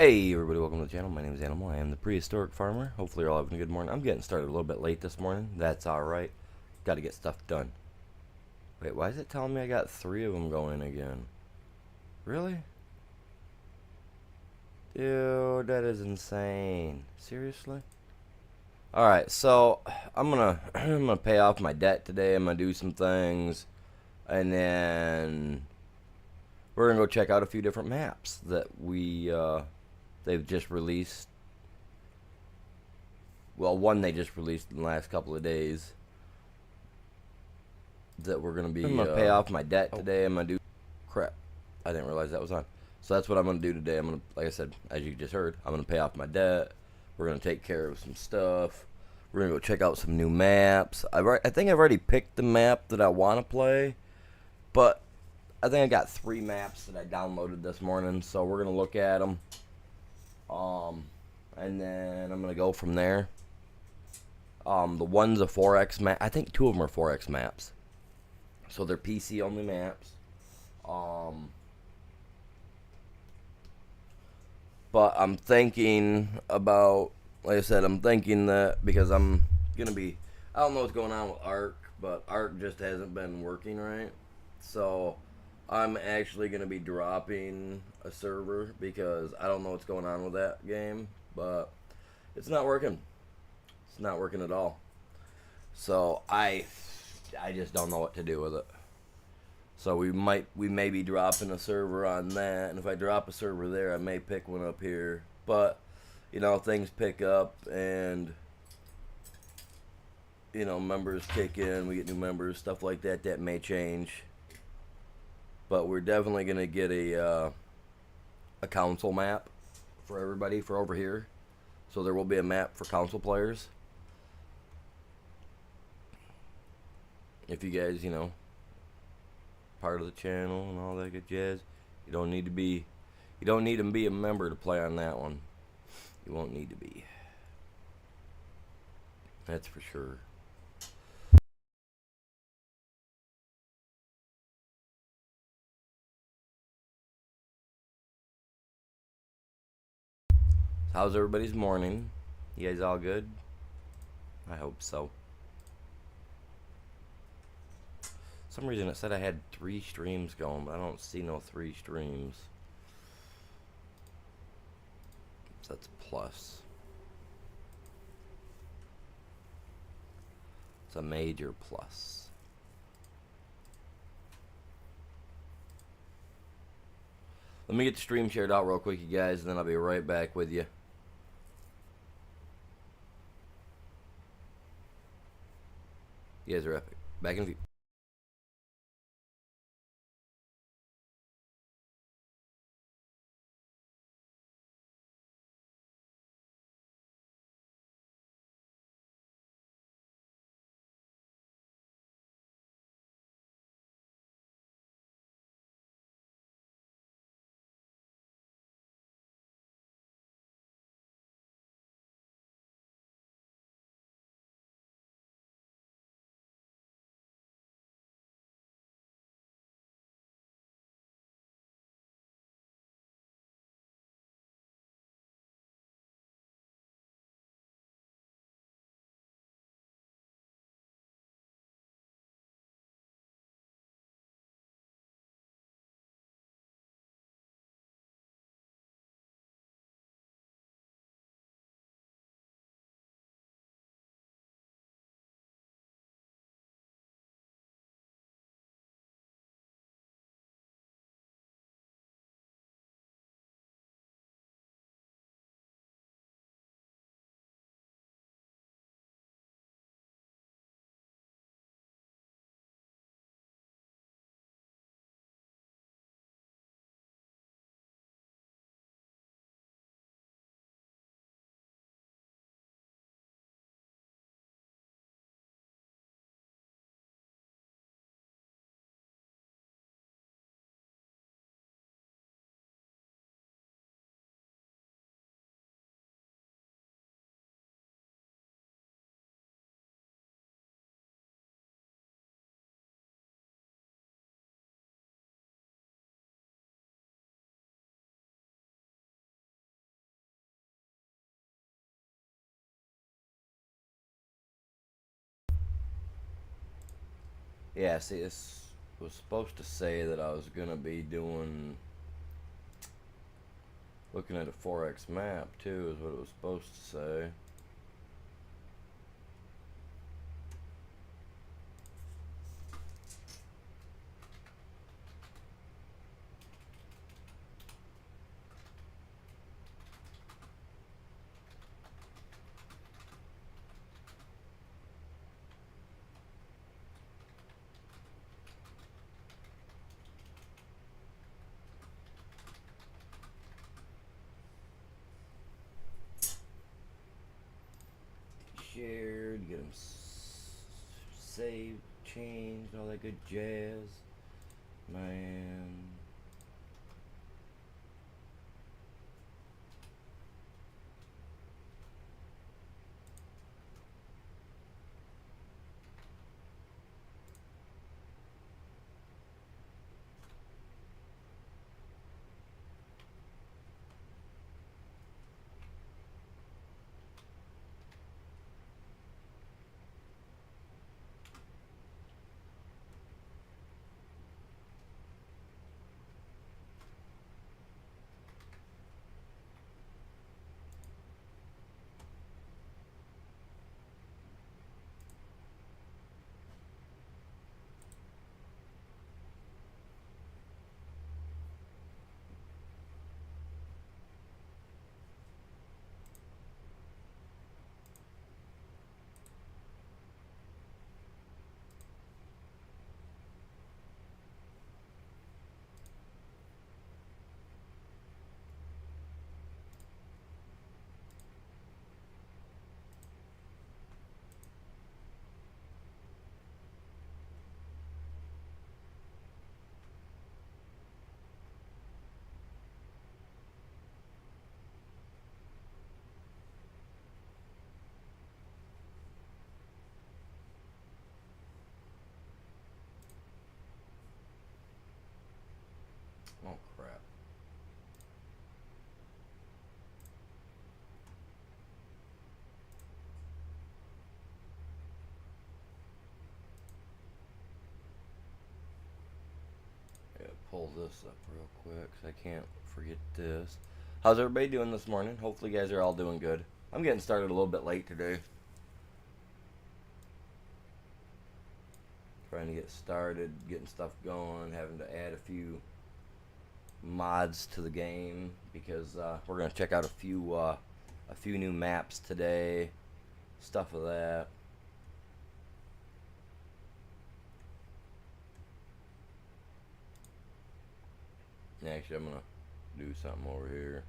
Hey everybody, welcome to the channel. My name is Animal. I am the prehistoric farmer. Hopefully you're all having a good morning. I'm getting started a little bit late this morning. That's alright. Got to get stuff done. Wait, why is it telling me I got 3 of them going again? Really? Dude, that is insane. Seriously? Alright, so I'm gonna pay off my debt today. I'm gonna do some things, and then we're gonna go check out a few different maps that they've just released. Well, one they just released in the last couple of days that we're gonna be. I'm gonna pay off my debt today. I'm gonna do. Crap, I didn't realize that was on. So that's what I'm gonna do today. I'm gonna, like I said, as you just heard, I'm gonna pay off my debt. We're gonna take care of some stuff. We're gonna go check out some new maps. I think I've already picked the map that I want to play, but I think I got 3 maps that I downloaded this morning. So we're gonna look at them, and then I'm gonna go from there. The one's a 4X map. I think 2 of them are 4X maps. So they're PC only maps. But I'm thinking about, like I said, I'm thinking that because I'm gonna be, I don't know what's going on with Ark, but Ark just hasn't been working right. So I'm actually gonna be dropping a server because I don't know what's going on with that game, but it's not working. It's not working at all. So I just don't know what to do with it. So we may be dropping a server on that, and if I drop a server there, I may pick one up here. But you know, things pick up, and you know, members kick in, we get new members, stuff like that. That may change, but we're definitely gonna get a council map for everybody for over here. So there will be a map for council players. If you guys, you know, part of the channel and all that good jazz, you don't need to be a member to play on that one. You won't need to be. That's for sure. How's everybody's morning? You guys all good? I hope so. For some reason it said I had 3 streams going, but I don't see no 3 streams. So that's plus. It's a major plus. Let me get the stream shared out real quick, you guys, and then I'll be right back with you. You guys are epic. Back in a few. Yeah, see, this was supposed to say that I was gonna be looking at a 4X map too, is what it was supposed to say. Shared, get them saved, changed, all that good jazz. Man. Oh crap. Yeah, pull this up real quick so I can't forget this. How's everybody doing this morning? Hopefully you guys are all doing good. I'm getting started a little bit late today. Trying to get started, getting stuff going, having to add a few mods to the game because we're gonna check out a few new maps today, stuff of that. Actually, I'm gonna do something over here.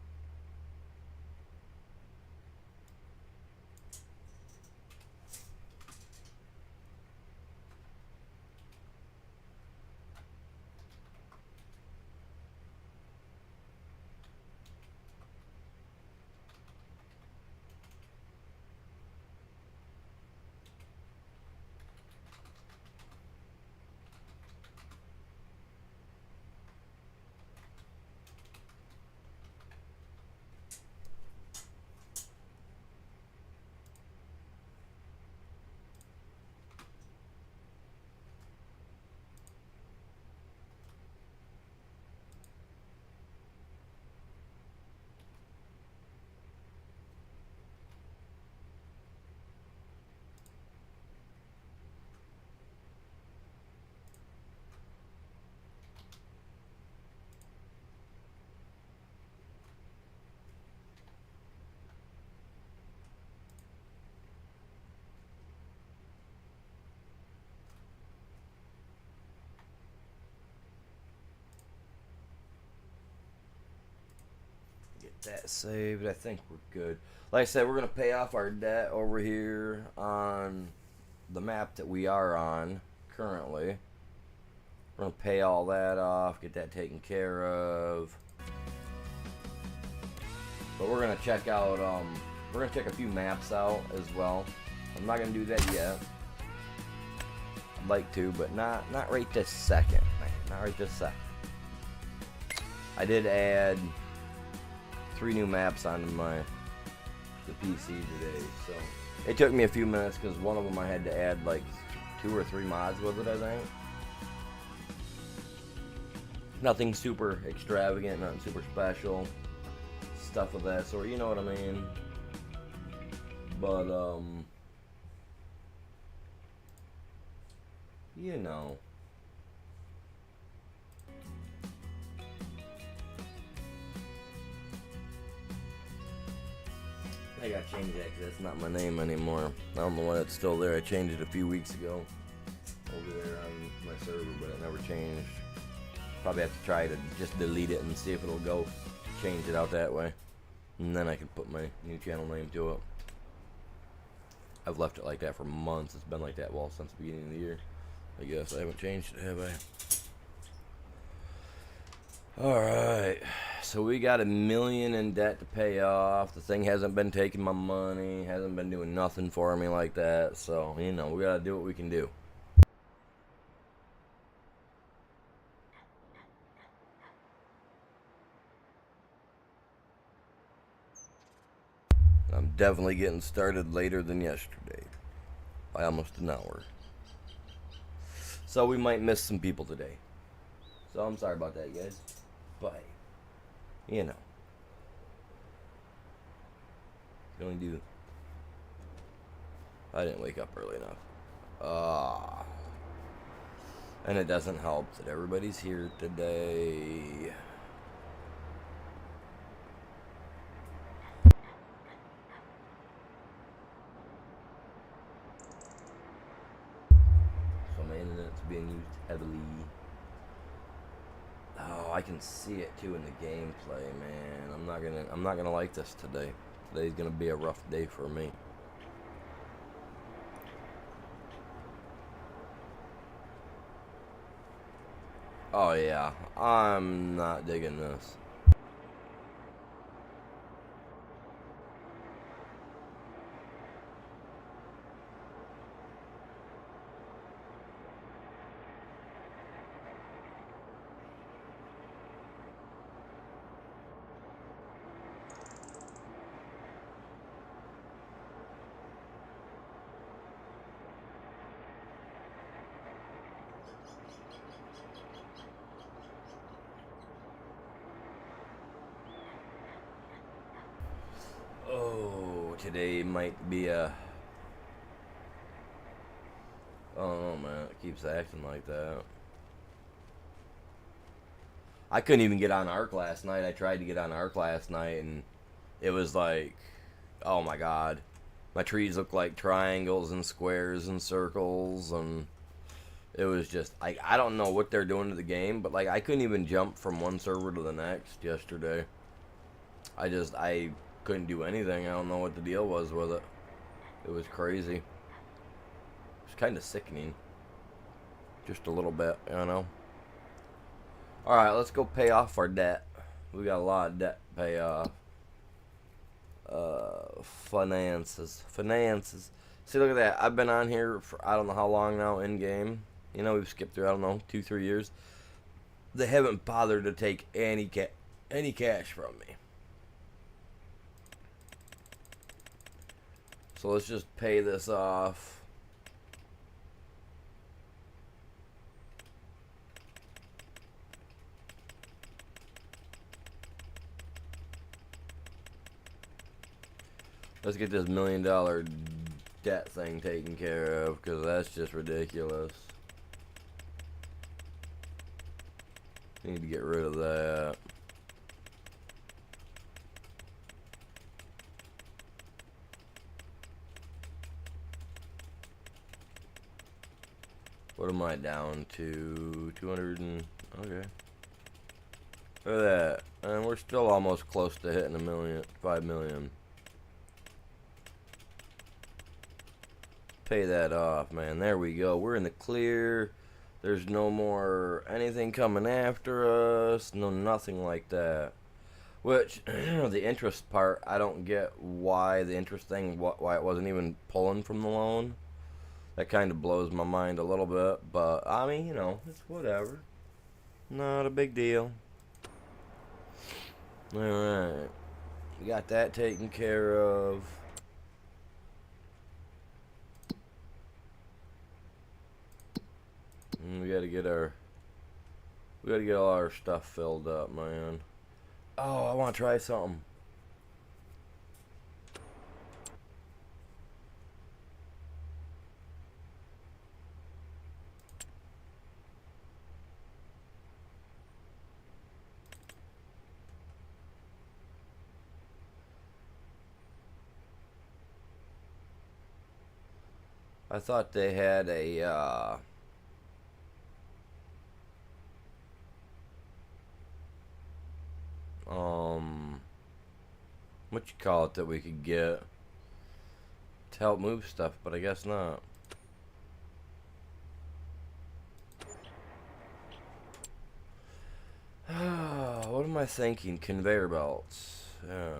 Get that saved. I think we're good. Like I said, we're gonna pay off our debt over here on the map that we are on currently. We're gonna pay all that off, get that taken care of. But we're gonna check out we're gonna check a few maps out as well. I'm not gonna do that yet. I'd like to, but not right this second. Not right this second. I did add 3 new maps onto the PC today, so it took me a few minutes because one of them I had to add like 2 or 3 mods with it, I think. Nothing super extravagant, nothing super special. Stuff of that sort, you know what I mean? But, you know. I gotta change that because that's not my name anymore. I don't know why it's still there. I changed it a few weeks ago over there on my server, but it never changed. Probably have to try to just delete it and see if it'll go. Change it out that way. And then I can put my new channel name to it. I've left it like that for months. It's been like that, well, since the beginning of the year. I guess I haven't changed it, have I? Alright. So we got $1 million in debt to pay off. The thing hasn't been taking my money. Hasn't been doing nothing for me like that. So, you know, we gotta do what we can do. I'm definitely getting started later than yesterday. By almost an hour. So we might miss some people today. So I'm sorry about that, guys. But, you know. You only do. I didn't wake up early enough. And it doesn't help that everybody's here today. So my internet's being used heavily. Oh, I can see it too in the gameplay, man. I'm not gonna like this today. Today's gonna be a rough day for me. Oh yeah, I'm not digging this. Oh, today might be a... Oh man, it keeps acting like that. I couldn't even get on Arc last night. I tried to get on Arc last night and it was like, oh my god. My trees look like triangles and squares and circles, and it was just, I don't know what they're doing to the game, but like I couldn't even jump from one server to the next yesterday. I couldn't do anything. I don't know what the deal was with it. It was crazy. It was kind of sickening. Just a little bit, you know. Alright, let's go pay off our debt. We got a lot of debt to pay off. Finances. See, look at that. I've been on here for I don't know how long now in game. You know, we've skipped through, I don't know, 2-3 years. They haven't bothered to take any cash from me. So let's just pay this off. Let's get this $1 million debt thing taken care of, because that's just ridiculous. Need to get rid of that. What am I down to? 200 and... Okay. Look at that. And we're still almost close to hitting $1 million, 5 million. Pay that off, man. There we go. We're in the clear. There's no more anything coming after us. No, nothing like that. Which, the interest part, I don't get why the interest thing, why it wasn't even pulling from the loan. That kind of blows my mind a little bit, but I mean, you know, it's whatever. Not a big deal. Alright. We got that taken care of. And we gotta get our We gotta get all our stuff filled up, man. Oh, I want to try something. I thought they had a, what you call it that we could get to help move stuff, but I guess not. What am I thinking? Conveyor belts. Yeah.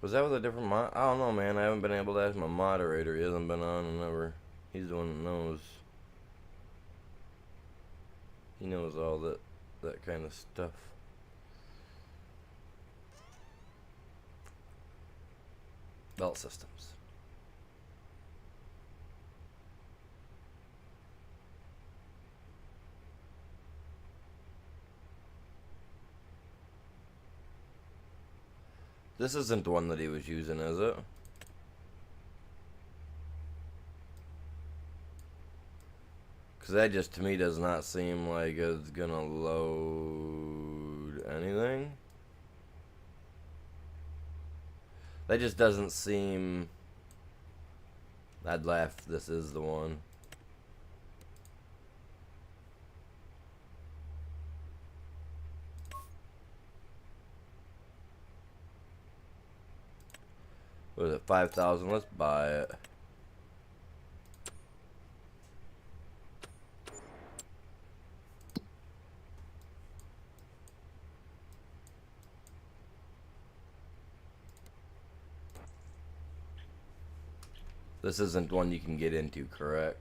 Was that with a different mod? I don't know, man. I haven't been able to ask my moderator. He hasn't been on and ever. He's the one that knows. He knows all that kind of stuff. Belt systems. This isn't the one that he was using, is it? Because that just, to me, does not seem like it's gonna load anything. That just doesn't seem... I'd laugh if this is the one. What is it, 5,000? Let's buy it. This isn't one you can get into, correct?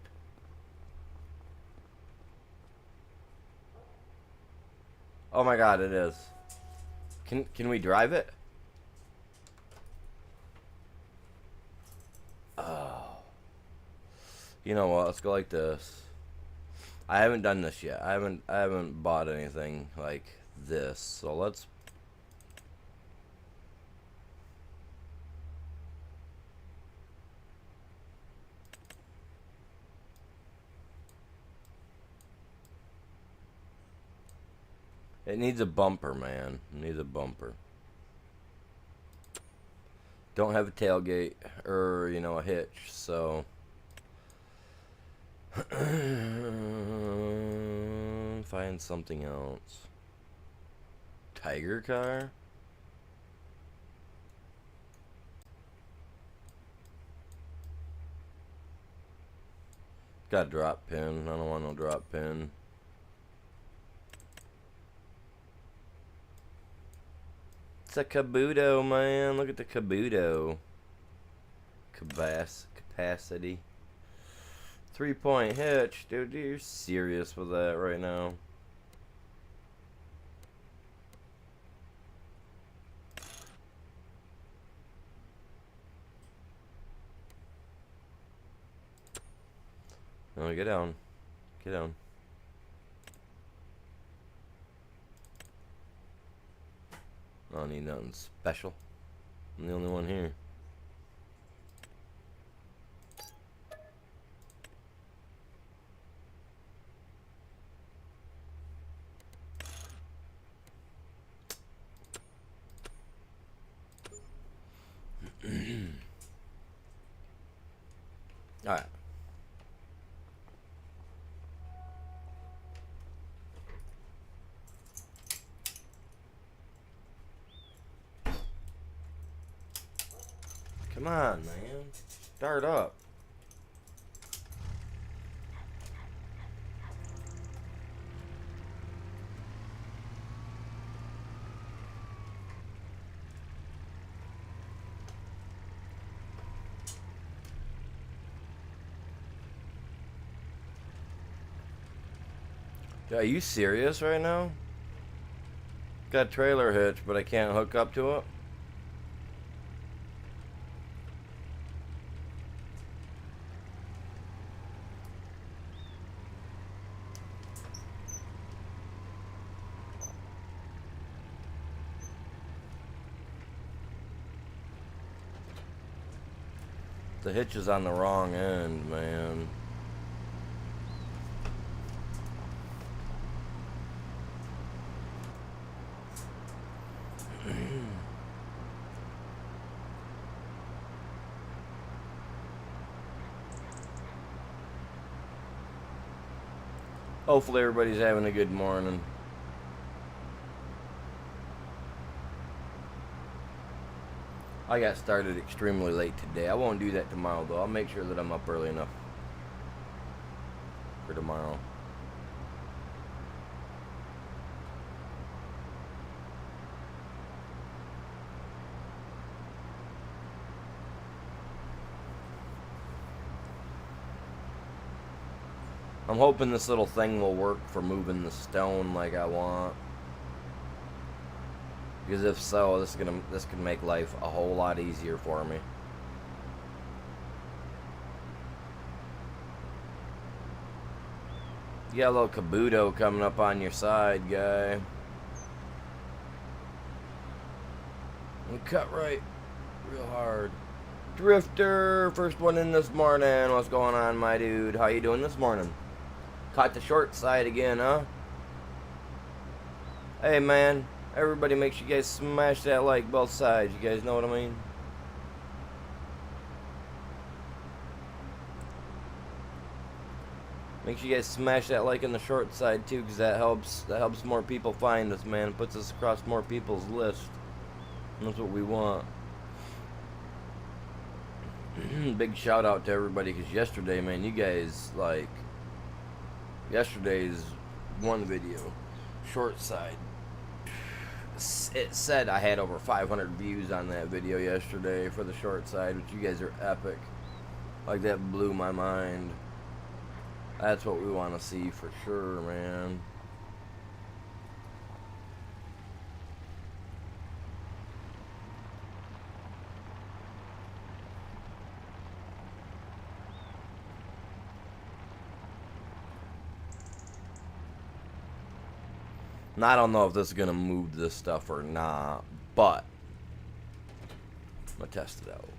Oh my god, it is. Can we drive it? Oh. You know what? Let's go like this. I haven't done this yet. I haven't bought anything like this. So let's... It needs a bumper, man. It needs a bumper. Don't have a tailgate or, you know, a hitch, so... Find something else. Tiger car? Got a drop pin. I don't want no drop pin. It's a Kabuto, man. Look at the Kabuto. Capacity. 3-point hitch. Dude, you're serious with that right now. No, get down. Get down. I don't need nothing special. I'm the only one here. Alright. Come on, man. Start up. Are you serious right now? Got a trailer hitch, but I can't hook up to it? The hitch is on the wrong end, man. Hopefully everybody's having a good morning. I got started extremely late today. I won't do that tomorrow, though. I'll make sure that I'm up early enough for tomorrow. I'm hoping this little thing will work for moving the stone like I want. Because if so, this can make life a whole lot easier for me. You got a little Kabuto coming up on your side, guy. And cut right real hard. Drifter, first one in this morning. What's going on, my dude? How you doing this morning? Caught the short side again, huh? Hey, man. Everybody make sure you guys smash that like, both sides. You guys know what I mean? Make sure you guys smash that like on the short side, too, because that helps more people find us, man. It puts us across more people's list. And that's what we want. Big shout out to everybody, because yesterday, man, you guys, like, yesterday's one video, short side, it said I had over 500 views on that video yesterday for the short side, which you guys are epic. Like, that blew my mind. That's what we want to see for sure, man. Now, I don't know if this is going to move this stuff or not, but I'm going to test it out.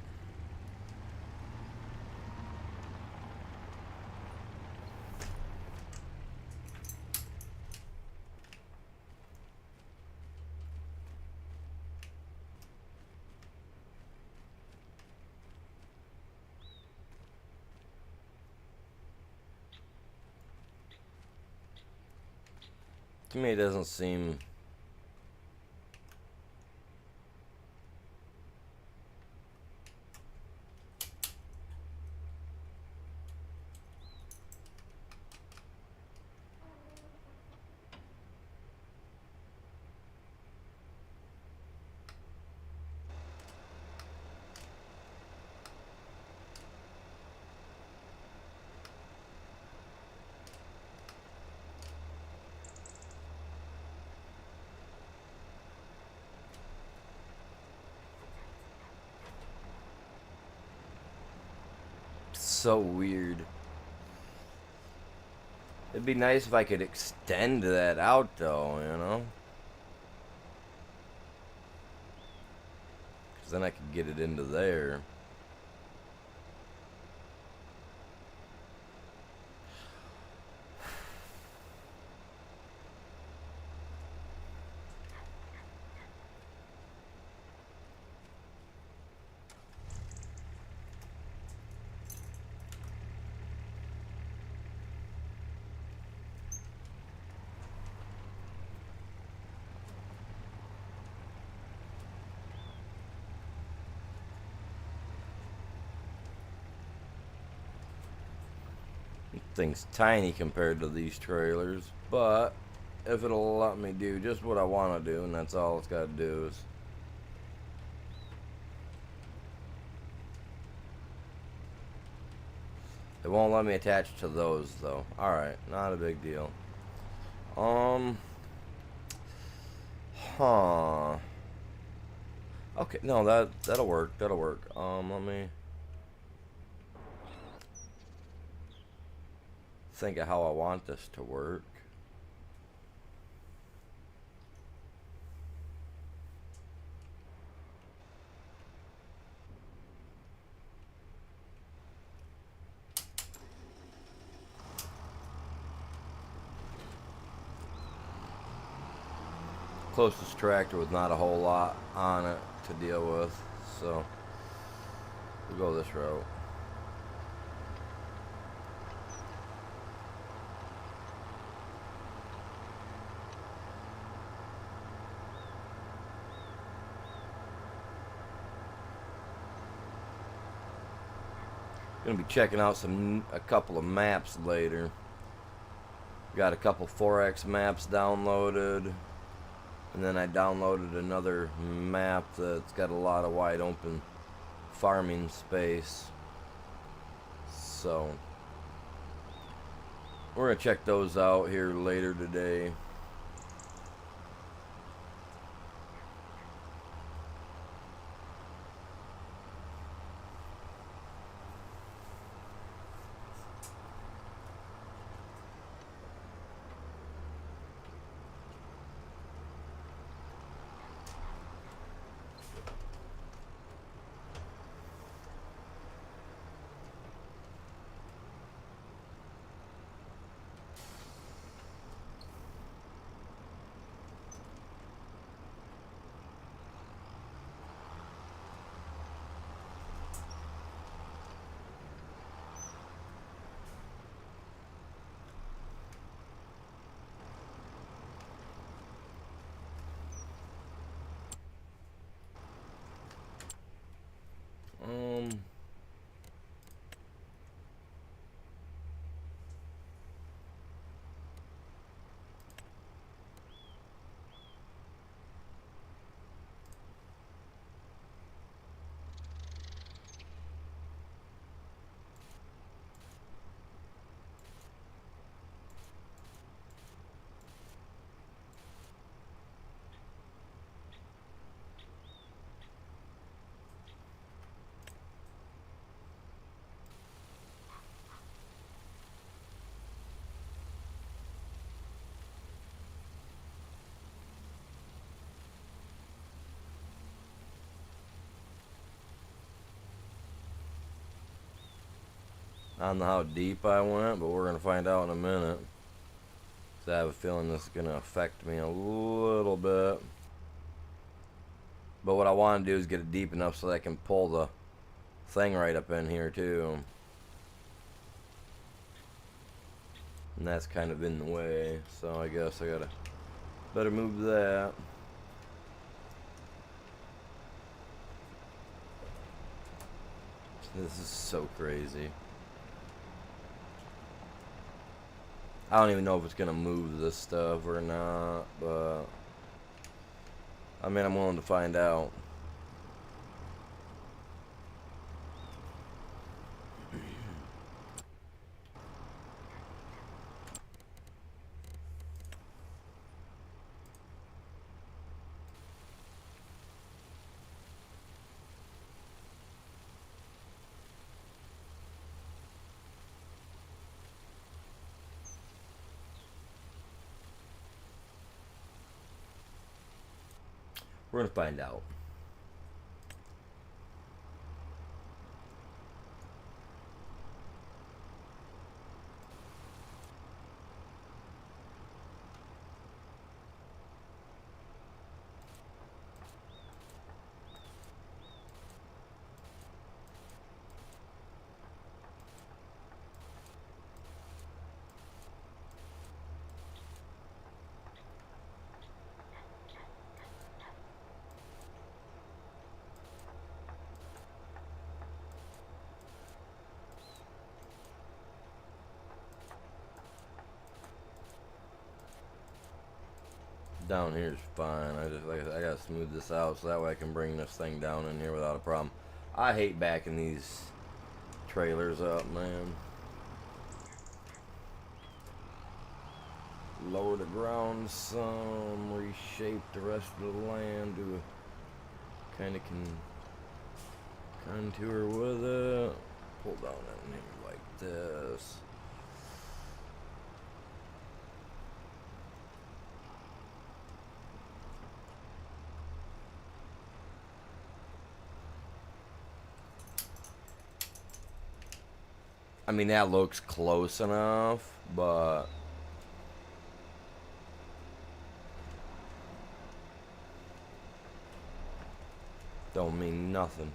To me, it doesn't seem... so weird. It'd be nice if I could extend that out, though, you know? Because then I could get it into there. Thing's tiny compared to these trailers, but if it'll let me do just what I want to do, and that's all it's got to do is... It won't let me attach to those, though. Alright, not a big deal. Huh. Okay, no, that'll work, that'll work. Let me... think of how I want this to work. closest tractor with not a whole lot on it to deal with, so we'll go this route. Gonna be checking out a couple of maps later. Got a couple 4X maps downloaded, and then I downloaded another map that's got a lot of wide open farming space. So we're gonna check those out here later today. I don't know how deep I went, but we're going to find out in a minute. So I have a feeling this is going to affect me a little bit. But what I want to do is get it deep enough so that I can pull the thing right up in here too. And that's kind of in the way, so I guess I gotta better move that. This is so crazy. I don't even know if it's gonna move this stuff or not, but I mean, I'm willing to find out. We're gonna find out. Down here is fine. I gotta smooth this out so that way I can bring this thing down in here without a problem. I hate backing these trailers up, man. Lower the ground some, reshape the rest of the land, do a kind of contour with it. Pull down that name like this. I mean, that looks close enough, but Don't mean nothing.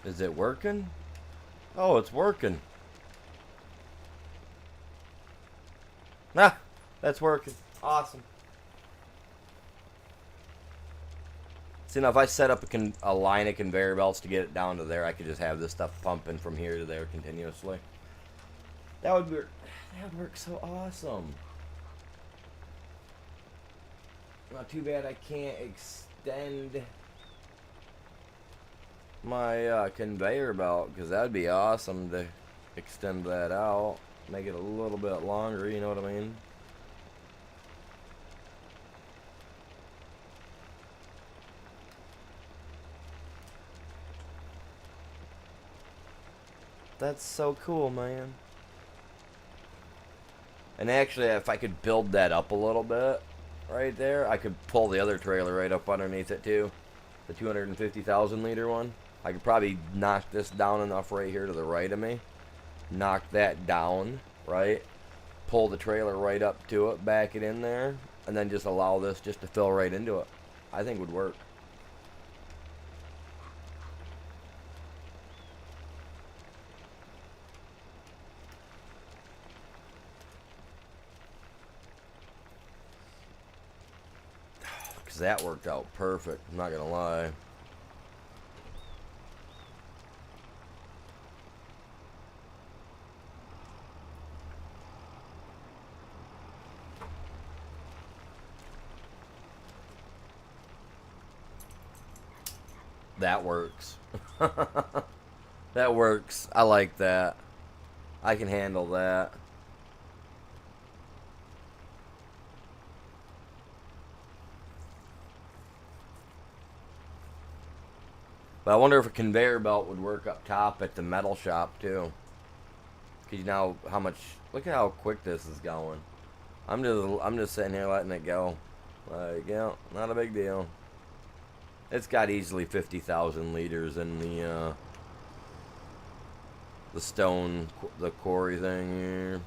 Is it working? Oh, it's working. Ah, that's working. Awesome. See, now if I set up a line of conveyor belts to get it down to there, I could just have this stuff pumping from here to there continuously. That would work so awesome. Not too bad I can't extend my conveyor belt, because that'd be awesome to extend that out, make it a little bit longer, you know what I mean? That's so cool, man. And actually, if I could build that up a little bit right there, I could pull the other trailer right up underneath it too, the 250,000 liter one. I could probably knock this down enough right here to the right of me, knock that down, right, pull the trailer right up to it, back it in there, and then just allow this just to fill right into it. I think would work. Because that worked out perfect, I'm not gonna lie. That works. That works. I like that. I can handle that. But I wonder if a conveyor belt would work up top at the metal shop too. Cause you know how much. Look at how quick this is going. I'm just sitting here letting it go. Like, yeah, not a big deal. It's got easily 50,000 liters in the stone, the quarry thing here.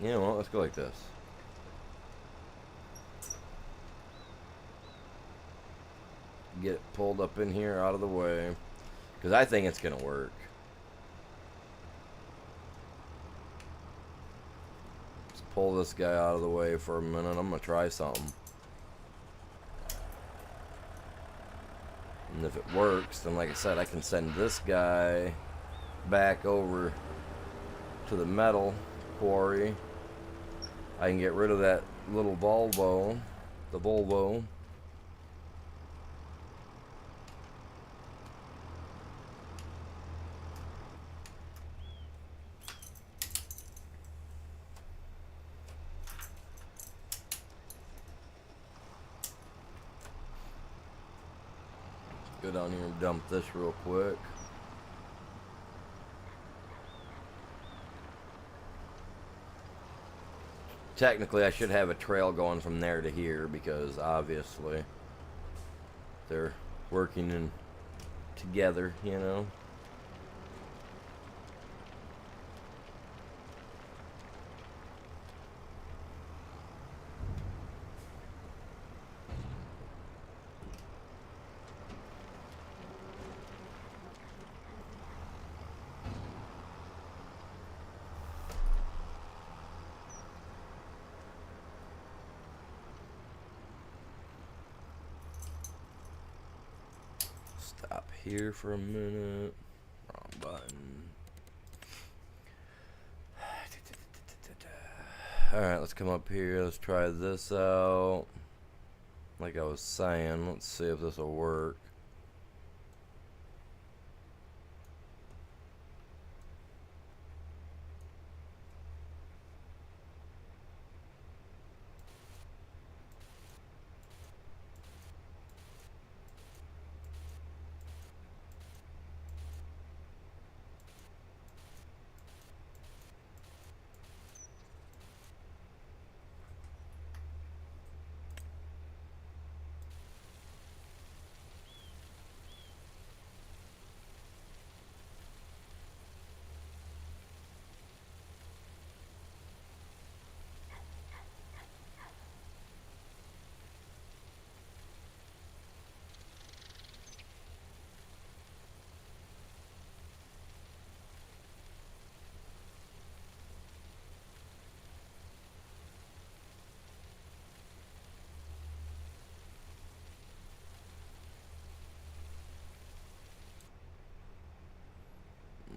You know what? Let's go like this. Get it pulled up in here out of the way. Because I think it's going to work. Let's pull this guy out of the way for a minute. I'm going to try something. And if it works, then like I said, I can send this guy back over to the metal quarry. I can get rid of that little Volvo, the Volvo. Go down here and dump this real quick. Technically, I should have a trail going from there to here because obviously they're working in together, you know. here for a minute. Wrong button. Alright, let's come up here. Let's try this out. Like I was saying, let's see if this will work.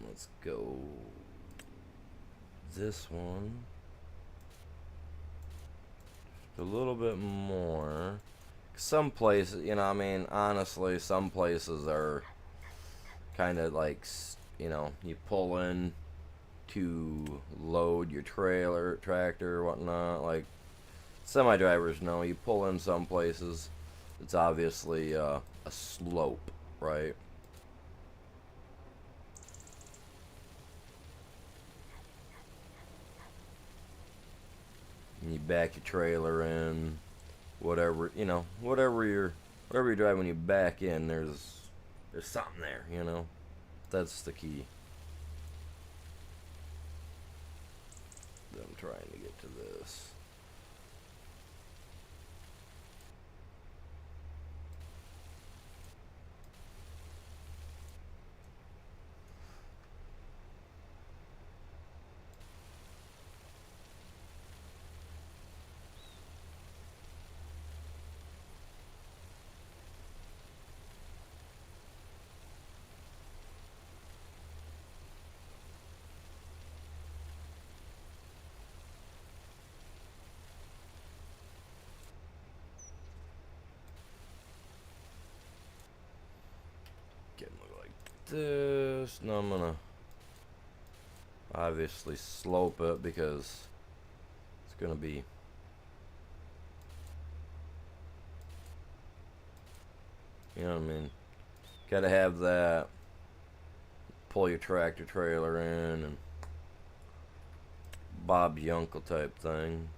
Let's go this one. Just a little bit more. Some places, you know, I mean, honestly, some places are kind of like, you know, you pull in to load your trailer, tractor, whatnot. Like, semi-drivers know, you pull in some places, it's obviously a slope, right? And you back your trailer in, whatever, you know, whatever you're driving, when you back in, there's something there, you know. That's the key. I'm trying to get to this. This. Now I'm gonna obviously slope it because it's gonna be you know what I mean. Gotta have that. Pull your tractor trailer in and Bob's your uncle type thing.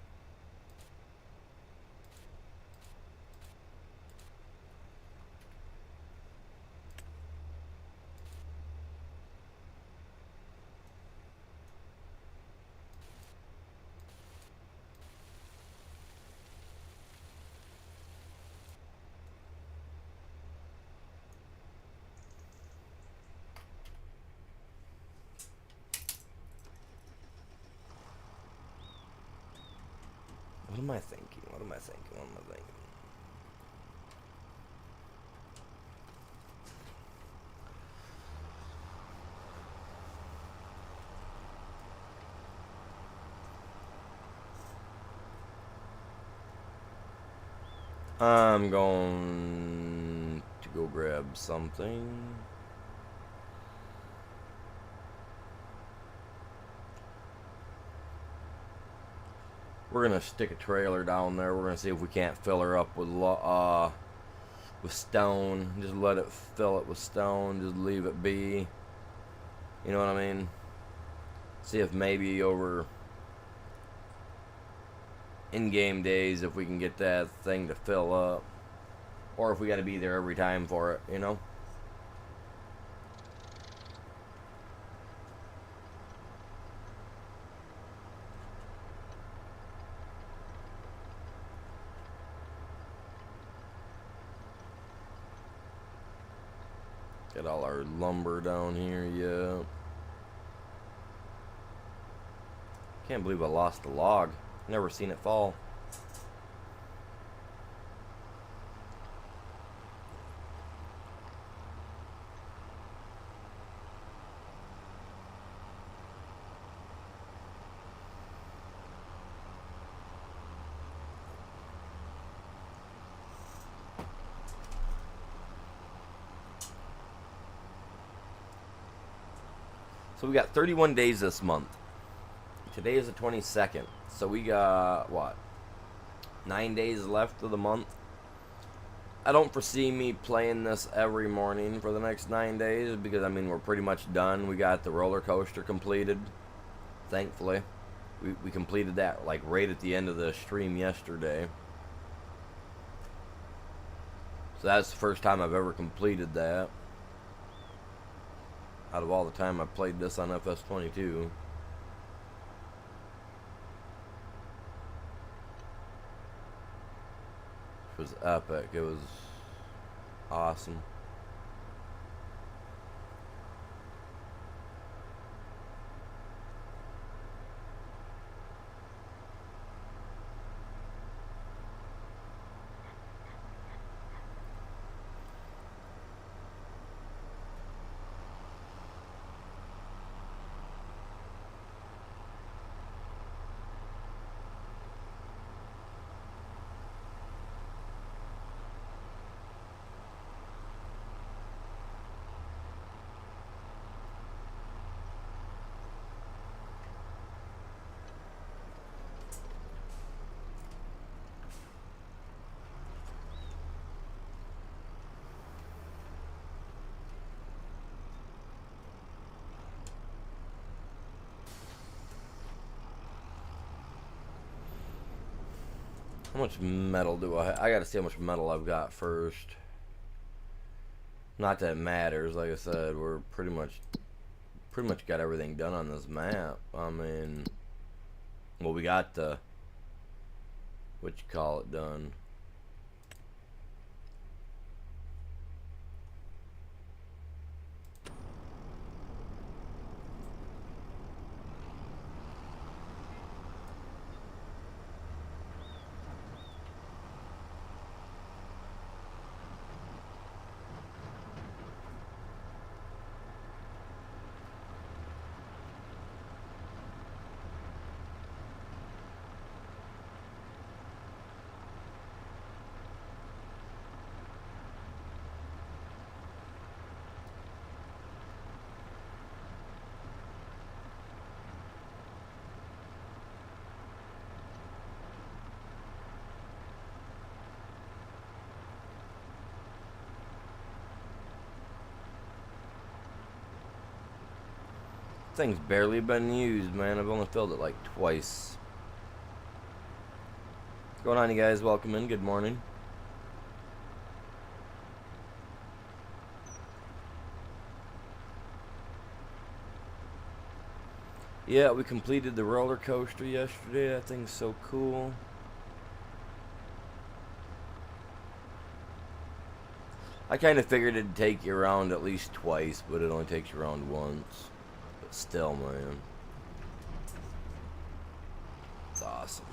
What am I thinking? What am I thinking? What am I thinking? I'm going to go grab something. We're gonna stick a trailer down there. We're gonna see if we can't fill her up with stone. Just let it fill it with stone. Just leave it be. You know what I mean? See if maybe over in-game days if we can get that thing to fill up, or if we got to be there every time for it. You know. Got all our lumber down here, yeah. Can't believe I lost the log. Never seen it fall. So we got 31 days this month. Today is the 22nd. So we got, what, 9 days left of the month. I don't foresee me playing this every morning for the next 9 days because, I mean, we're pretty much done. We got the roller coaster completed, thankfully. We completed that, like, right at the end of the stream yesterday. So that's the first time I've ever completed that. Out of all the time I've played this on FS22. It was epic. It was awesome. How much metal do I have? I gotta see how much metal I've got first. Not that it matters. Like I said, we're pretty much got everything done on this map. I mean, well, we got the, what you call it, done. Thing's barely been used, man. I've only filled it like twice. What's going on, you guys? Welcome in. Good morning. Yeah, we completed the roller coaster yesterday. That thing's so cool. I kind of figured it'd take you around at least twice, but it only takes you around once. But still, man. It's awesome.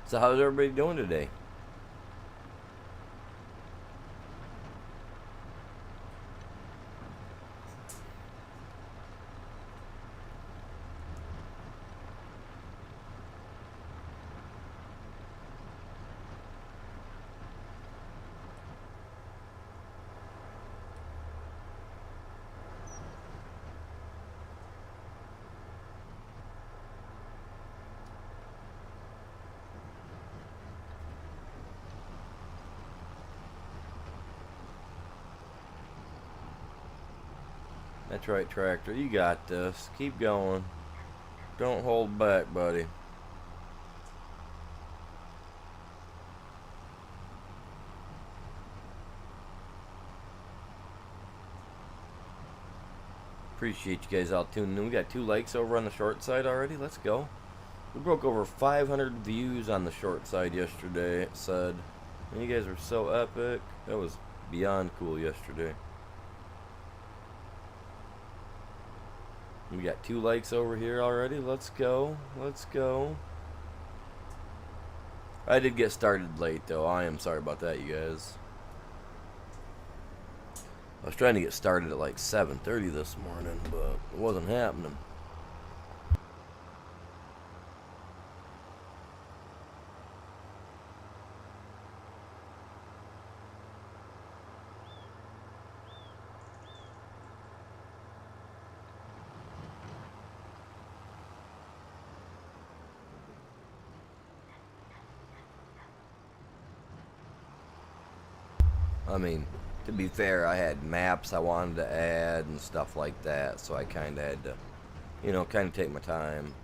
So how's everybody doing today? That's right, Tractor. You got this. Keep going. Don't hold back, buddy. Appreciate you guys all tuning in. We got 2 likes over on the short side already. Let's go. We broke over 500 views on the short side yesterday, it said. And you guys were so epic. That was beyond cool yesterday. We got 2 likes over here already. Let's go. Let's go. I did get started late, though. I am sorry about that, you guys. I was trying to get started at like 7:30 this morning, but it wasn't happening. I mean, to be fair, I had maps I wanted to add and stuff like that, so I kind of had to, kind of take my time.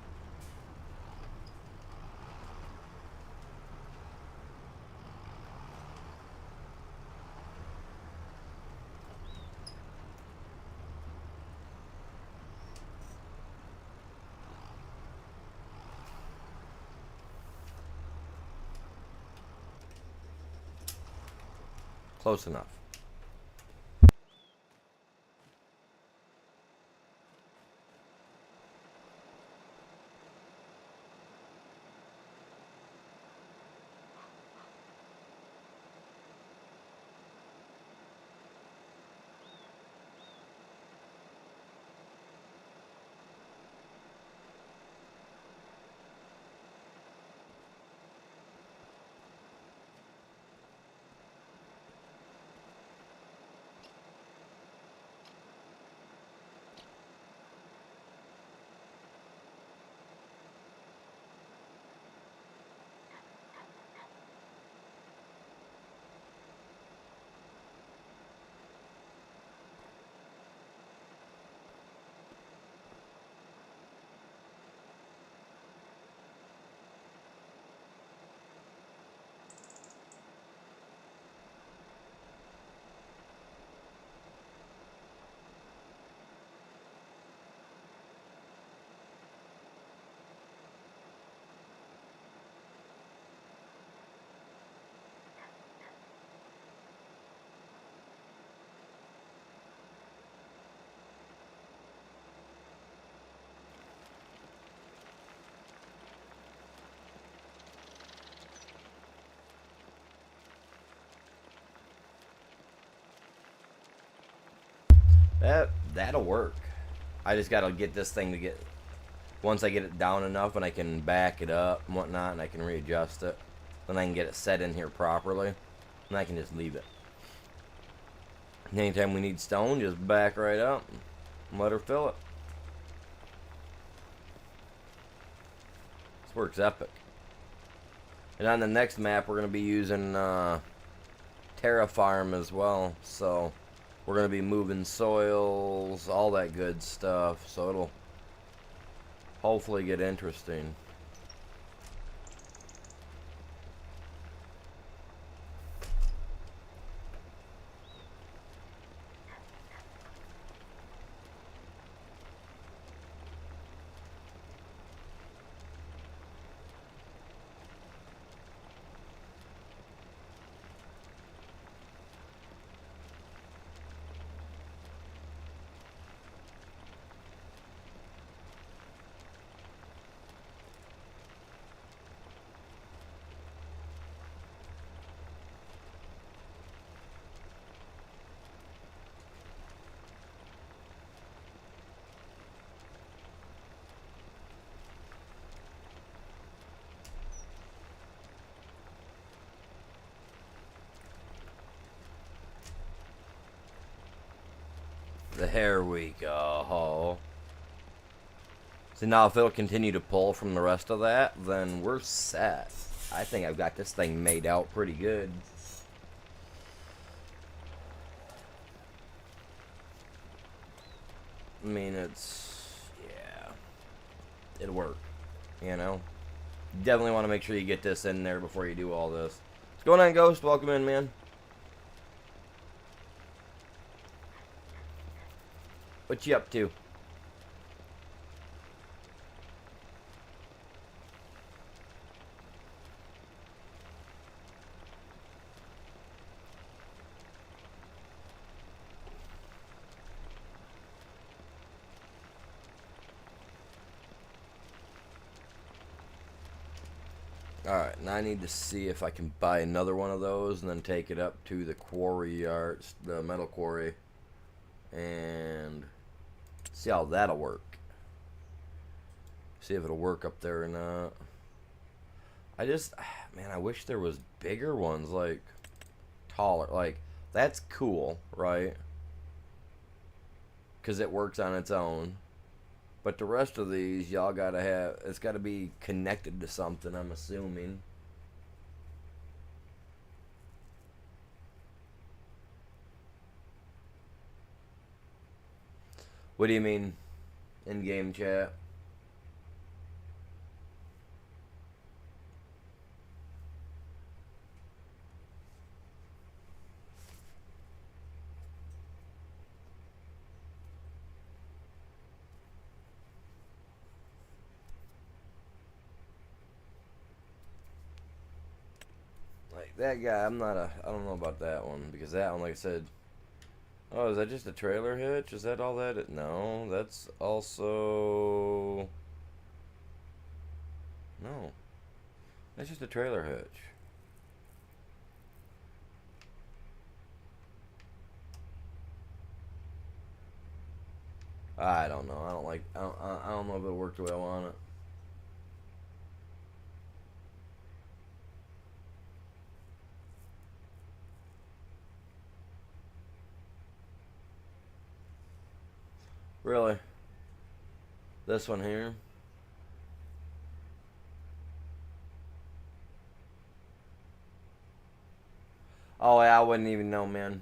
Close enough. That'll work. I just gotta get this thing to get. Once I get it down enough and I can back it up and whatnot, and I can readjust it, then I can get it set in here properly, and I can just leave it. And anytime we need stone, just back right up and let her fill it. This works epic. And on the next map, we're gonna be using Terra Farm as well, so we're going to be moving soils, all that good stuff, so it'll hopefully get interesting. There we go. So now if it'll continue to pull from the rest of that, then we're set. I think I've got this thing made out pretty good. I mean, yeah, it'll work, you know? Definitely want to make sure you get this in there before you do all this. What's going on, Ghost? Welcome in, man. What you up to? Alright, now I need to see if I can buy another one of those and then take it up to the quarry yard, the metal quarry, and see how that'll work. See if it'll work up there or not. Man, I wish there was bigger ones, like taller. Like, that's cool, right? Because it works on its own. But the rest of these, y'all gotta have, it's gotta be connected to something, I'm assuming. What do you mean? In-game chat? Like that guy, I don't know about that one because that one, like I said, oh, is that just a trailer hitch? Is that all that? No, that's also no. That's just a trailer hitch. I don't know. I don't like. I don't know if it worked the way I want it. Really, this one here. Oh, yeah, I wouldn't even know, man.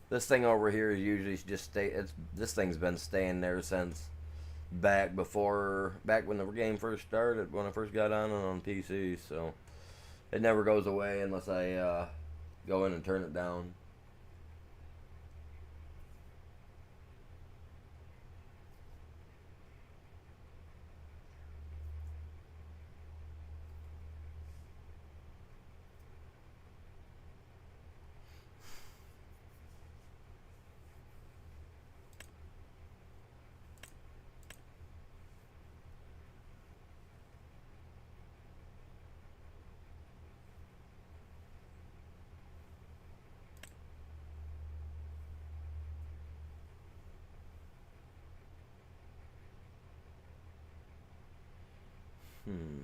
This thing over here is usually just stay. It's this thing's been staying there since back when the game first started, when I first got on PC. So it never goes away unless I go in and turn it down. Hmm.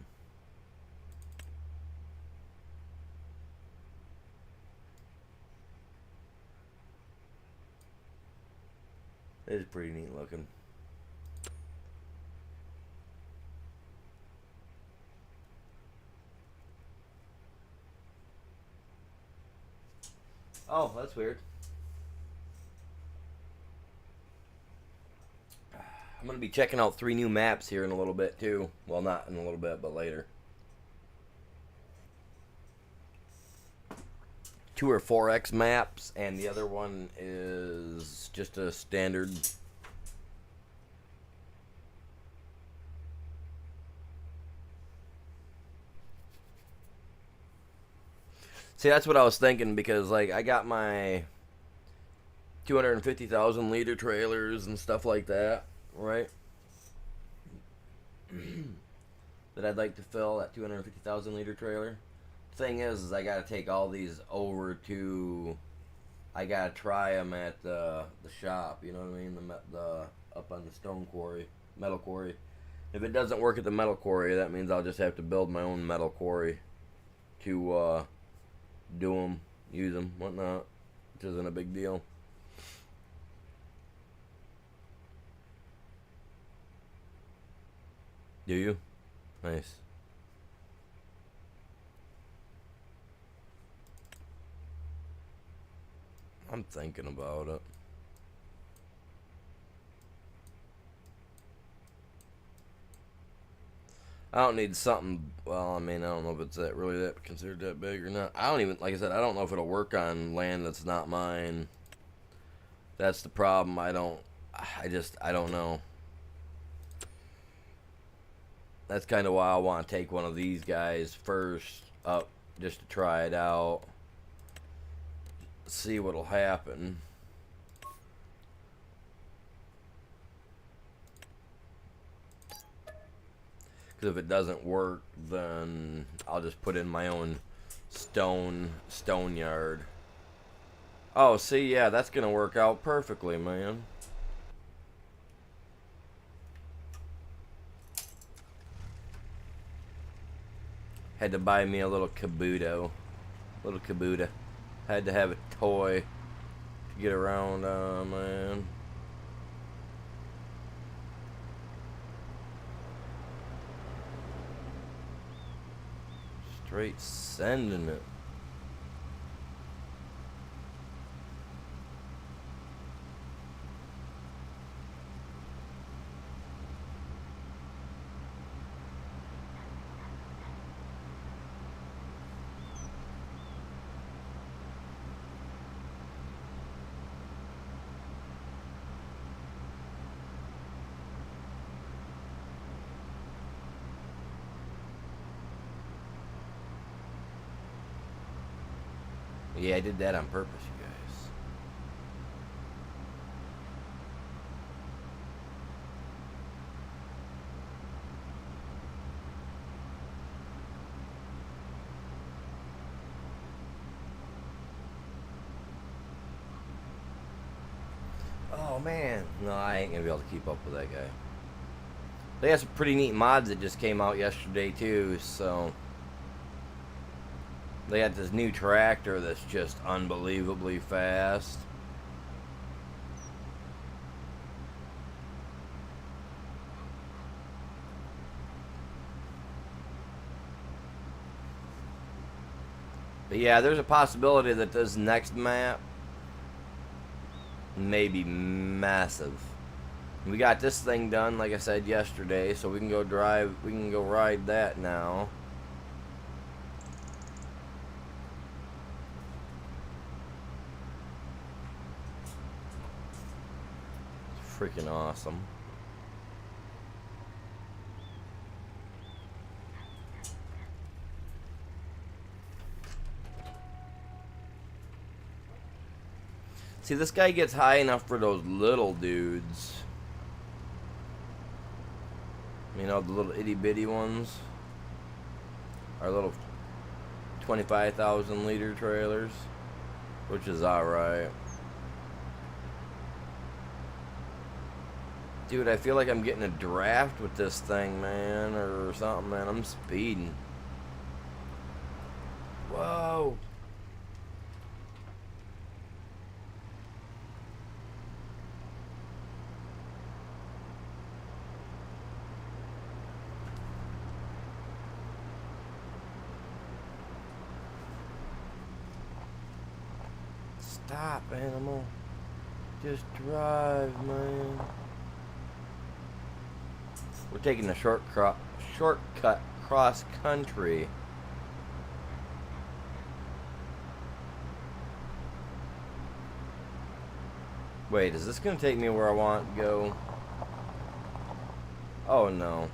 It's pretty neat looking. Oh, that's weird. I'm gonna be checking out 3 new maps here in a little bit too. Well, not in a little bit, but later. 2 or 4x maps, and the other one is just a standard. See, that's what I was thinking because like I got my 250,000 liter trailers and stuff like that, right? That I'd like to fill that 250,000 liter trailer. Thing is I got to take all these over to. I gotta try them at the shop. You know what I mean? The up on the stone quarry, metal quarry. If it doesn't work at the metal quarry, that means I'll just have to build my own metal quarry to do them, use them, whatnot, which isn't a big deal. Do you? Nice. I'm thinking about it. I don't need something. Well, I mean, I don't know if it's that really that considered that big or not. I don't even, like I said, I don't know if it'll work on land that's not mine. That's the problem. I don't know. That's kind of why I want to take one of these guys first up just to try it out, see what'll happen. Because if it doesn't work, then I'll just put in my own stone yard. Oh, see, yeah, that's gonna work out perfectly, man. Had to buy me a little caboodle. Little caboodle. Had to have a toy to get around, man. Straight sending it. Yeah, I did that on purpose, you guys. Oh man, no, I ain't gonna be able to keep up with that guy. They have some pretty neat mods that just came out yesterday too, so they got this new tractor that's just unbelievably fast. But yeah, there's a possibility that this next map may be massive. We got this thing done, like I said yesterday, so we can go ride that now. It's freaking awesome. See, this guy gets high enough for those little dudes. You know, the little itty bitty ones. Our little 25,000 liter trailers. Which is alright. Dude, I feel like I'm getting a draft with this thing, man. Or something, man. I'm speeding. Whoa. Stop, animal. Just drive, man. We're taking a shortcut cross country. Wait, is this gonna take me where I want to go? Oh no.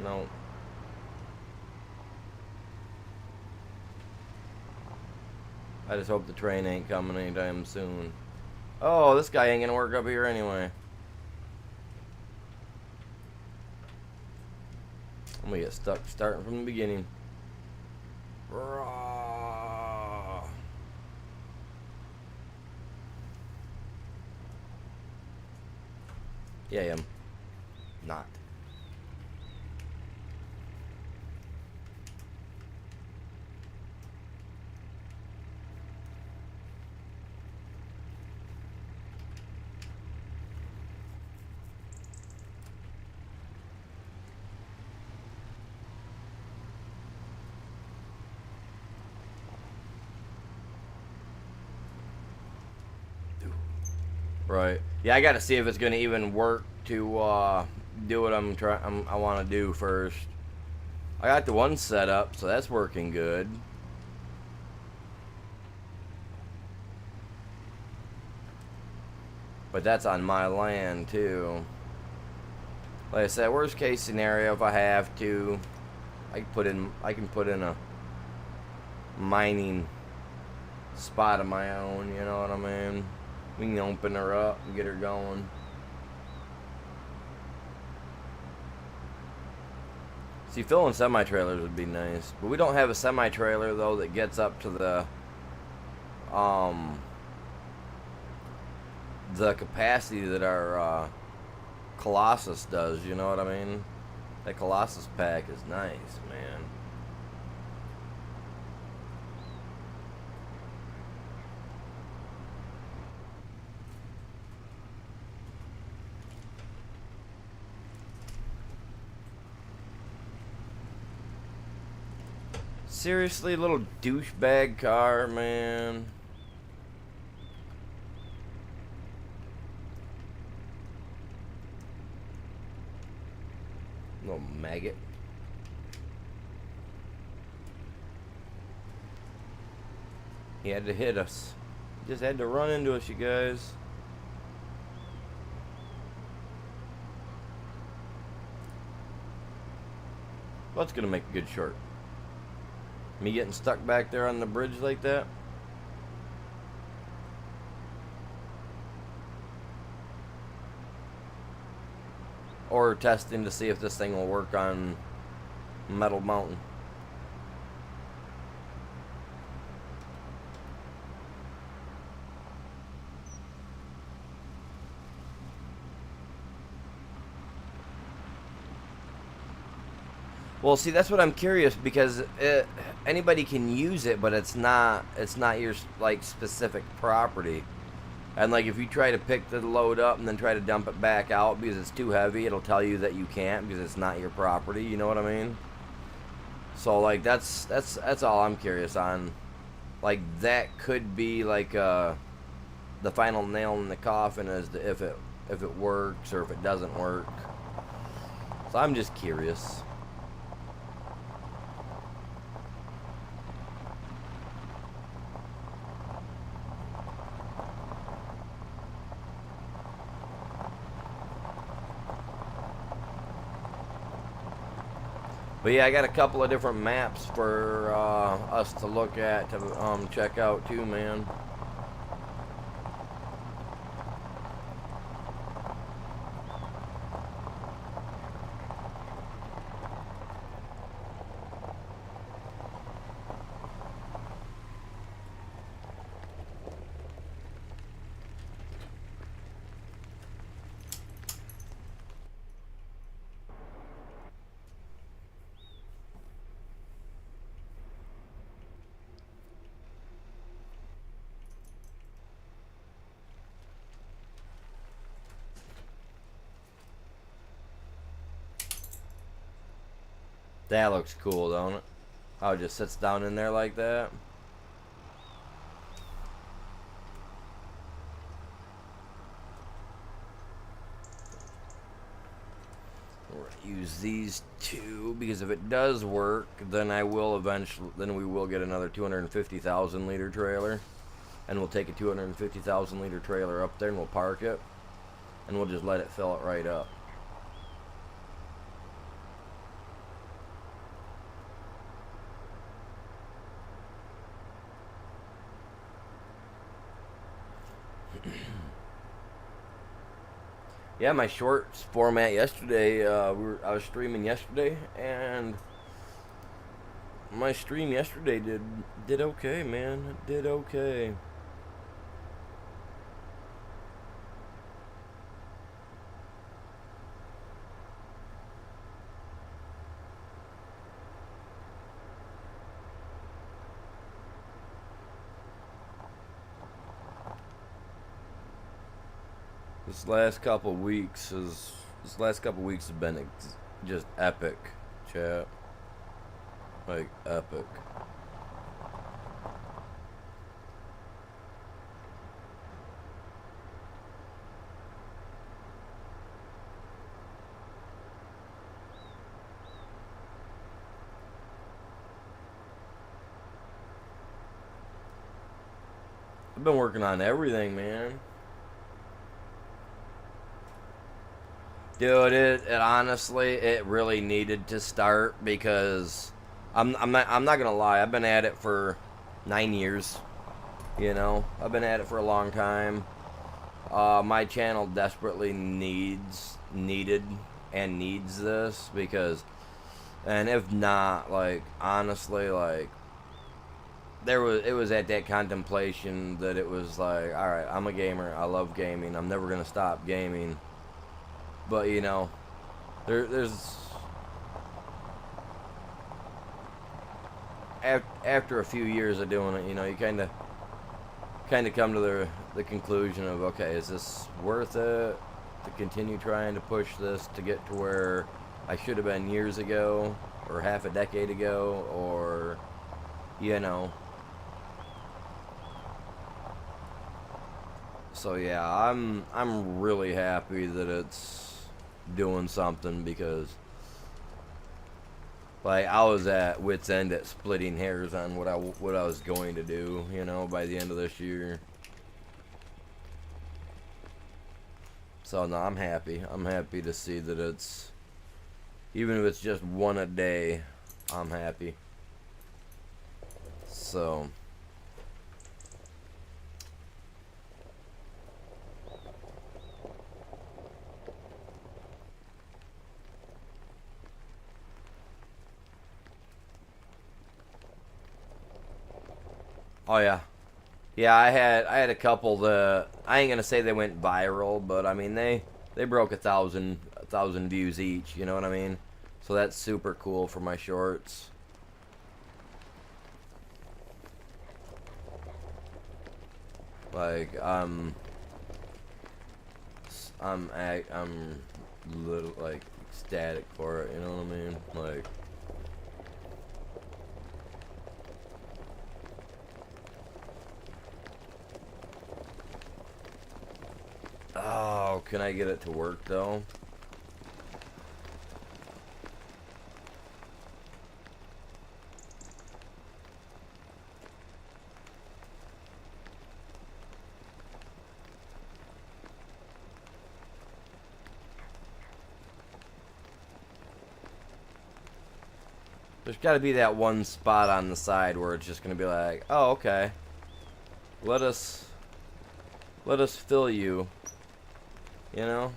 No. I just hope the train ain't coming anytime soon. Oh, this guy ain't gonna work up here anyway. I'm gonna get stuck starting from the beginning. Yeah, I am. Not. Right. Yeah, I got to see if it's going to even work to do what I want to do first. I got the one set up, so that's working good. But that's on my land too. Like I said, worst case scenario, if I have to, I can put in a mining spot of my own, you know what I mean? We can open her up and get her going. See, filling semi-trailers would be nice. But we don't have a semi-trailer, though, that gets up to the capacity that our Colossus does, you know what I mean? That Colossus pack is nice, man. Seriously, little douchebag car, man. Little maggot. He had to hit us. He just had to run into us, you guys. Well, that's gonna make a good short. Me getting stuck back there on the bridge like that. for testing to see if this thing will work on Metal Mountain. Well, see, that's what I'm curious, because anybody can use it, but it's not your like specific property. And like if you try to pick the load up and then try to dump it back out because it's too heavy, it'll tell you that you can't because it's not your property. You know what I mean? So like that's all I'm curious on. Like that could be like the final nail in the coffin as to if it works or if it doesn't work. So I'm just curious. But yeah, I got a couple of different maps for us to look at to check out too, man. That looks cool, don't it? Oh, it just sits down in there like that. Use these two because if it does work, then I will eventually. Then we will get another 250,000 liter trailer, and we'll take a 250,000 liter trailer up there and we'll park it, and we'll just let it fill it right up. Yeah, my shorts format yesterday, I was streaming yesterday, and my stream yesterday did okay, man. It did okay. This last couple weeks have been just epic, chat. Like epic. I've been working on everything, man. Dude, it honestly, it really needed to start because I'm not gonna lie. I've been at it for 9 years. You know, I've been at it for a long time. My channel desperately needed this because, and if not, like honestly, like it was at that contemplation that it was like, all right, I'm a gamer. I love gaming. I'm never gonna stop gaming. But you know, there's after a few years of doing it, you know, you kind of come to the conclusion of, okay, is this worth it to continue trying to push this to get to where I should have been years ago or half a decade ago, or you know. So yeah, I'm really happy that it's doing something because like I was at wit's end at splitting hairs on what I was going to do, you know, by the end of this year. So no, I'm happy. I'm happy to see that it's, even if it's just one a day, I'm happy. So Oh yeah. Yeah, I had a couple that I ain't gonna say they went viral, but I mean they broke a thousand views each. You know what I mean? So that's super cool for my shorts. Like I'm little like ecstatic for it. You know what I mean? Like. Oh, can I get it to work though? There's got to be that one spot on the side where it's just gonna be like, oh, okay. Let us fill you. You know?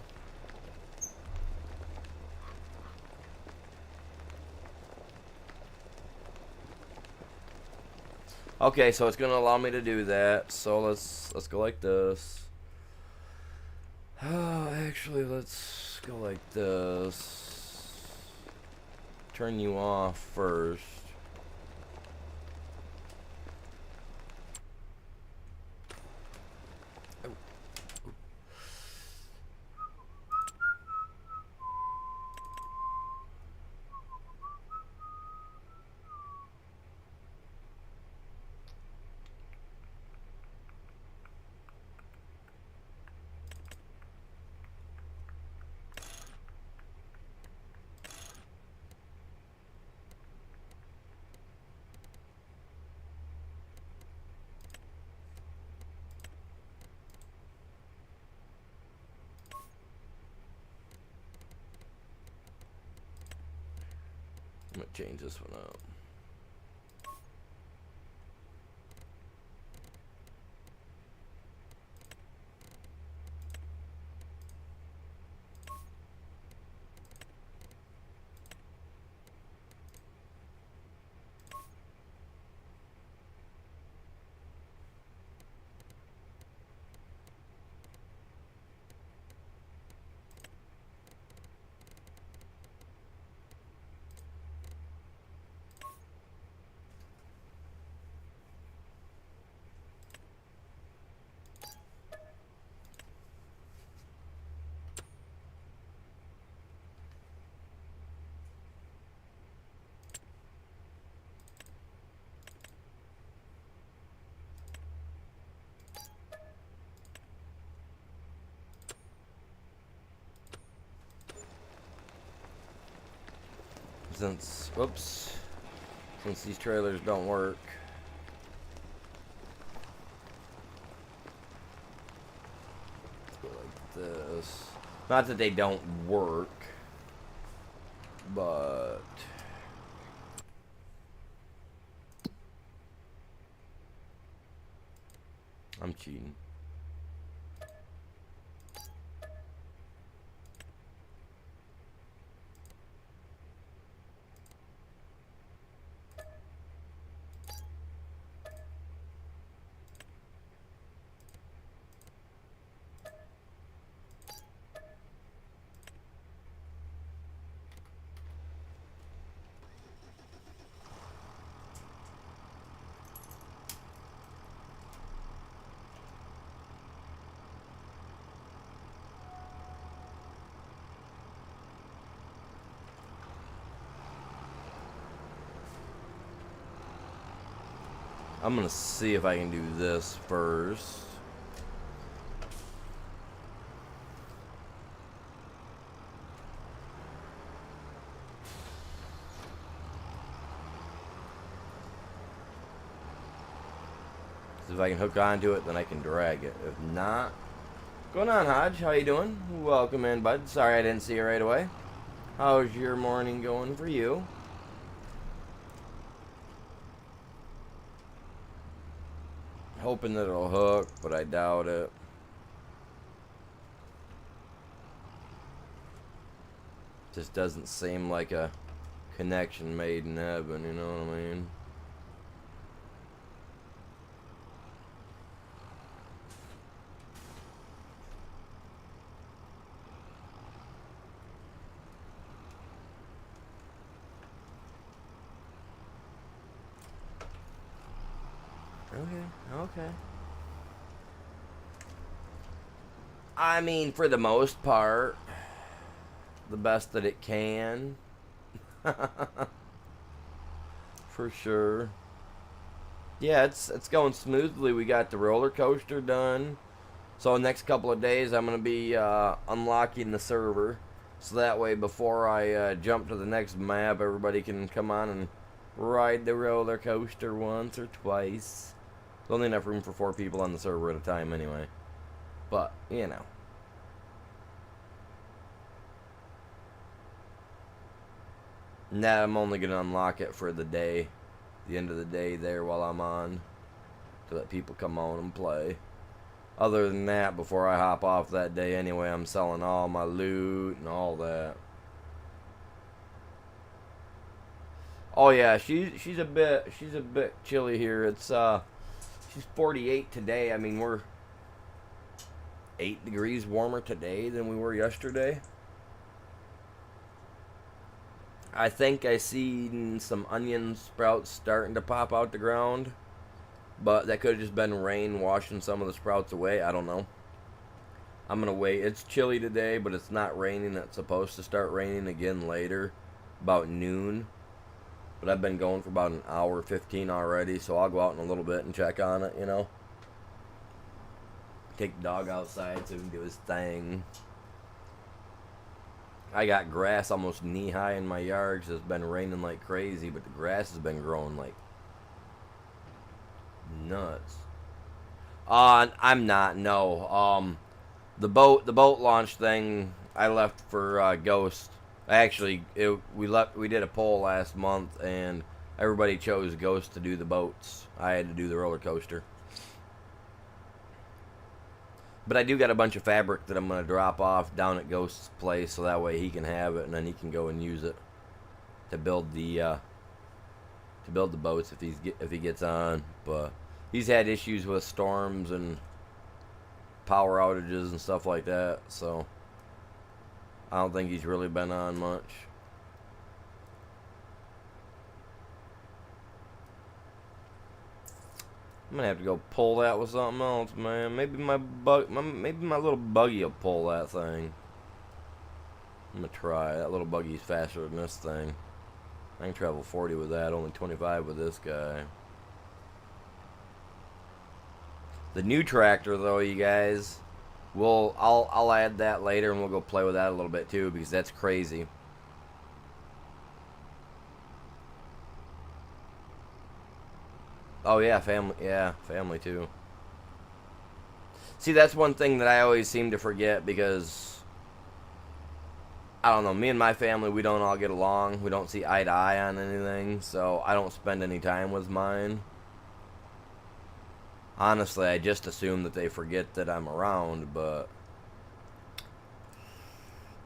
Okay, so it's gonna allow me to do that. So let's go like this. Oh, actually, let's go like this. Turn you off first. I'm gonna change this one up. Since these trailers don't work. Let's go like this. Not that they don't work, but I'm cheating. I'm gonna see if I can do this first. If I can hook onto it, then I can drag it. If not, going on, Hodge? How you doing? Welcome in, bud. Sorry I didn't see you right away. How's your morning going for you? Hoping that it'll hook, but I doubt it. Just doesn't seem like a connection made in heaven, you know what I mean? Okay. I mean, for the most part, the best that it can. For sure. Yeah, it's going smoothly. We got the roller coaster done. So next couple of days, I'm gonna be unlocking the server, so that way before I jump to the next map, everybody can come on and ride the roller coaster once or twice. There's only enough room for 4 people on the server at a time, anyway. But you know. Nah, I'm only gonna unlock it for the day, the end of the day there while I'm on, to let people come on and play. Other than that, before I hop off that day anyway, I'm selling all my loot and all that. Oh yeah, she's a bit chilly here. It's she's 48 today. I mean, we're 8 degrees warmer today than we were yesterday. I think I seen some onion sprouts starting to pop out the ground. But that could have just been rain washing some of the sprouts away. I don't know. I'm going to wait. It's chilly today, but it's not raining. It's supposed to start raining again later, about noon. But I've been going for about an hour 15 already, so I'll go out in a little bit and check on it, you know. Take the dog outside so he can do his thing. I got grass almost knee-high in my yard because it's been raining like crazy, but the grass has been growing like nuts. I'm not. No. The boat launch thing I left for Ghost. Actually, we did a poll last month, and everybody chose Ghost to do the boats. I had to do the roller coaster. But I do got a bunch of fabric that I'm gonna drop off down at Ghost's place, so that way he can have it, and then he can go and use it to build the boats if he gets on. But he's had issues with storms and power outages and stuff like that, so I don't think he's really been on much. I'm gonna have to go pull that with something else, man. Maybe maybe my little buggy will pull that thing. I'm gonna try. That little buggy's faster than this thing. I can travel 40 with that, only 25 with this guy. The new tractor, though, you guys, I'll add that later, and we'll go play with that a little bit too, because that's crazy. Oh yeah, family. Yeah, family too. See, that's one thing that I always seem to forget, because I don't know, me and my family, we don't all get along. We don't see eye to eye on anything, so I don't spend any time with mine. Honestly, I just assume that they forget that I'm around, but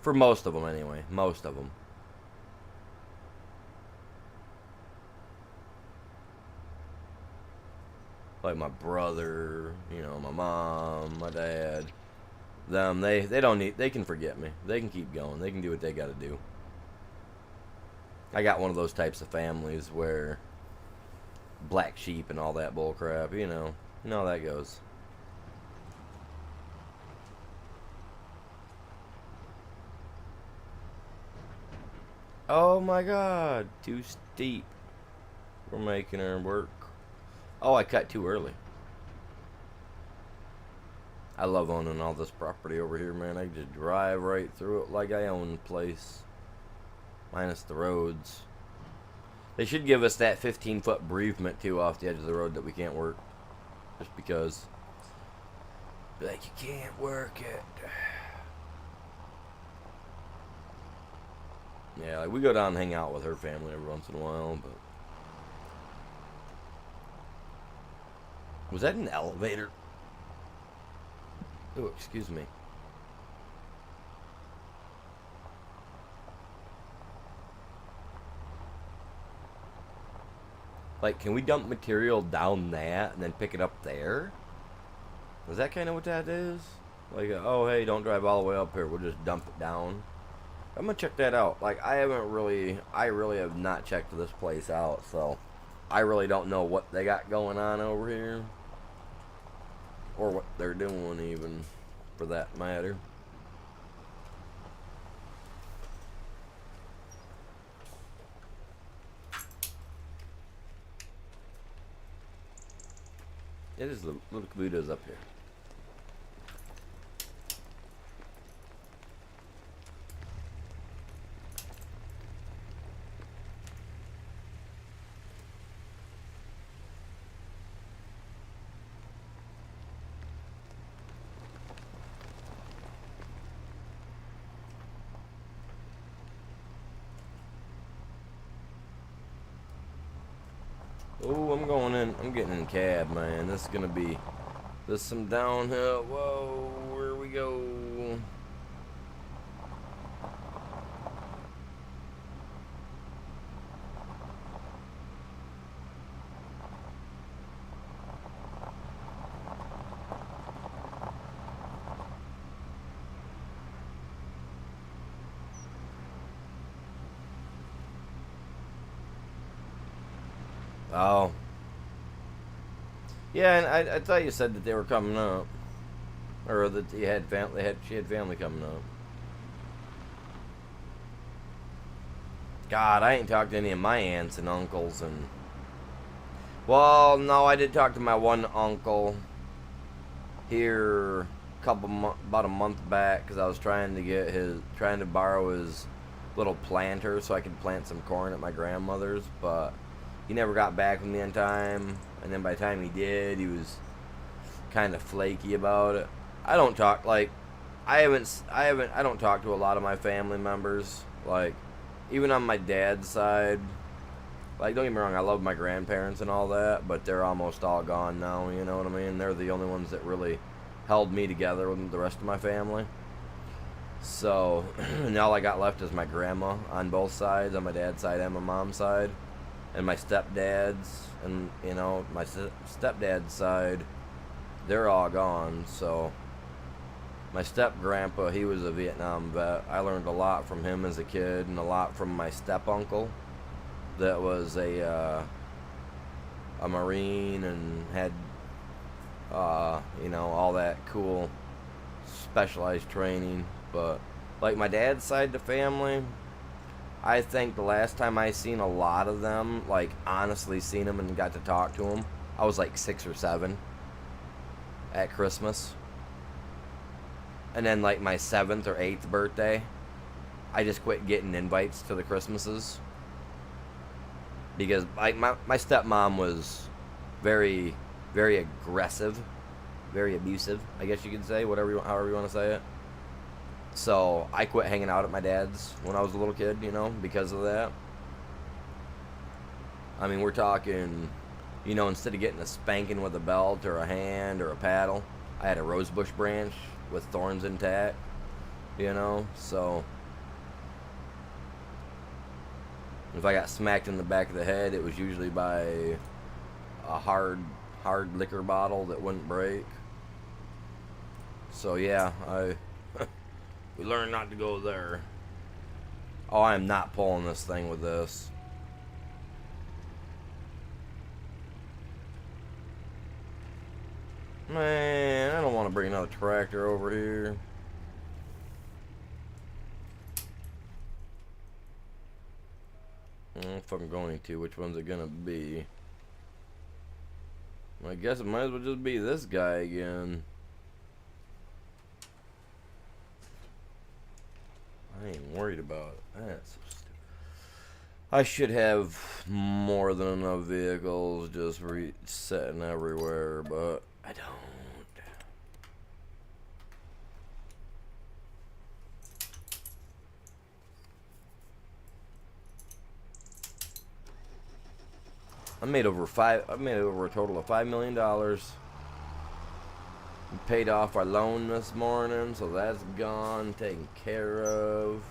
for most of them anyway, most of them. Like my brother, you know, my mom, my dad, them, they don't need, they can forget me. They can keep going. They can do what they gotta do. I got one of those types of families where black sheep and all that bull crap, you know how that goes. Oh my god, too steep. We're making her work. Oh, I cut too early. I love owning all this property over here, man. I can just drive right through it like I own the place. Minus the roads. They should give us that 15-foot bereavement, too, off the edge of the road that we can't work. Just because. Be like, you can't work it. Yeah, like we go down and hang out with her family every once in a while, but... Was that an elevator? Oh, excuse me. Like, can we dump material down that and then pick it up there? Is that kind of what that is? Like, oh, hey, don't drive all the way up here. We'll just dump it down. I'm gonna check that out. Like, I really have not checked this place out, so I really don't know what they got going on over here. Or what they're doing, even, for that matter. It is the little Kabuto's up here. Oh, I'm going in. I'm getting in cab, man. This is gonna be. There's some downhill. Whoa, where we go? Oh. Yeah, and I thought you said that they were coming up. Or that you had family, she had family coming up. God, I ain't talked to any of my aunts and uncles and. Well, no, I did talk to my one uncle here about a month back because I was trying to borrow his little planter so I could plant some corn at my grandmother's, but he never got back with me in time. And then by the time he did, he was kind of flaky about it. I don't talk I don't talk to a lot of my family members. Like, even on my dad's side, like, don't get me wrong, I love my grandparents and all that, but they're almost all gone now, you know what I mean? They're the only ones that really held me together with the rest of my family. So, and all I got left is my grandma on both sides, on my dad's side and my mom's side, and my stepdad's, and, you know, my stepdad's side, they're all gone, so. My step-grandpa, he was a Vietnam vet. I learned a lot from him as a kid, and a lot from my step-uncle that was a Marine and had, you know, all that cool specialized training. But, like, my dad's side of the family, I think the last time I seen a lot of them, like, honestly seen them and got to talk to them, I was like 6 or 7 at Christmas. And then, like, my 7th or 8th birthday, I just quit getting invites to the Christmases. Because, like, my stepmom was very, very aggressive. Very abusive, I guess you could say. However you want to say it. So, I quit hanging out at my dad's when I was a little kid, you know, because of that. I mean, we're talking, you know, instead of getting a spanking with a belt or a hand or a paddle, I had a rosebush branch with thorns intact, you know, so if I got smacked in the back of the head, it was usually by a hard liquor bottle that wouldn't break. So yeah, we learned not to go there. Oh, I am not pulling this thing with this. Man, I don't want to bring another tractor over here. If I'm going to, which one's it gonna be? I guess it might as well just be this guy again. I ain't worried about it. That's so stupid. I should have more than enough vehicles just sitting everywhere, but I don't. I made over a total of $5 million. We paid off our loan this morning, so that's gone, taken care of.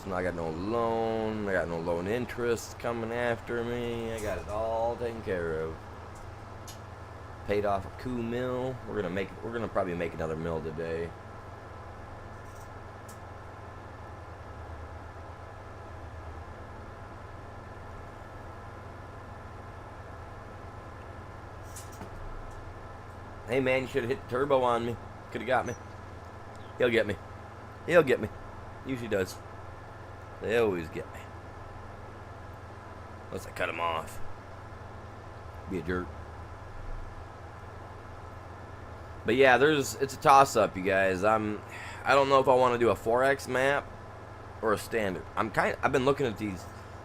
So now I got no loan. I got no loan interest coming after me. I got it all taken care of. paid off a coup mill. We're gonna probably make another mill today. Hey man, you should have hit the turbo on me. Could have got me. He'll get me. He'll get me. Usually does. They always get me. Unless I cut him off. Be a jerk. But yeah, it's a toss-up, you guys. I don't know if I want to do a 4X map or a standard. I've been looking at these.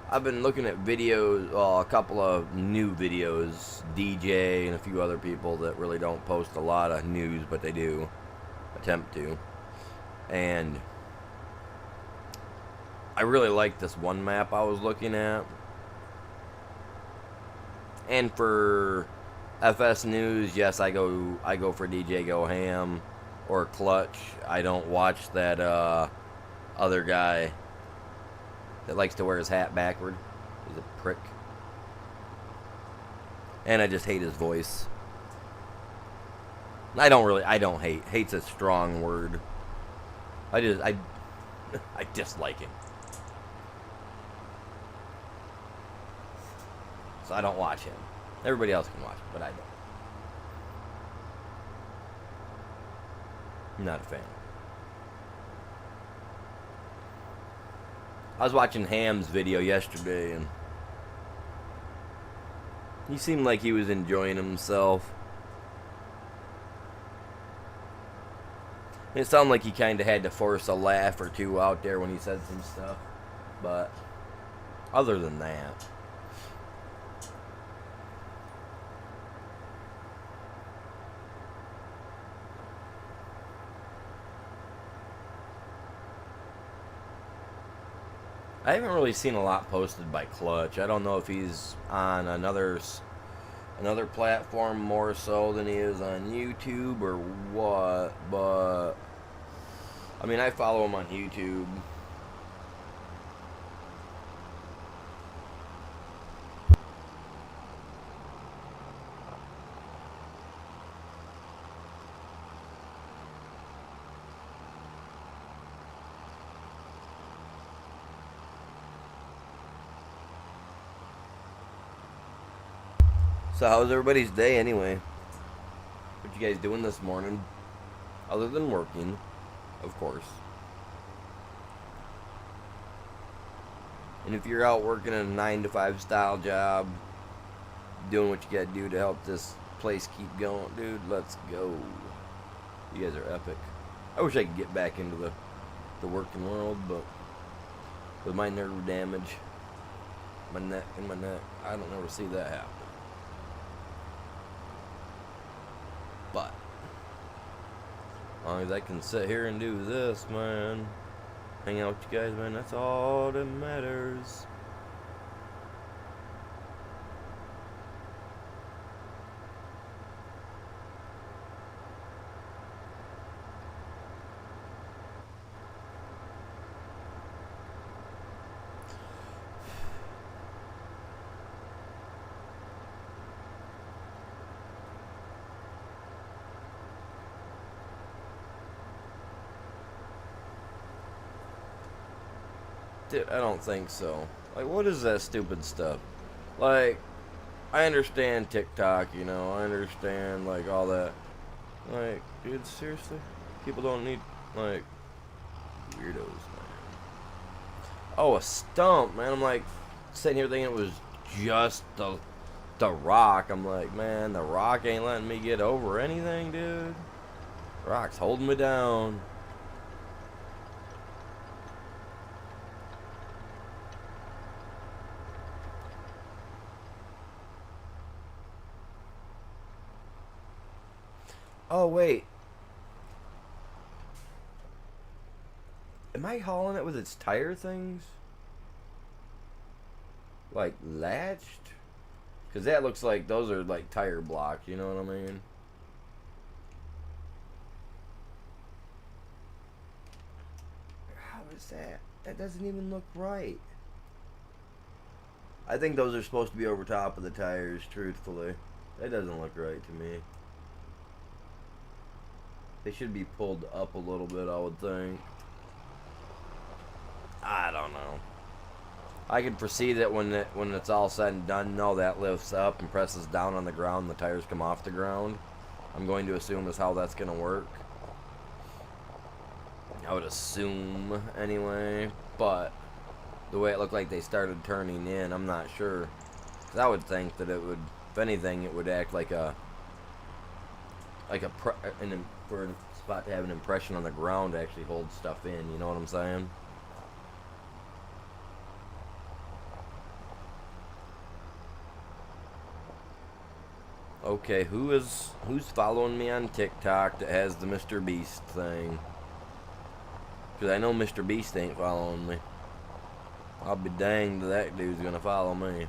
I've been looking at videos, a couple of new videos, DJ and a few other people that really don't post a lot of news, but they do attempt to. And I really like this one map I was looking at. And for FS News, yes, I go for DJ Go Ham or Clutch. I don't watch that other guy that likes to wear his hat backward. He's a prick. And I just hate his voice. I don't hate. Hate's a strong word. I dislike him. So I don't watch him. Everybody else can watch him, but I don't. I'm not a fan. I was watching Ham's video yesterday, and he seemed like he was enjoying himself. It sounded like he kind of had to force a laugh or two out there when he said some stuff. But other than that, I haven't really seen a lot posted by Clutch. I don't know if he's on another platform more so than he is on YouTube or what, but I mean, I follow him on YouTube. So how's everybody's day anyway? What you guys doing this morning? Other than working, of course. And if you're out working a 9-to-5 style job, doing what you gotta do to help this place keep going, dude, let's go. You guys are epic. I wish I could get back into the working world, but with my nerve damage, my neck, I don't ever see that happen. But as long as I can sit here and do this, man, hang out with you guys, man, that's all that matters. Dude, I don't think so. Like, what is that stupid stuff? Like, I understand TikTok, you know, I understand, like, all that. Like, dude, seriously? People don't need, like, weirdos, man. Oh, a stump, man. I'm, like, sitting here thinking it was just the rock. I'm like, man, the rock ain't letting me get over anything, dude. The rock's holding me down. Oh, wait. Am I hauling it with its tire things? Like, latched? Because that looks like those are, like, tire blocks, you know what I mean? How is that? That doesn't even look right. I think those are supposed to be over top of the tires, truthfully. That doesn't look right to me. They should be pulled up a little bit, I would think. I don't know. I can foresee that when it's all said and done, no, that lifts up and presses down on the ground, the tires come off the ground. I'm going to assume is how that's going to work. I would assume, anyway. But the way it looked like they started turning in, I'm not sure. 'Cause I would think that it would, if anything, it would act like for a spot to have an impression on the ground to actually hold stuff in. You know what I'm saying? Okay, who's following me on TikTok that has the Mr. Beast thing? Because I know Mr. Beast ain't following me. I'll be danged if that dude's gonna follow me.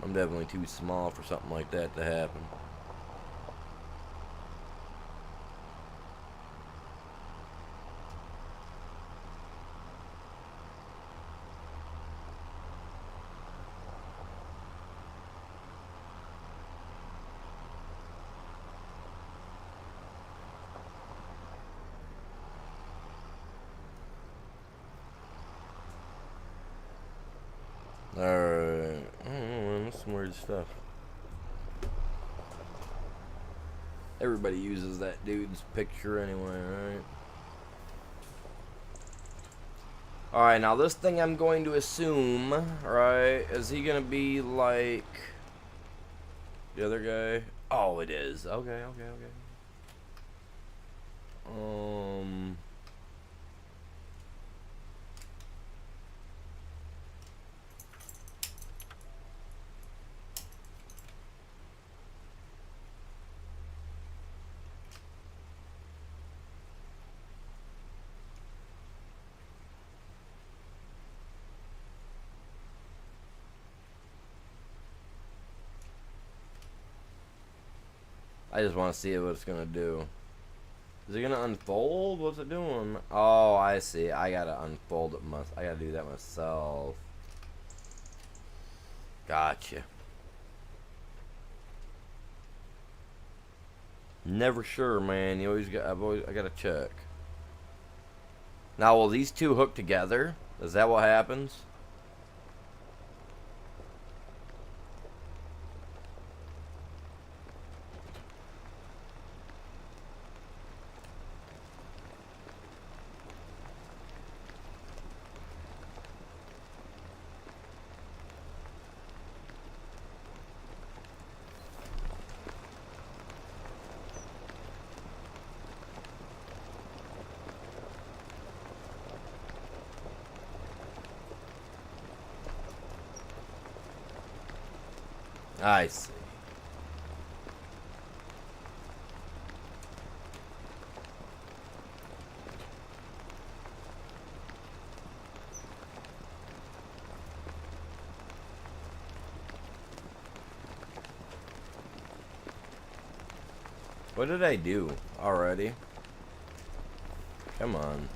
I'm definitely too small for something like that to happen. Alright. That's some weird stuff. Everybody uses that dude's picture anyway, right? Alright, now this thing I'm going to assume, right, is he gonna be like the other guy? Oh, it is. Okay. I just want to see what it's gonna do. Is it gonna unfold? What's it doing? Oh, I see. I gotta unfold it. I gotta do that myself. Gotcha. Never sure, man. You always got. I gotta check. Now, will these two hook together? Is that what happens? I see. What did I do already? Come on.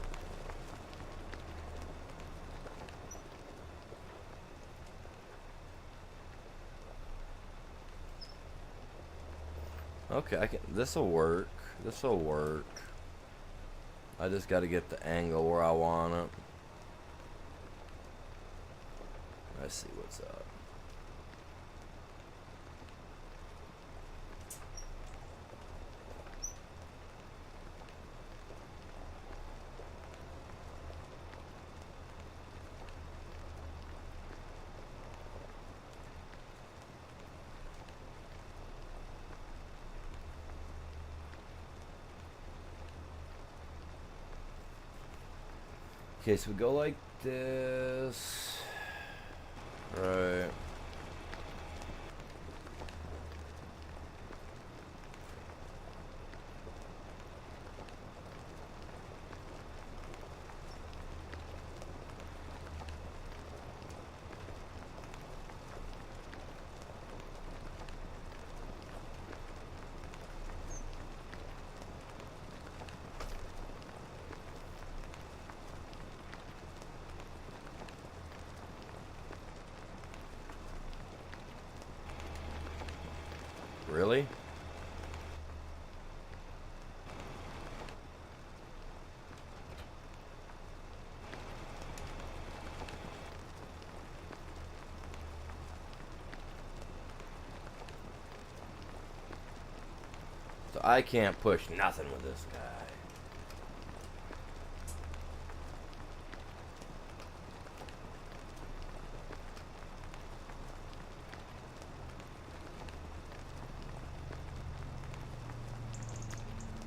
Okay, this'll work. This'll work. I just gotta get the angle where I want it. Let's see what's up. Okay, so we go like this. Right. I can't push nothing with this guy.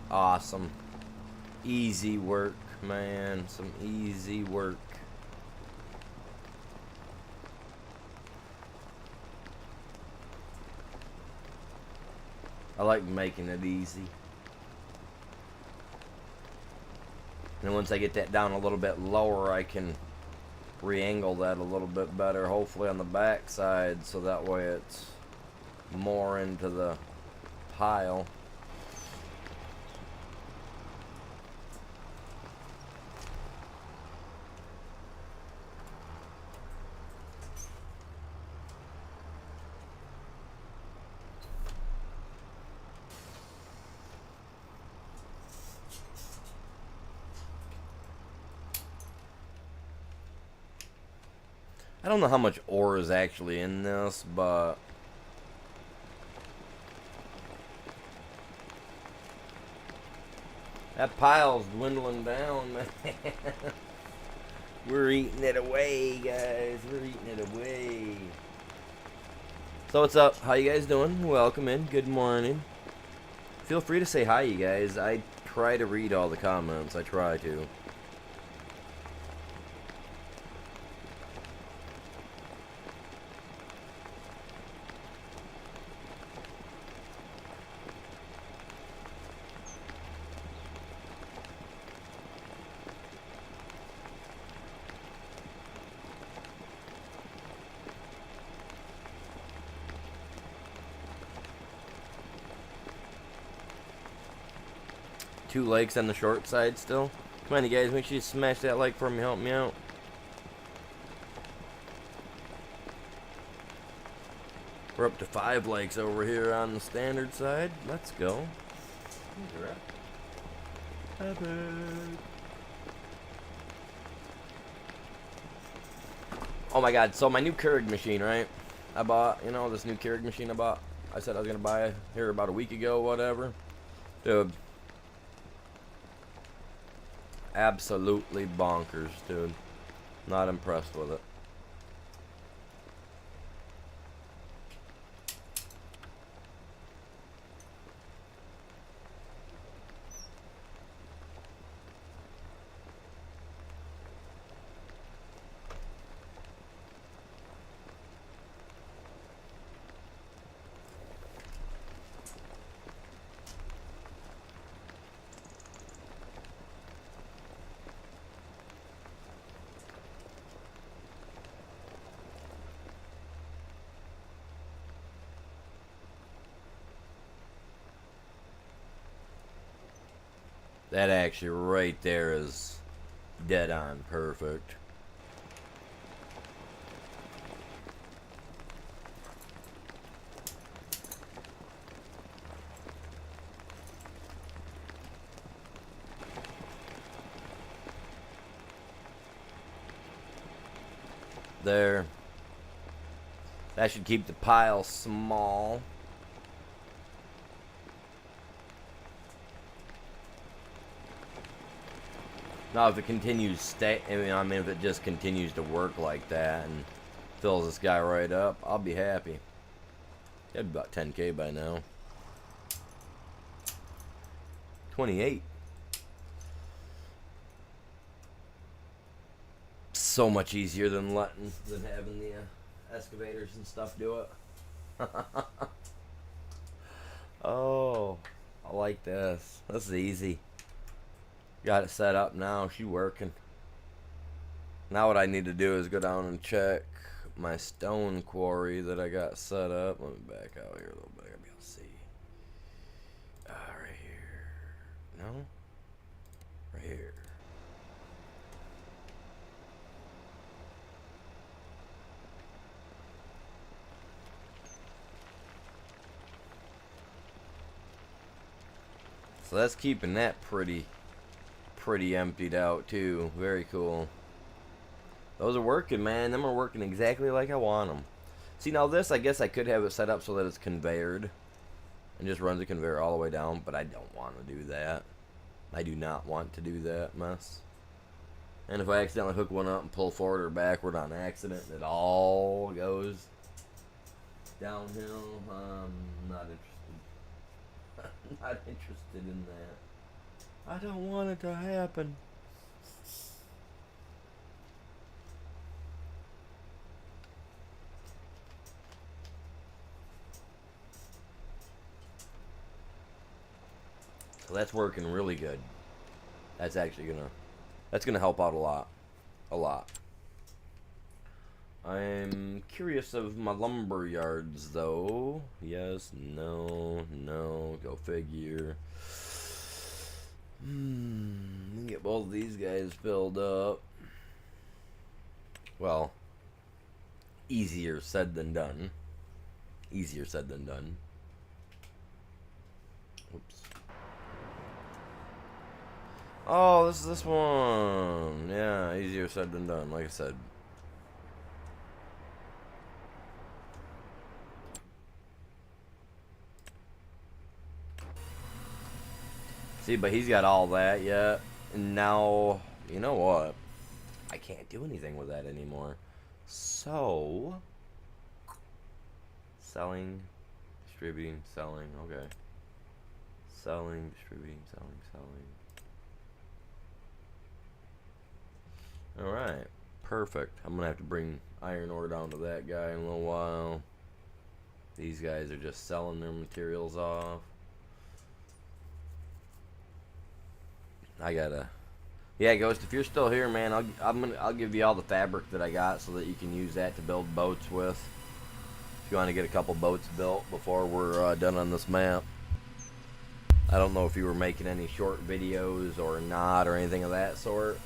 Awesome. Easy work, man. Some easy work. I like making it easy. And once I get that down a little bit lower, I can re-angle that a little bit better, hopefully on the back side, so that way it's more into the pile. I don't know how much ore is actually in this, but that pile's dwindling down, man. We're eating it away, guys. We're eating it away. So what's up? How you guys doing? Welcome in. Good morning. Feel free to say hi, you guys. I try to read all the comments. I try to. Two likes on the short side still. Come on, you guys, make sure you smash that like for me. Help me out. We're up to 5 likes over here on the standard side. Let's go. Oh my god, so my new Keurig machine, right? I bought, you know, this new Keurig machine I bought. I said I was going to buy it here about a week ago, whatever. Dude. Absolutely bonkers, dude. Not impressed with it. That actually right there is dead on perfect. There. That should keep the pile small. Now, if it continues I mean, if it just continues to work like that and fills this guy right up, I'll be happy. It'd be about 10K by now. 28. So much easier than having the excavators and stuff do it. Oh, I like this. This is easy. Got it set up now. She's working. Now what I need to do is go down and check my stone quarry that I got set up. Let me back out here a little bit. I'll be able to see. Right here. No? Right here. So that's keeping that pretty emptied out too. Very cool. Those are working, man. Them are working exactly like I want them. See, now this, I guess I could have it set up so that it's conveyored and just runs the conveyor all the way down, but I don't want to do that. I do not want to do that mess. And if I accidentally hook one up and pull forward or backward on accident, it all goes downhill. I'm not interested. I'm not interested in that. I don't want it to happen. So that's working really good. That's actually gonna help out a lot. A lot. I'm curious of my lumber yards though. Yes, no, go figure. Get both of these guys filled up. Well, easier said than done. Easier said than done. Oops. Oh, this one. Yeah, easier said than done, like I said. See, but he's got all that yet. And now, you know what? I can't do anything with that anymore. So, selling, distributing, selling. Okay. Selling, distributing, selling. Alright. Perfect. I'm going to have to bring iron ore down to that guy in a little while. These guys are just selling their materials off. I gotta. Yeah, Ghost. If you're still here, man, I'll give you all the fabric that I got so that you can use that to build boats with. If you want to get a couple boats built before we're done on this map. I don't know if you were making any short videos or not or anything of that sort,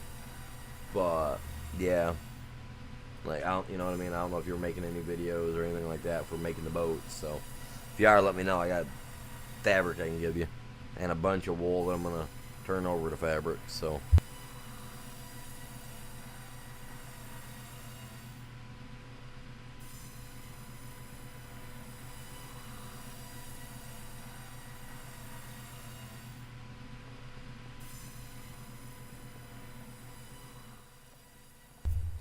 but yeah, like you know what I mean. I don't know if you were making any videos or anything like that for making the boats. So if you are, let me know. I got fabric I can give you and a bunch of wool that I'm gonna turn over to fabric. So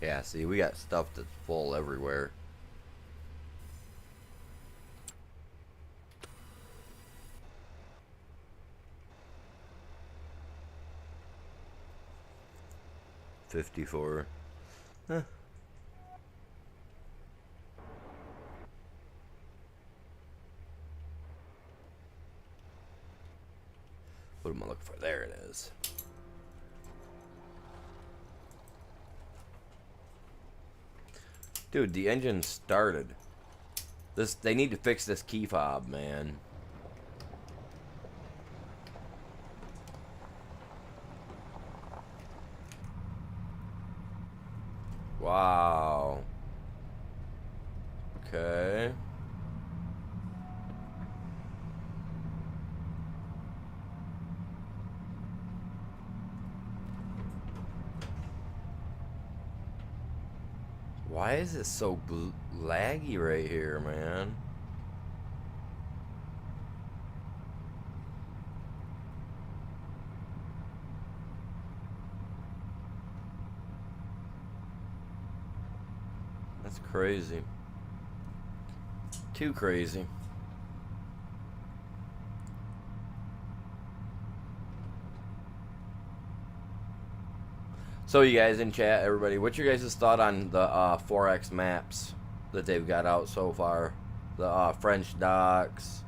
yeah, see, we got stuff that's full everywhere. $54. Huh. What am I looking for? There it is. Dude, the engine started. They need to fix this key fob, man. Wow. Okay. Why is it so laggy right here, man? That's crazy. Too crazy. So you guys in chat, everybody, what's your guys' thought on the 4X maps that they've got out so far? The French Docks,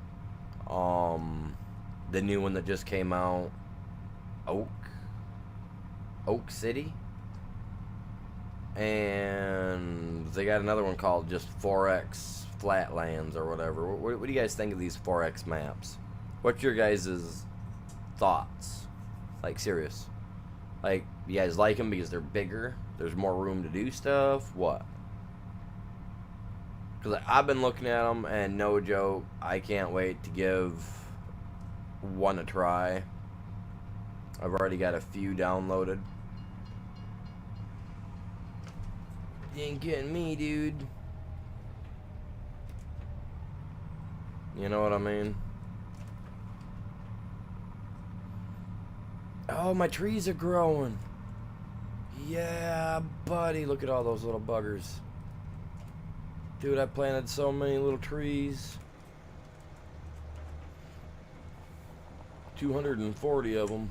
the new one that just came out, Oak City, and they got another one called just 4X Flatlands or whatever. What do you guys think of these 4X maps? What's your guys' thoughts? Like, serious. Like, you guys like them because they're bigger? There's more room to do stuff? What? Because I've been looking at them, and no joke, I can't wait to give one a try. I've already got a few downloaded. You ain't getting me, dude. You know what I mean? Oh, my trees are growing. Yeah, buddy. Look at all those little buggers. Dude, I planted so many little trees. 240 of them.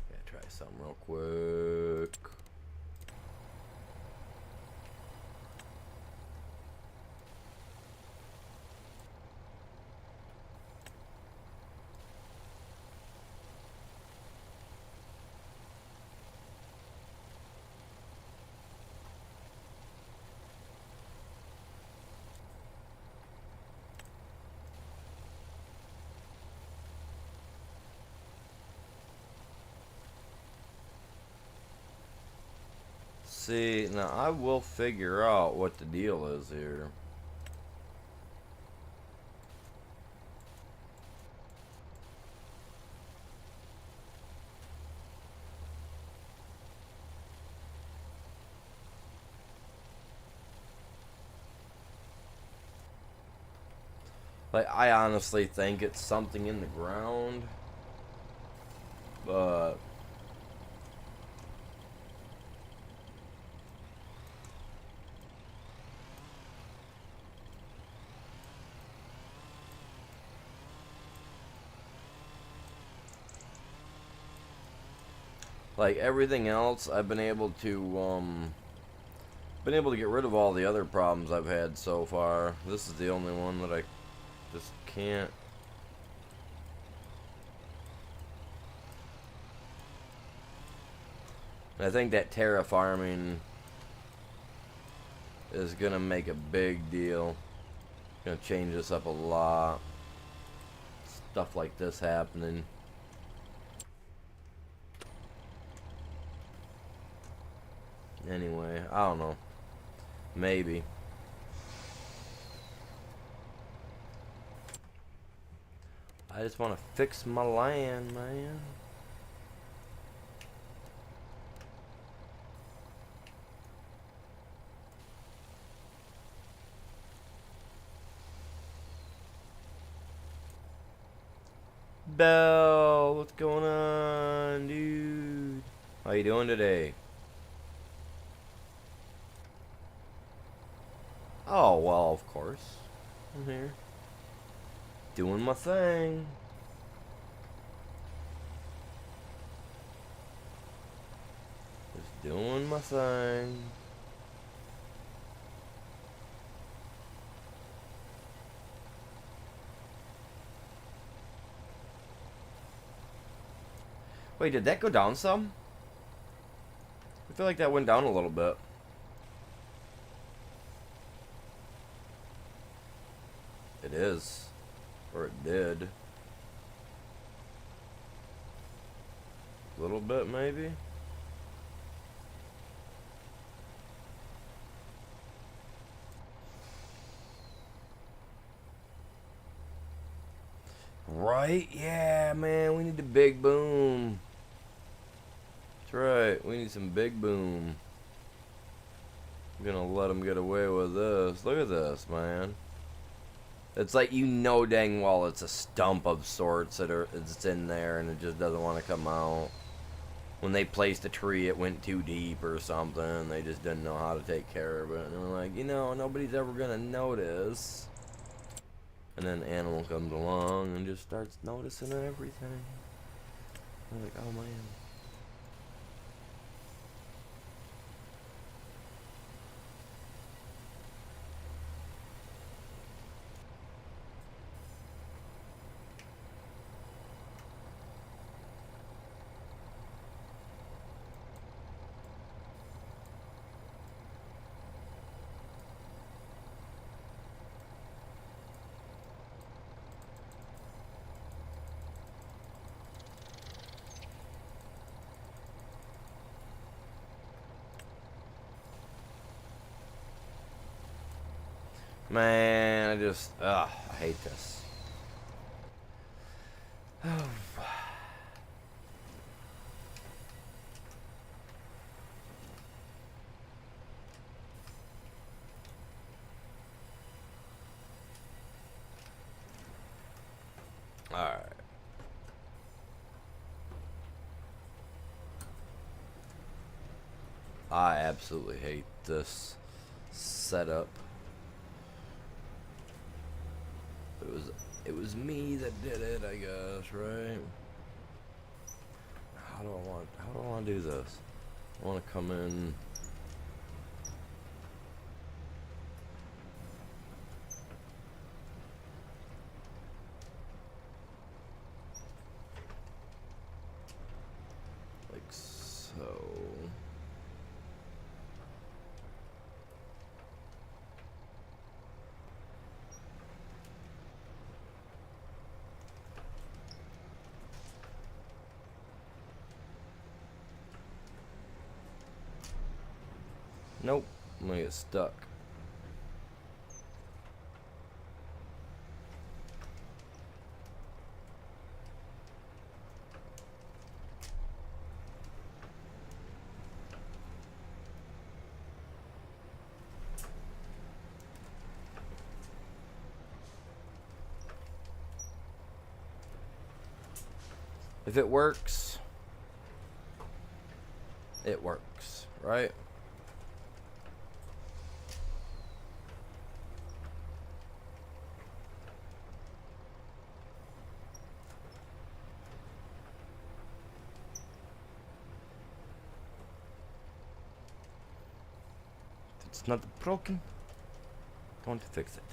Gotta try something real quick. See, now I will figure out what the deal is here. Like, I honestly think it's something in the ground. But like everything else, I've been able to get rid of all the other problems I've had so far. This is the only one that I just can't. I think that terraforming is gonna make a big deal. Gonna change this up a lot. Stuff like this happening. Anyway, I don't know. Maybe. I just want to fix my land, man. Bell, what's going on, dude? How you doing today? Oh, well, of course. I'm here. Doing my thing. Just doing my thing. Wait, did that go down some? I feel like that went down a little bit. It is. Or it did. A little bit, maybe? Right? Yeah, man. We need the big boom. That's right. We need some big boom. I'm gonna let them get away with this. Look at this, man. It's like, you know dang well it's a stump of sorts it's in there and it just doesn't want to come out. When they placed a tree, it went too deep or something. They just didn't know how to take care of it. And they're like, you know, nobody's ever gonna notice. And then the animal comes along and just starts noticing everything. They're like, oh man. Man, I hate this. I absolutely hate this setup. It was me that did it, I guess, right? How do I want to do this? I want to come in. Like so. Nope, I'm gonna get stuck. If it works, it works, right? If it's not broken, don't fix it.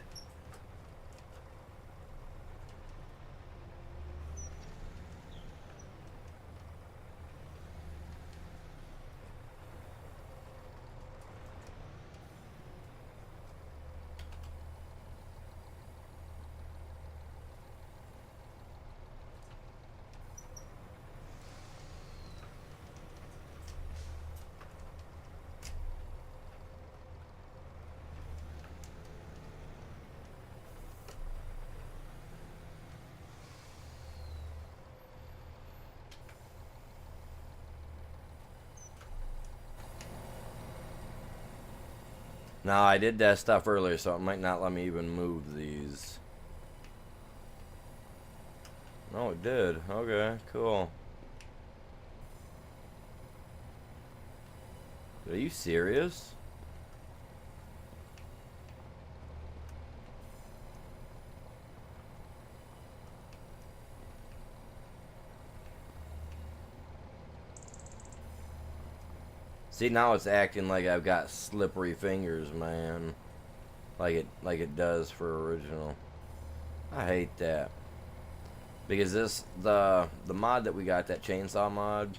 Now, I did that stuff earlier, so it might not let me even move these. No, it did. Okay, cool. Are you serious? See, now it's acting like I've got slippery fingers, man. Like it does for original. I hate that. Because the mod that we got, that chainsaw mod,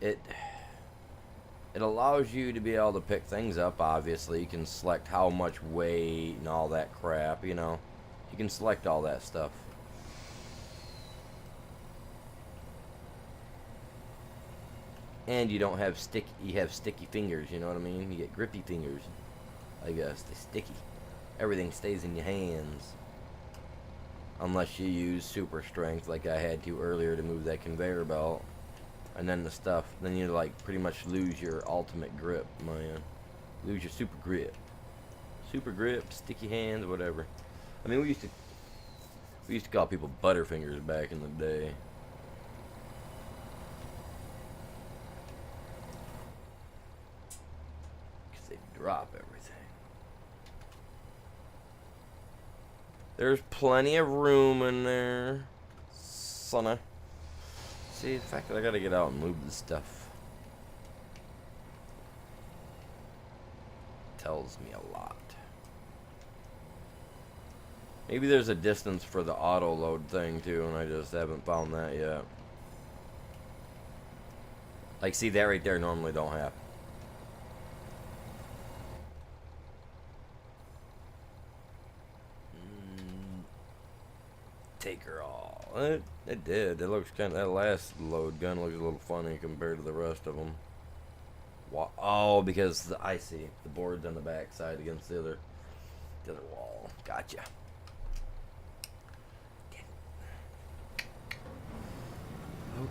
it allows you to be able to pick things up, obviously. You can select how much weight and all that crap, you know. You can select all that stuff. And you don't have sticky fingers, you know what I mean? You get grippy fingers, I guess. They're sticky. Everything stays in your hands. Unless you use super strength like I had to earlier to move that conveyor belt. And then then you like pretty much lose your ultimate grip, man. Lose your super grip. Super grip, sticky hands, whatever. I mean, we used to call people butterfingers back in the day. Drop everything. There's plenty of room in there, sonny. See, the fact that I gotta get out and move this stuff tells me a lot. Maybe there's a distance for the auto load thing too, and I just haven't found that yet. Like, see, that right there normally don't happen. Take her all. It did. It looks kind of, that last load gun looks a little funny compared to the rest of them. Oh, because I see the board's on the back side against the other wall. Gotcha.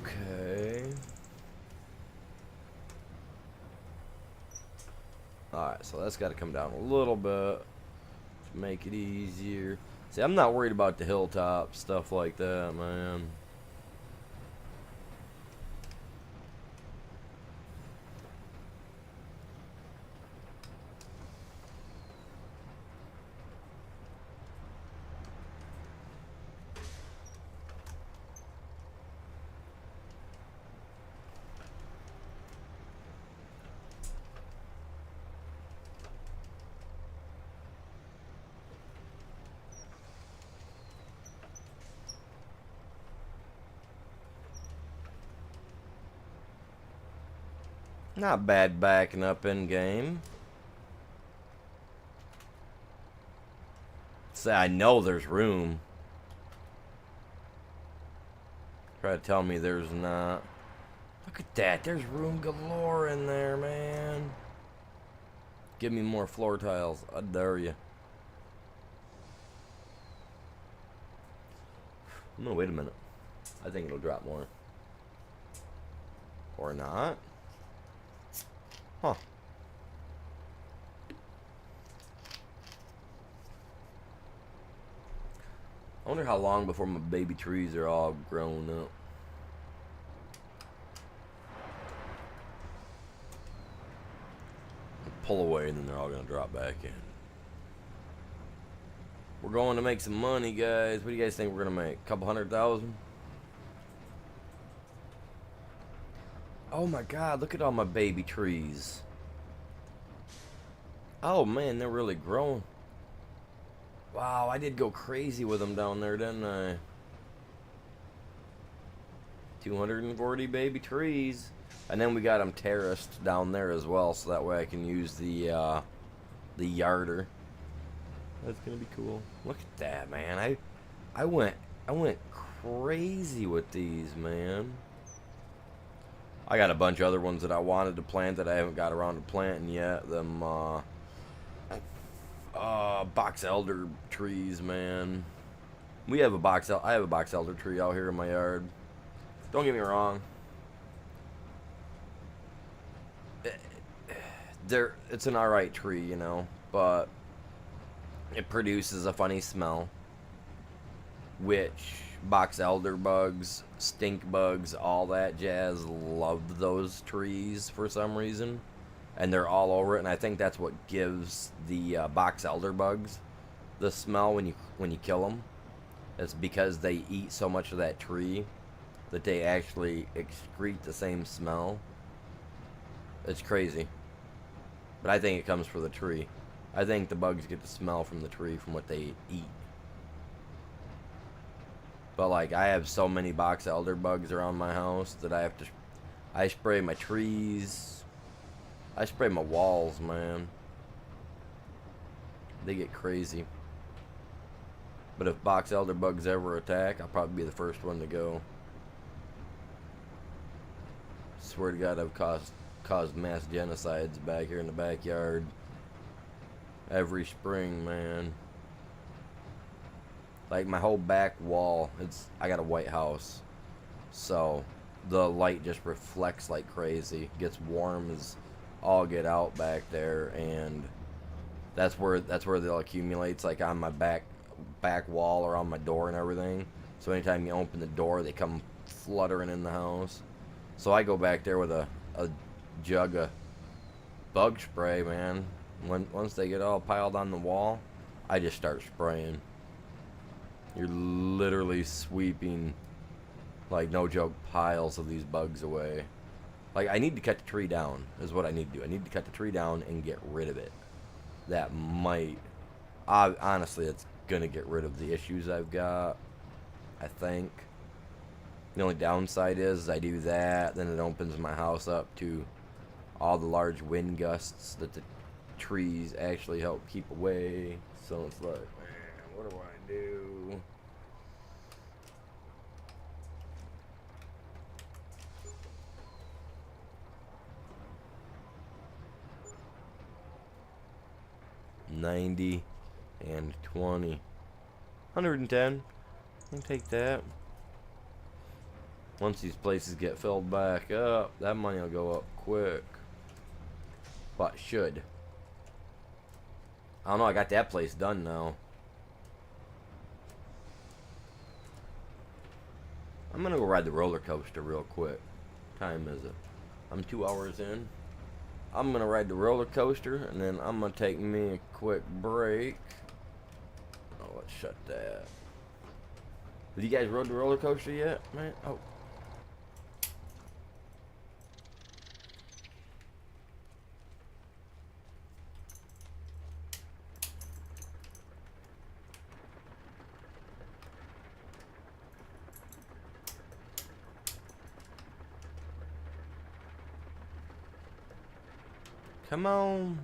Okay. Alright, so that's got to come down a little bit to make it easier. See, I'm not worried about the hilltop, stuff like that, man. Not bad backing up in game. Say, I know there's room. Try to tell me there's not. Look at that. There's room galore in there, man. Give me more floor tiles. I dare you. No, wait a minute. I think it'll drop more. Or not. Huh. I wonder how long before my baby trees are all grown up. Pull away and then they're all going to drop back in. We're going to make some money, guys. What do you guys think we're going to make? A couple $100,000? Oh my god, look at all my baby trees. Oh man, they're really growing. Wow, I did go crazy with them down there, didn't I? 240 baby trees. And then we got them terraced down there as well, so that way I can use the yarder. That's gonna be cool. Look at that, man. I went crazy with these, man. I got a bunch of other ones that I wanted to plant that I haven't got around to planting yet. Them box elder trees, man. I have a box elder tree out here in my yard. Don't get me wrong. It's an alright tree, you know, but it produces a funny smell, which box elder bugs, stink bugs, all that jazz love those trees for some reason, and they're all over it. And I think that's what gives the box elder bugs the smell when you kill them. It's because they eat so much of that tree that they actually excrete the same smell. It's crazy. But I think it comes from the tree. I think the bugs get the smell from the tree from what they eat. But like, I have so many box elder bugs around my house that I spray my trees. I spray my walls, man. They get crazy. But if box elder bugs ever attack, I'll probably be the first one to go. Swear to God, I've caused mass genocides back here in the backyard every spring, man. Like my whole back wall, I got a white house, so the light just reflects like crazy. Gets warm as all get out back there, and that's where they'll accumulate. It's like on my back wall or on my door and everything. So anytime you open the door, they come fluttering in the house. So I go back there with a jug of bug spray, man. Once they get all piled on the wall, I just start spraying. You're literally sweeping, like no joke, piles of these bugs away. Like, I need to cut the tree down is what I need to do. I need to cut the tree down and get rid of it. That might, honestly, it's gonna get rid of the issues I've got, I think. The only downside is I do that, then it opens my house up to all the large wind gusts that the trees actually help keep away. So it's like, man, what do I do? $90 and $20. $110. I'll take that. Once these places get filled back up, that money will go up quick. But should. I don't know, I got that place done now. I'm gonna go ride the roller coaster real quick. What time is it? I'm 2 hours in. I'm gonna ride the roller coaster, and then I'm gonna take me a quick break. Oh, let's shut that. Have you guys rode the roller coaster yet, man? Oh. Come on.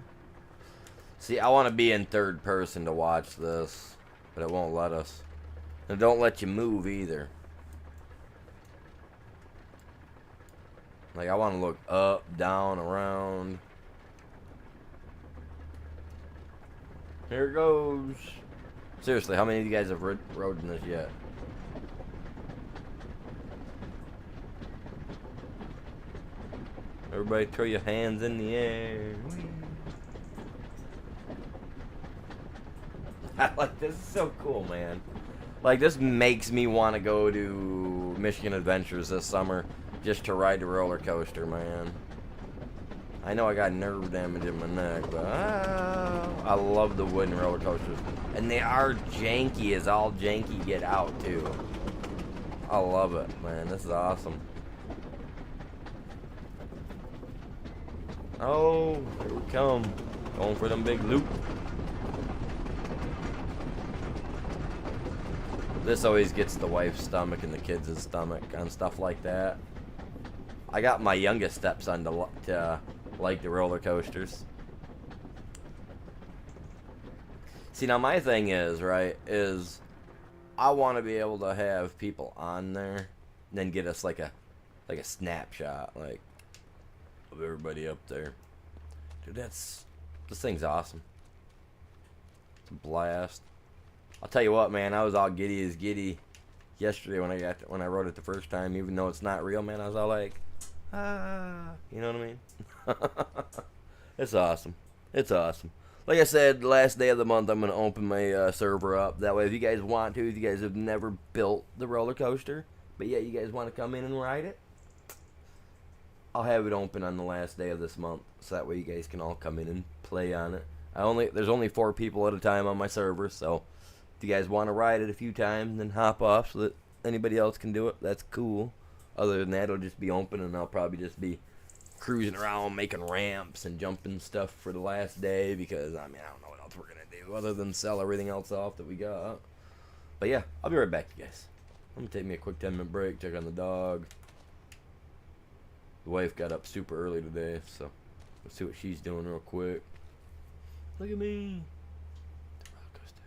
See, I want to be in third person to watch this, but it won't let us. And it don't let you move either. Like, I want to look up, down, around. Here it goes. Seriously, how many of you guys have rode in this yet? Everybody throw your hands in the air. Like, this is so cool, man. Like, this makes me want to go to Michigan Adventures this summer just to ride the roller coaster, man. I know I got nerve damage in my neck, but I love the wooden roller coasters. And they are janky as all janky get out, too. I love it, man. This is awesome. Oh, here we come. Going for them big loop. This always gets the wife's stomach and the kids' stomach on stuff like that. I got my youngest stepson to like the roller coasters. See, now my thing is, right, is I want to be able to have people on there and then get us like a snapshot, like, of everybody up there. Dude, this thing's awesome. It's a blast. I'll tell you what, man, I was all giddy as giddy yesterday when I rode it the first time, even though it's not real, man. I was all like, you know what I mean? It's awesome. It's awesome. Like I said, last day of the month, I'm going to open my server up. That way, if you guys want to, if you guys have never built the roller coaster, but yeah, you guys want to come in and ride it, I'll have it open on the last day of this month, so that way you guys can all come in and play on it. There's only 4 people at a time on my server, so if you guys want to ride it a few times, then hop off so that anybody else can do it. That's cool. Other than that, it'll just be open, and I'll probably just be cruising around making ramps and jumping stuff for the last day, because, I mean, I don't know what else we're going to do other than sell everything else off that we got. But yeah, I'll be right back, you guys. I'm going to take me a quick 10-minute break, check on the dog. The wife got up super early today, so let's see what she's doing real quick. Look at me. The roller coaster.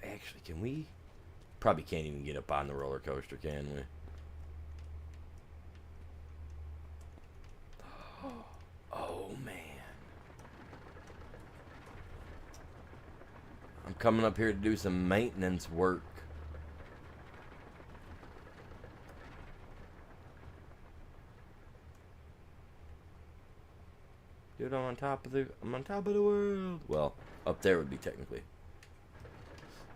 Actually, can we? Probably can't even get up on the roller coaster, can we? Oh, man. I'm coming up here to do some maintenance work. Dude, I'm on top of the world. Well, up there would be technically.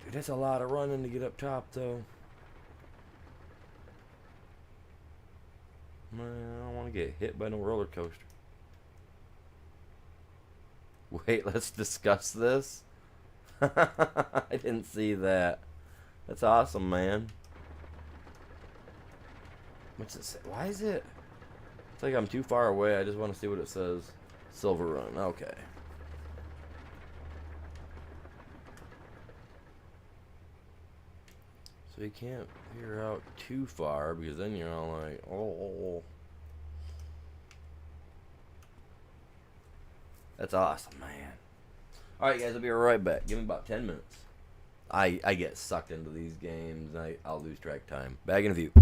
Dude, that's a lot of running to get up top, though. Man, I don't want to get hit by no roller coaster. Wait, let's discuss this. I didn't see that. That's awesome, man. What's it say? Why is it? It's like I'm too far away. I just want to see what it says. Silverrun. Okay. So you can't veer out too far, because then you're all like, oh. That's awesome, man. Alright, guys, I'll be right back. Give me about 10 minutes. I get sucked into these games. I'll lose track of time. Back in a few.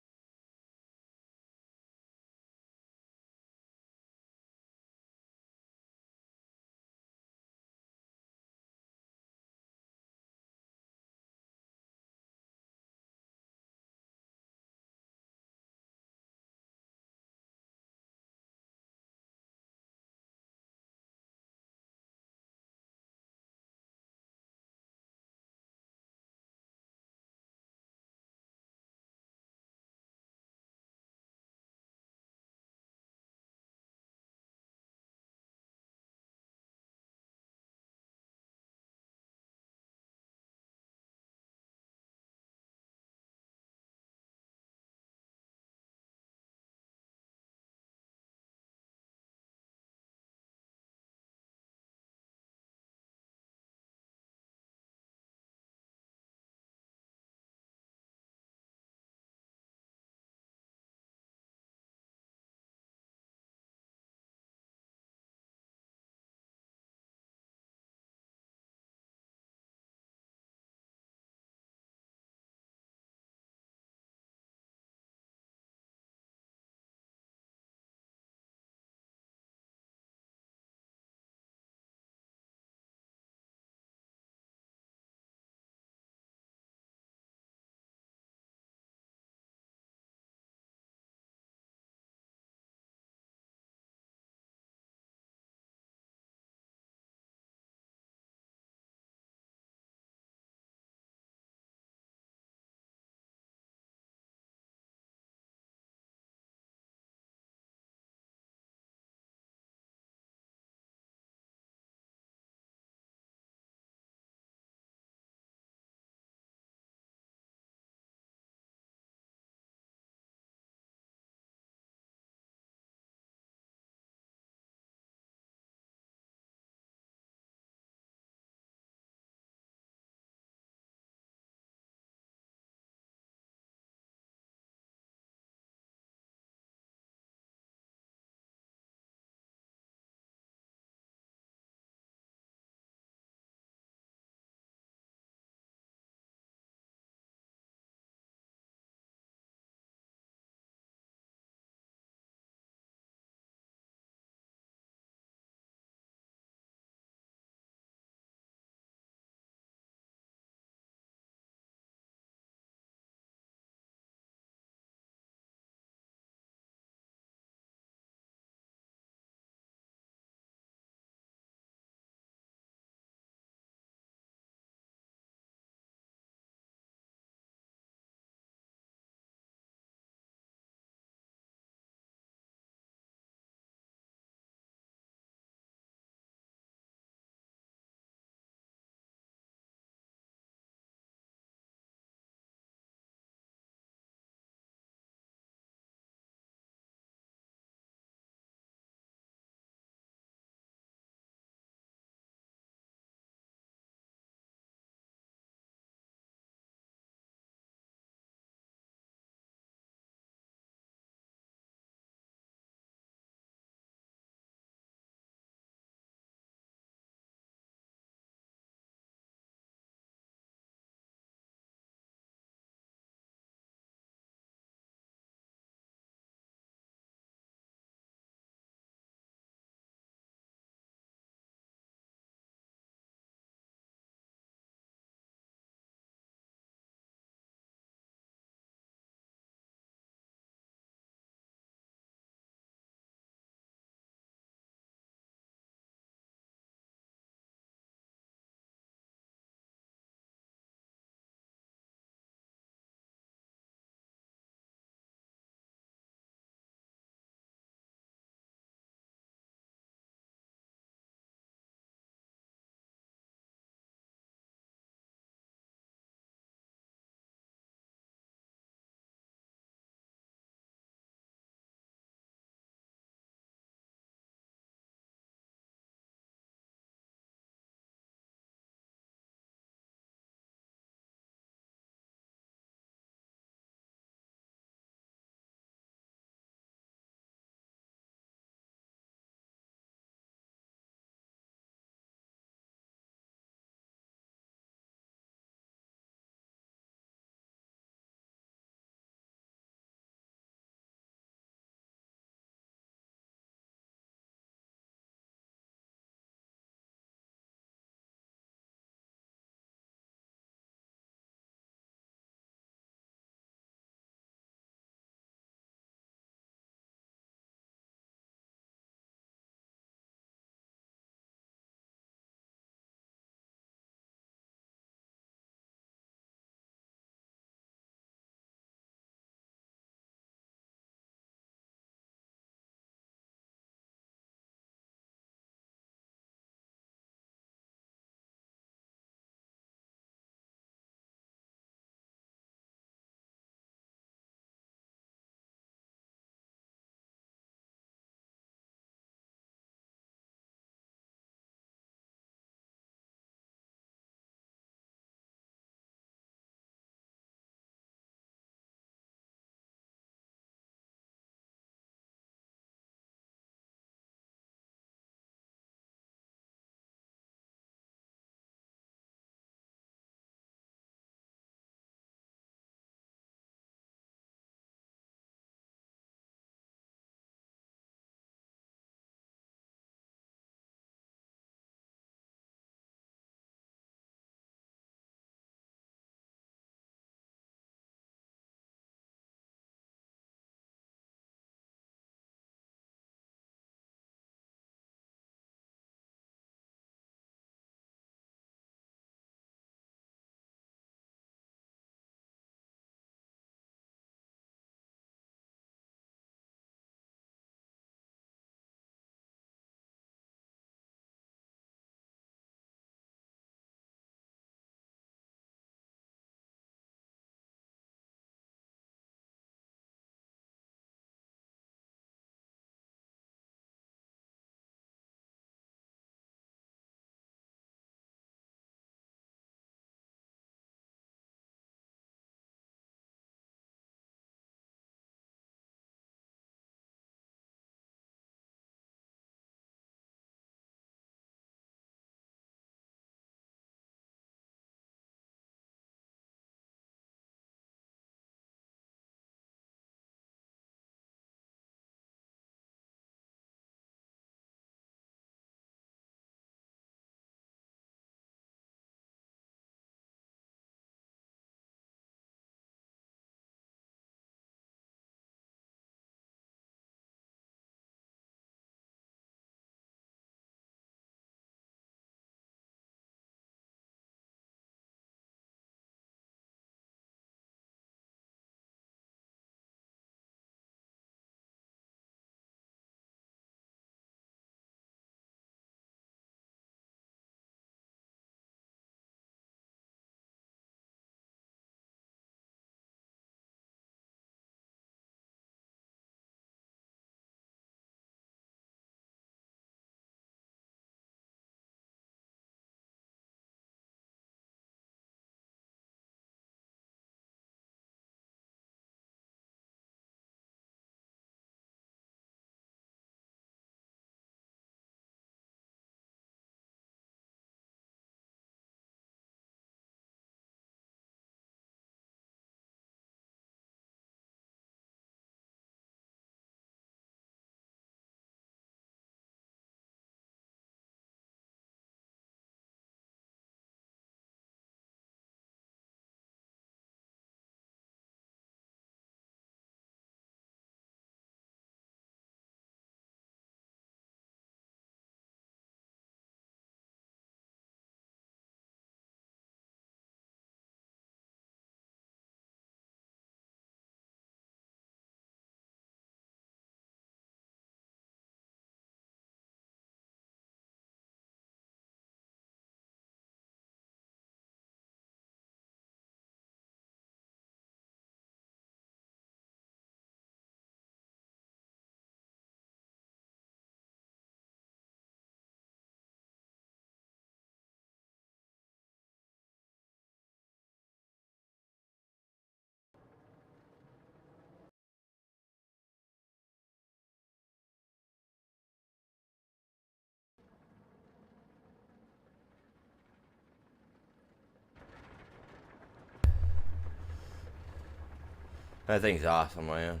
That thing's awesome, man.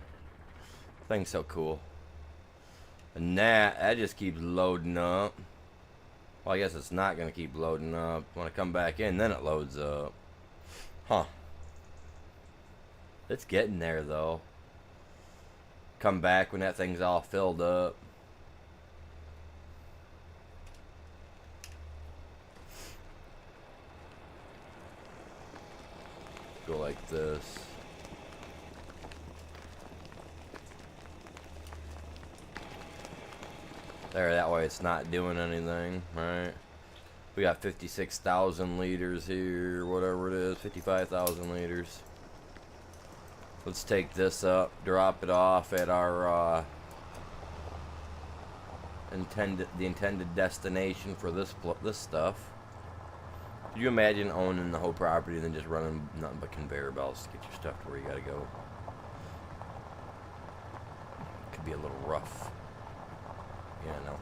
That thing's so cool. And that just keeps loading up. Well, I guess it's not going to keep loading up. When I come back in, then it loads up. Huh. It's getting there, though. Come back when that thing's all filled up. Go like this. There, that way it's not doing anything, right? We got 56,000 liters here, whatever it is, 55,000 liters. Let's take this up, drop it off at our intended destination for this stuff. Could you imagine owning the whole property and then just running nothing but conveyor belts to get your stuff to where you gotta go? Could be a little rough. Yeah, I know.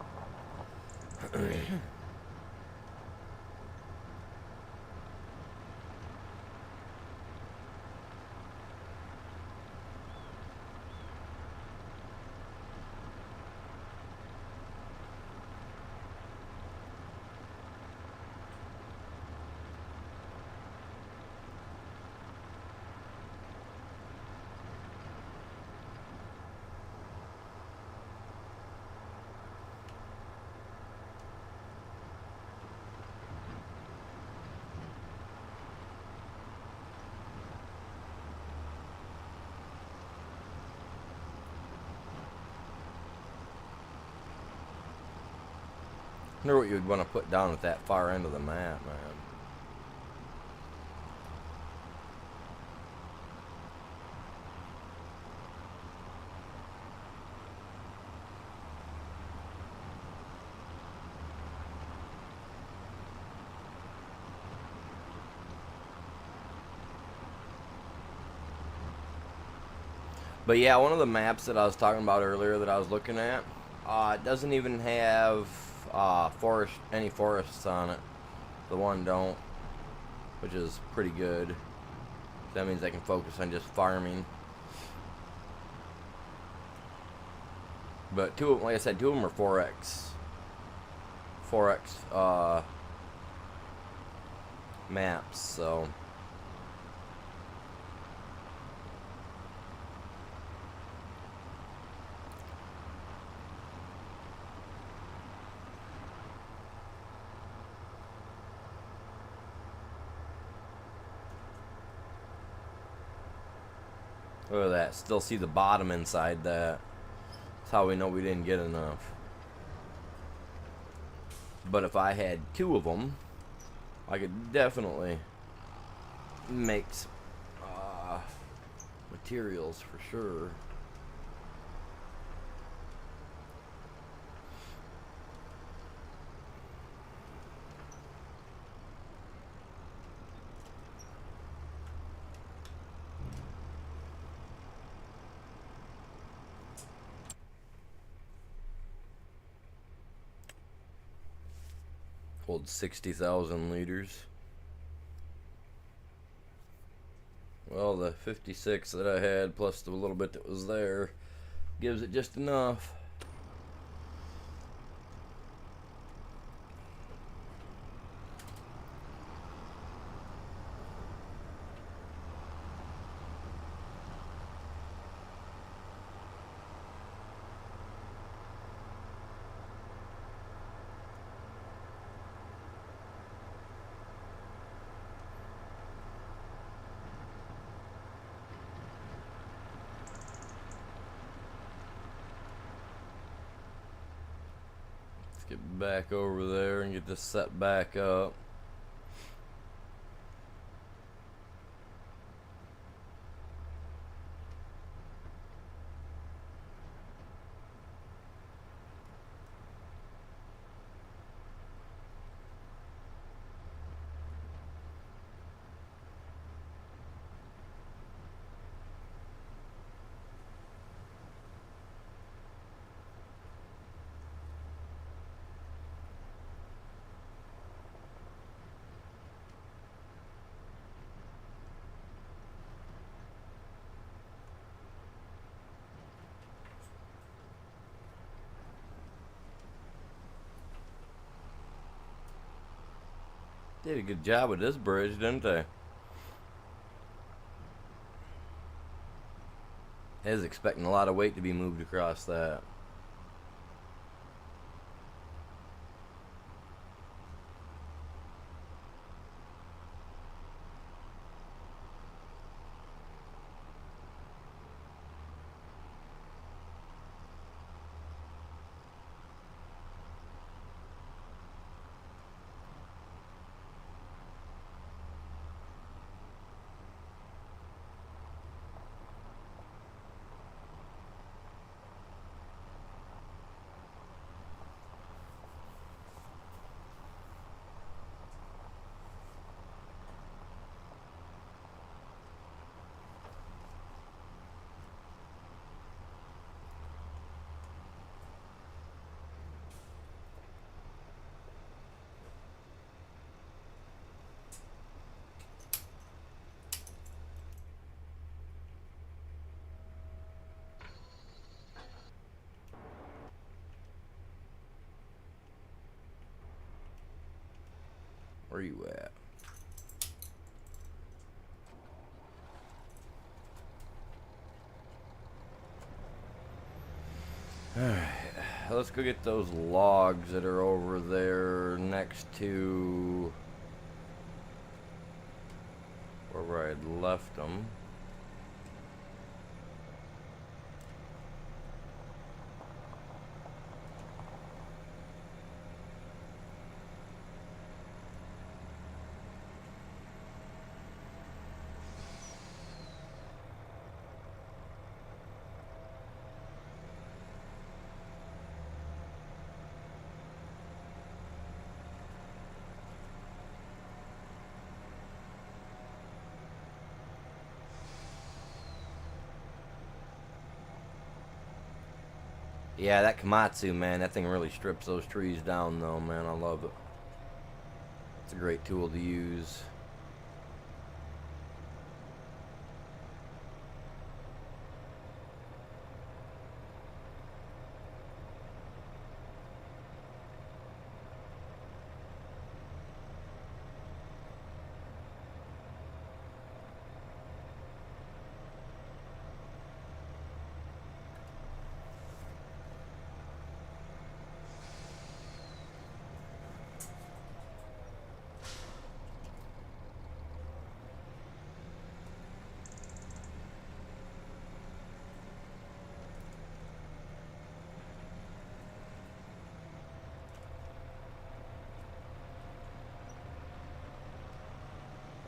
I wonder what you would want to put down at that far end of the map, man. But yeah, one of the maps that I was talking about earlier that I was looking at, it doesn't even have any forests on it. The one don't, which is pretty good. That means I can focus on just farming. But two of them, like I said, two of them are 4x maps, so. Look at that. Still see the bottom inside that. That's how we know we didn't get enough. But if I had two of them, I could definitely make materials for sure. Hold 60,000 liters. Well, the 56 that I had plus the little bit that was there gives it just enough. Get back over there and get this set back up. Did a good job with this bridge, didn't they? I was expecting a lot of weight to be moved across that. Where you at? Alright, let's go get those logs that are over there next to where I had left them. Yeah, that Komatsu, man, that thing really strips those trees down, though, man. I love it. It's a great tool to use.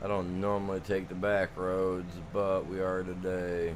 I don't normally take the back roads, but we are today.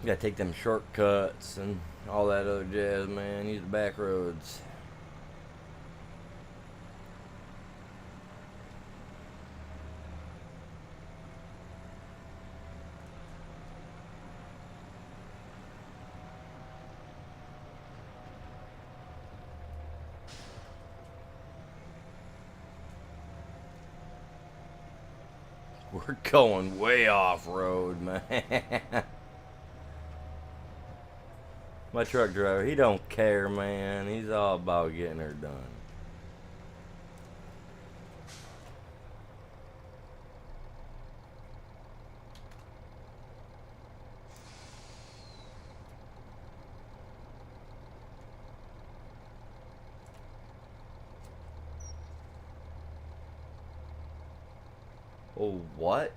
You gotta take them shortcuts and all that other jazz, man. Use the back roads. We're going way off road, man. My truck driver, he don't care, man. He's all about getting her done. Oh, what?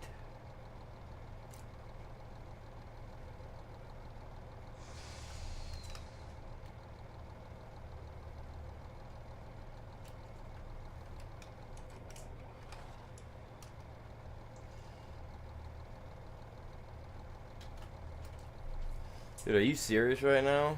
Dude, are you serious right now?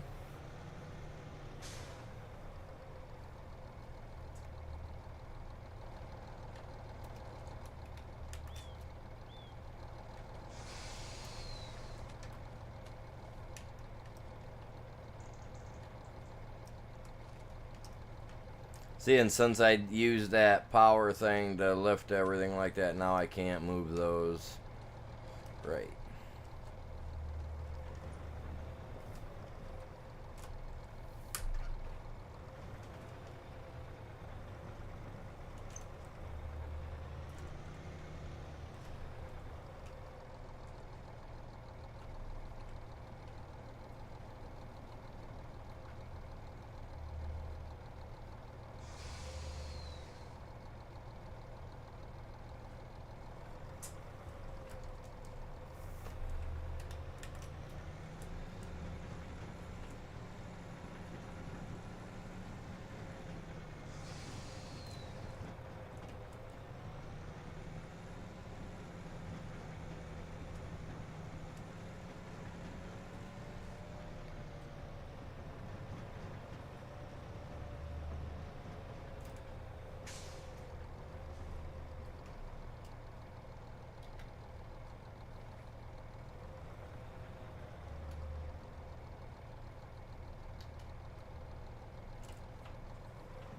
See, and since I used that power thing to lift everything like that, now I can't move those. Right.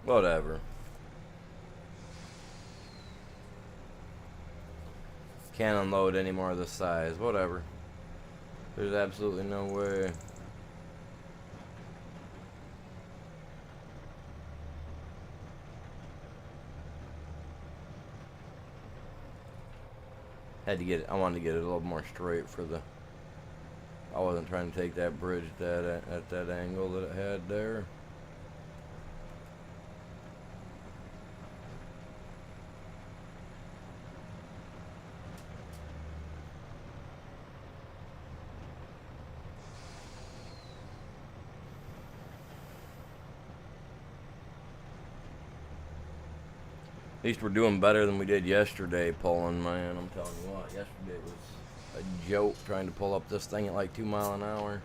Whatever. Can't unload any more of this size. Whatever. There's absolutely no way. Had to get it. I wanted to get it a little more straight for the. I wasn't trying to take that bridge at that angle that it had there. At least we're doing better than we did yesterday pulling, man. I'm telling you what, yesterday was a joke trying to pull up this thing at like 2 miles an hour.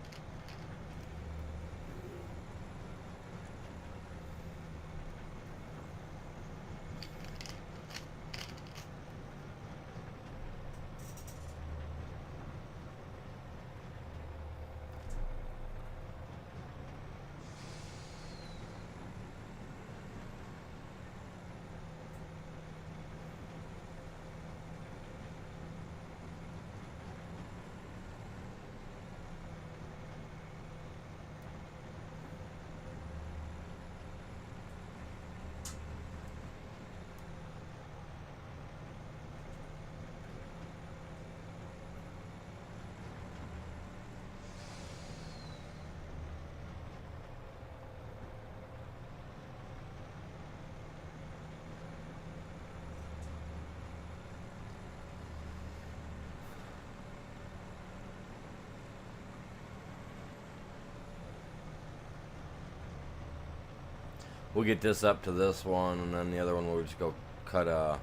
We'll get this up to this one, and then the other one we'll just go cut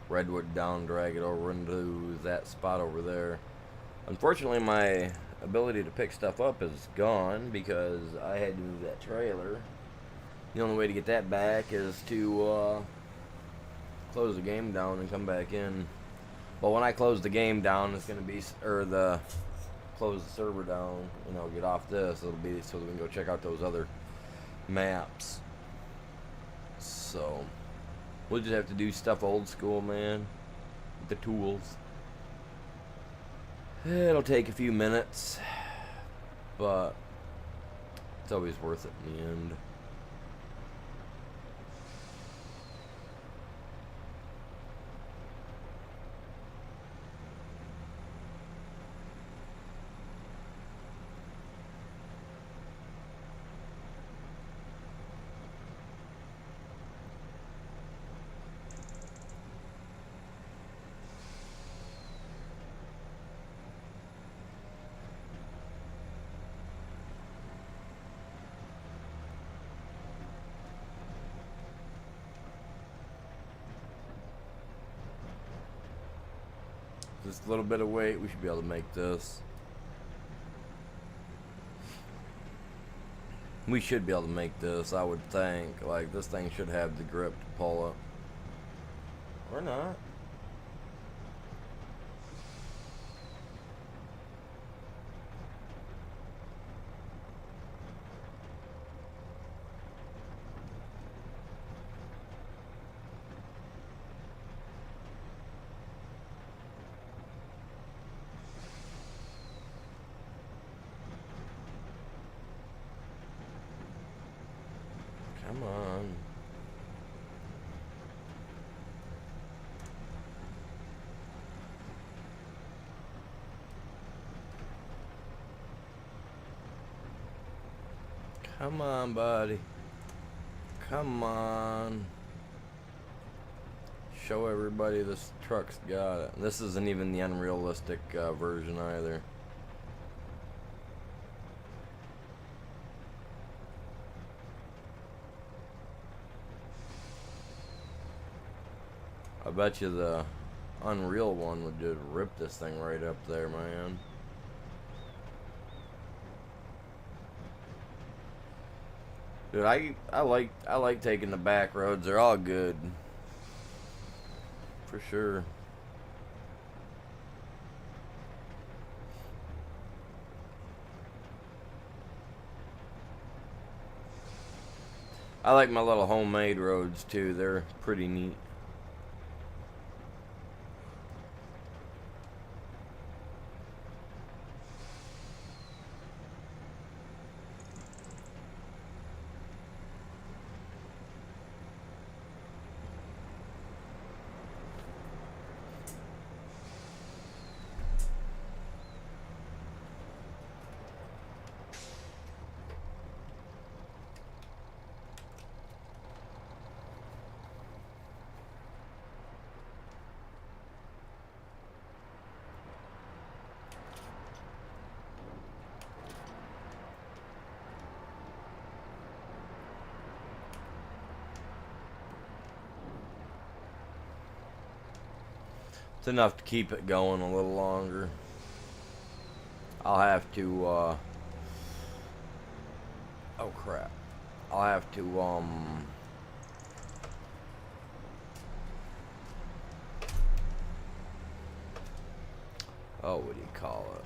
redwood down, drag it over into that spot over there. Unfortunately, my ability to pick stuff up is gone because I had to move that trailer. The only way to get that back is to close the game down and come back in. But when I close the game down, it's going to be, close the server down, get off this, it'll be so that we can go check out those other maps. So we'll just have to do stuff old school, man, with the tools. It'll take a few minutes, but it's always worth it in the end. Just a little bit of weight, we should be able to make this. We should be able to make this, I would think. Like, this thing should have the grip to pull it. Or not. Come on. Come on, buddy. Come on. Show everybody this truck's got it. This isn't even the unrealistic version either. I bet you the Unreal one would just rip this thing right up there, man. Dude, I like taking the back roads. They're all good. For sure. I like my little homemade roads too. They're pretty neat. It's enough to keep it going a little longer. I'll have to, oh crap. I'll have to, oh, what do you call it?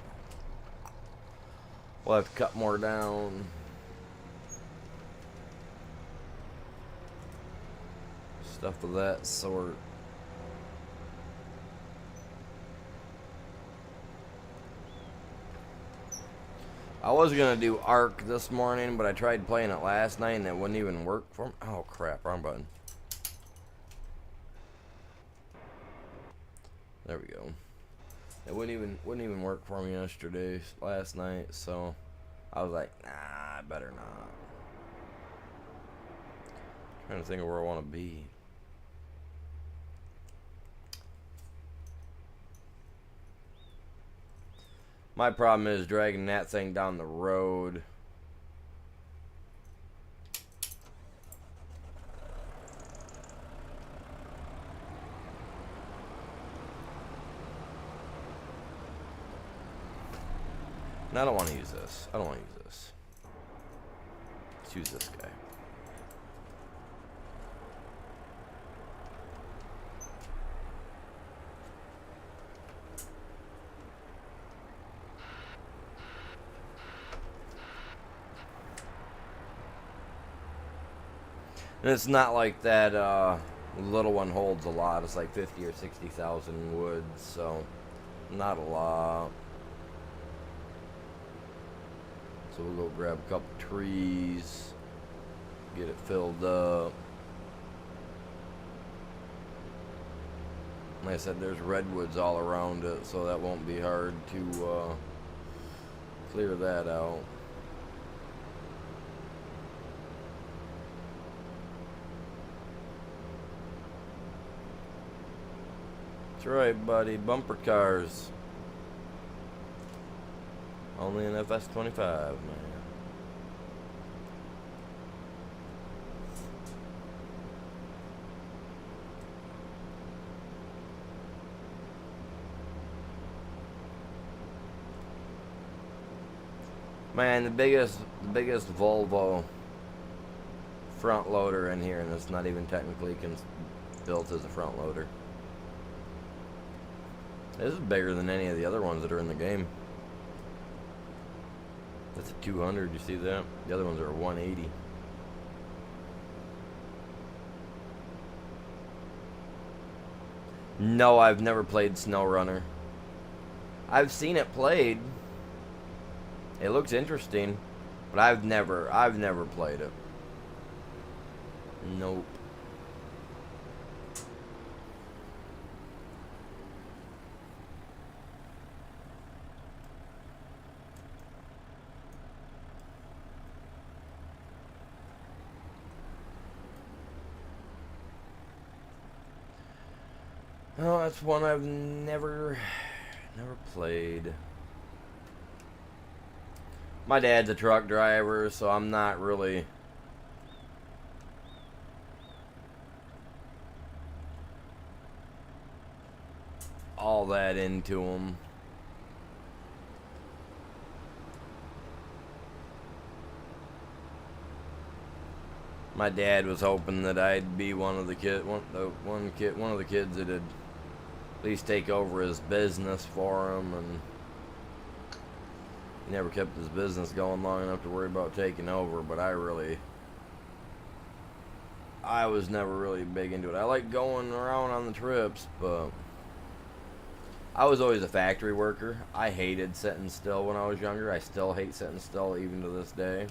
We'll have to cut more down. Stuff of that sort. I was gonna do Ark this morning, but I tried playing it last night and it wouldn't even work for me. Oh crap, wrong button. There we go. It wouldn't even work for me last night, so I was like, nah, I better not. Trying to think of where I want to be. My problem is dragging that thing down the road. And I don't want to use this. I don't want to use this. Let's use this guy. And it's not like that little one holds a lot. It's like 50 or 60,000 wood, so not a lot. So we'll go grab a couple trees, get it filled up. Like I said, there's redwoods all around it, so that won't be hard to clear that out. That's right, buddy. Bumper cars. Only an FS25, man. Man, the biggest Volvo front loader in here, and it's not even technically built as a front loader. This is bigger than any of the other ones that are in the game. That's a 200, you see that? The other ones are a 180. No, I've never played SnowRunner. I've seen it played. It looks interesting, but I've never played it. Nope. Oh, that's one I've never played. My dad's a truck driver, so I'm not really all that into them. My dad was hoping that I'd be one of the kids that'd at least take over his business for him, and he never kept his business going long enough to worry about taking over. But I was never really big into it. I like going around on the trips, but I was always a factory worker. I hated sitting still when I was younger. I still hate sitting still even to this day.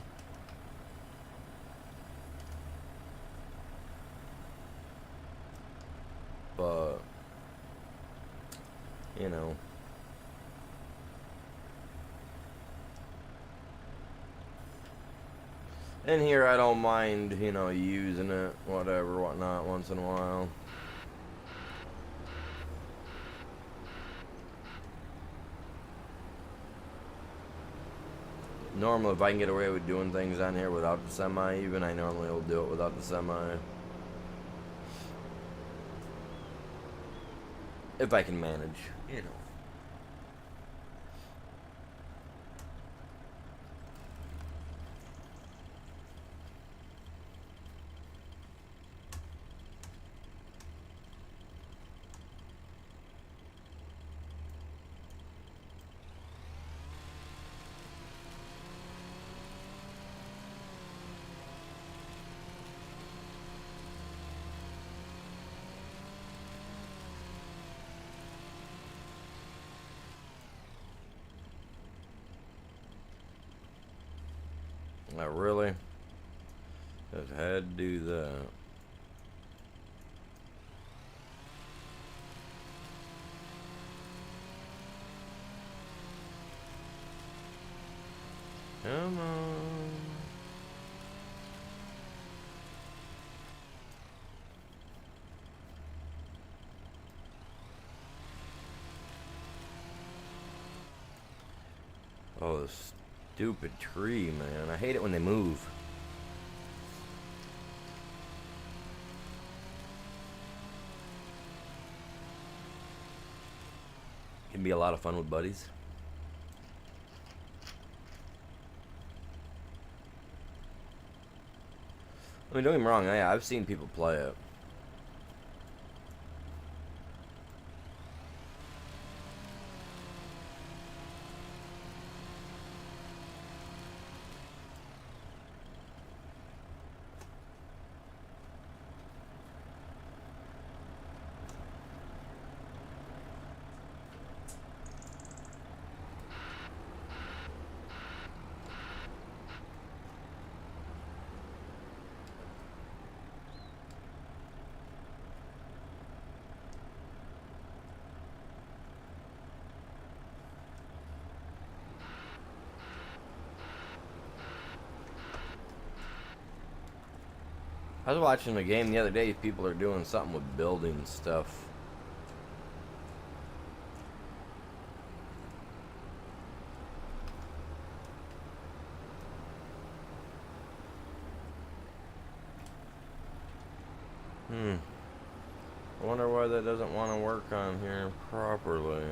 But, you know. In here, I don't mind, using it, whatever, whatnot, once in a while. Normally, if I can get away with doing things on here without the semi, even, I normally will do it without the semi. If I can manage, I really just had to do that. Come on. Oh, this stupid tree, man. I hate it when they move. Can be a lot of fun with buddies. I mean, don't get me wrong, I've seen people play it. I was watching a game the other day. People are doing something with building stuff. I wonder why that doesn't want to work on here properly.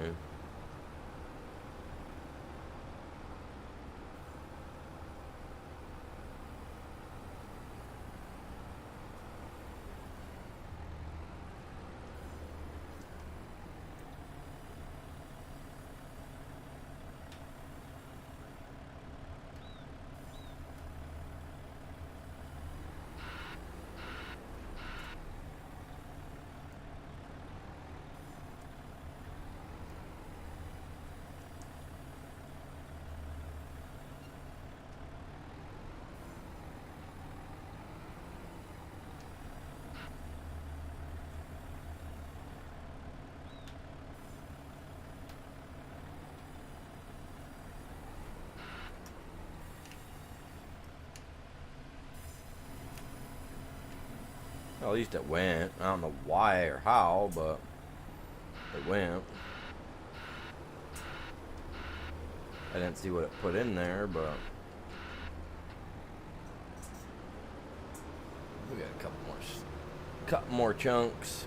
least it went. I don't know why or how, but it went. I didn't see what it put in there, but we got a couple more chunks.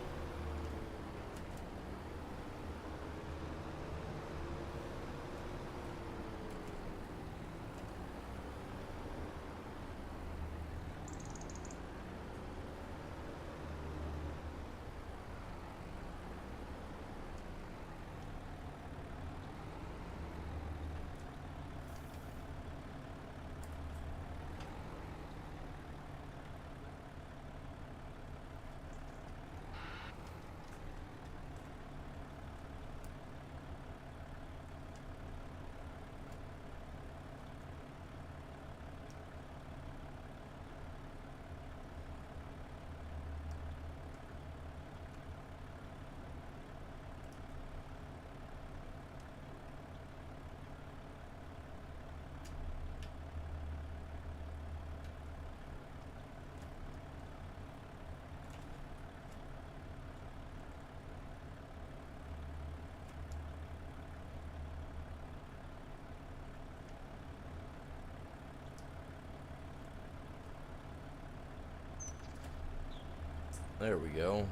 There we go.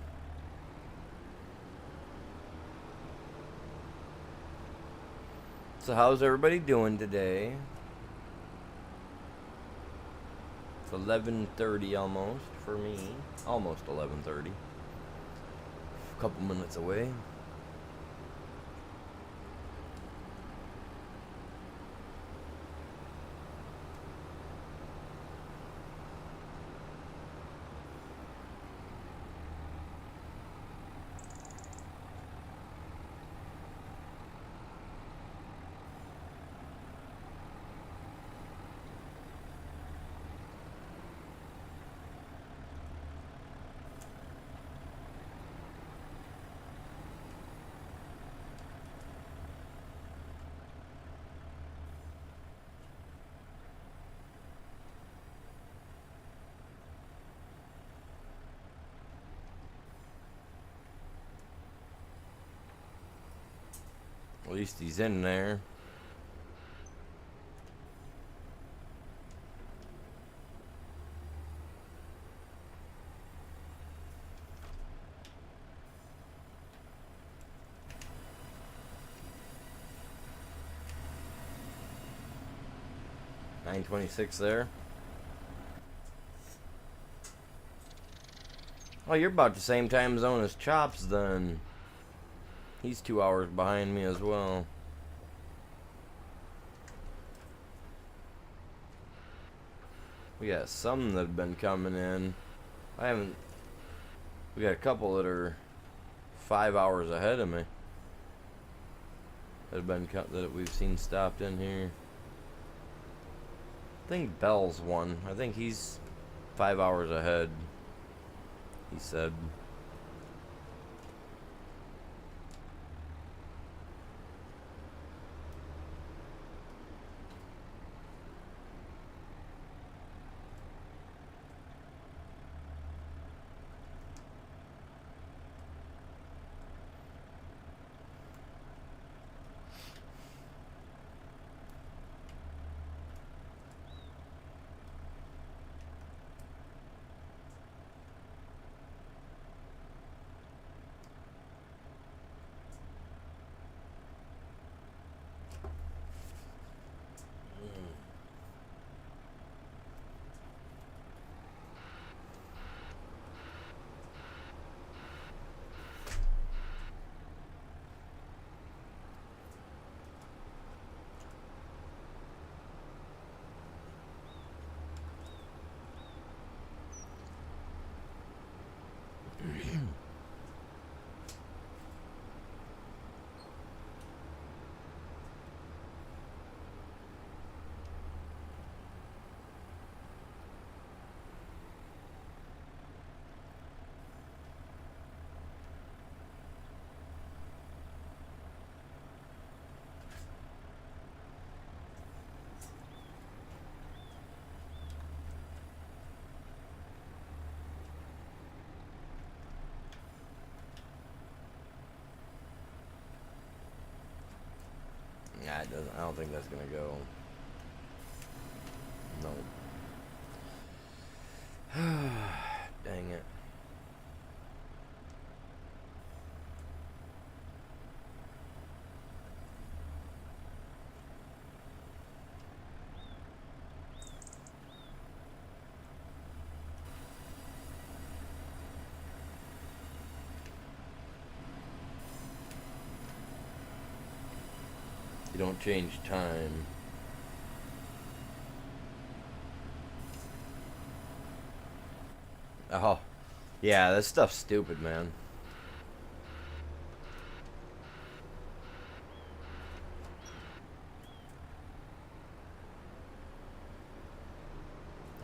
So how's everybody doing today? It's 11:30 almost for me. Almost 11:30. A couple minutes away. At least he's in there. $9.26 there. Oh, you're about the same time zone as Chops then. He's 2 hours behind me as well. We got some that have been coming in. We got a couple that are 5 hours ahead of me. That we've seen stopped in here. I think Bell's one. I think he's 5 hours ahead. He said. it doesn't. I don't think that's gonna go. No. Dang it. You don't change time. Oh, yeah, this stuff's stupid, man.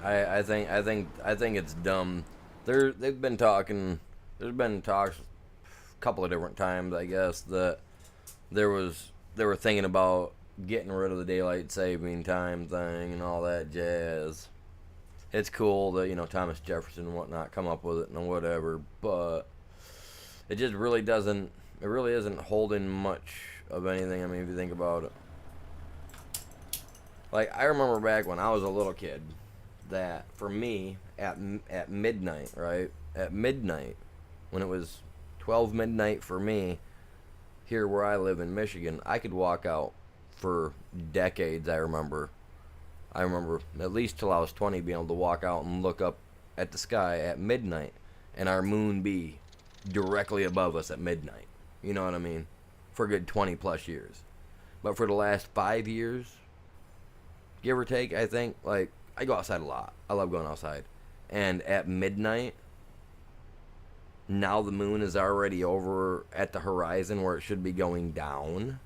I think it's dumb. They've been talking. There's been talks a couple of different times, I guess, that they were thinking about getting rid of the daylight saving time thing and all that jazz. It's cool that Thomas Jefferson and whatnot come up with it and whatever, but it just really doesn't. It really isn't holding much of anything. I mean, if you think about it, like I remember back when I was a little kid, that for me at midnight, right at midnight, when it was 12 midnight for me here where I live in Michigan, I could walk out for decades. I remember at least till I was 20 being able to walk out and look up at the sky at midnight and our moon be directly above us at midnight. You know what I mean? For a good 20 plus years. But for the last 5 years, give or take, I think, like, I go outside a lot. I love going outside. And at midnight, now the moon is already over at the horizon where it should be going down.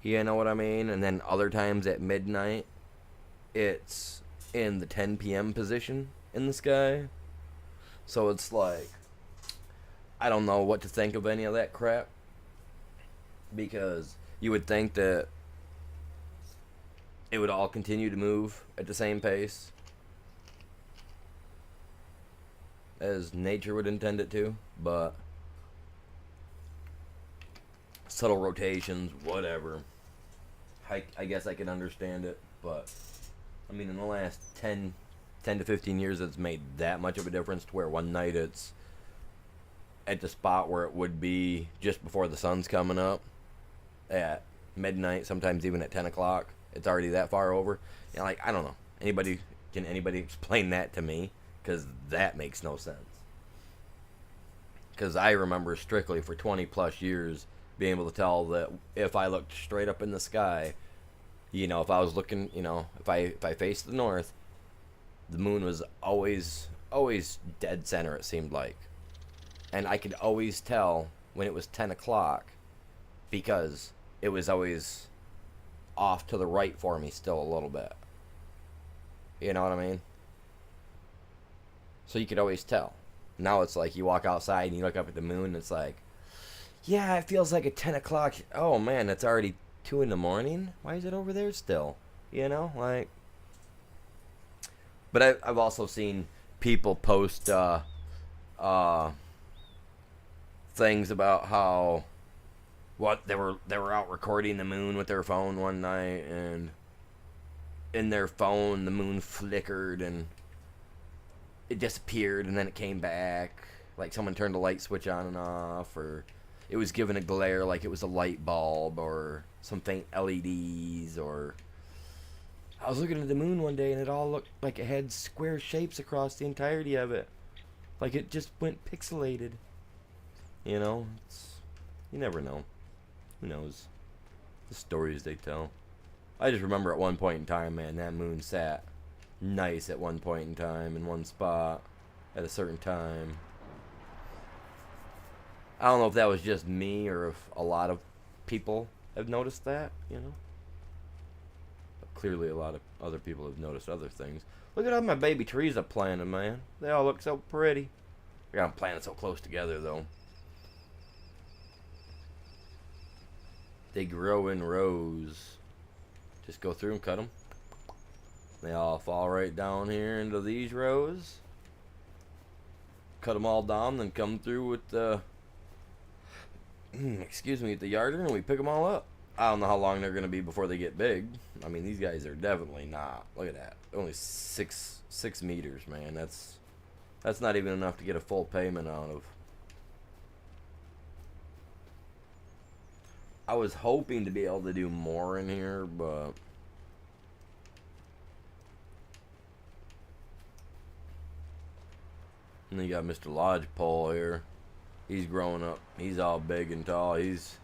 You know what I mean? And then other times at midnight, it's in the 10 p.m. position in the sky. So it's like, I don't know what to think of any of that crap. Because you would think that it would all continue to move at the same pace as nature would intend it to, but subtle rotations, whatever. I guess I can understand it, but I mean, in the last 10 to 15 years, it's made that much of a difference to where one night it's at the spot where it would be just before the sun's coming up at midnight, sometimes even at 10 o'clock. It's already that far over. Like, I don't know. Can anybody explain that to me? Because that makes no sense. Because I remember strictly for 20 plus years being able to tell that if I looked straight up in the sky, if I was looking, if I faced the north, the moon was always dead center, it seemed like. And I could always tell when it was 10 o'clock because it was always off to the right for me still a little bit. You know what I mean? So you could always tell. Now it's like you walk outside and you look up at the moon and it's like, yeah, it feels like at 10 o'clock. Oh man, it's already 2 in the morning? Why is it over there still? Like. But I've also seen people post things about how they were out recording the moon with their phone one night, and in their phone the moon flickered and it disappeared and then it came back, like someone turned a light switch on and off, or it was given a glare like it was a light bulb or some faint LEDs. Or I was looking at the moon one day and it all looked like it had square shapes across the entirety of it, like it just went pixelated. You never know. Who knows? The stories they tell. I just remember at one point in time, man, that moon sat nice at one point in time in one spot at a certain time. I don't know if that was just me or if a lot of people have noticed that, But clearly a lot of other people have noticed other things. Look at all my baby trees I planted, man. They all look so pretty. I got them planted so close together, though. They grow in rows. Just go through and cut them. They all fall right down here into these rows. Cut them all down, then come through with the, with the yarder, and we pick them all up. I don't know how long they're going to be before they get big. I mean, these guys are definitely not. Look at that. Only 6 meters, man. That's not even enough to get a full payment out of. I was hoping to be able to do more in here, but and then you got Mr. Lodgepole here. He's growing up. He's all big and tall. He's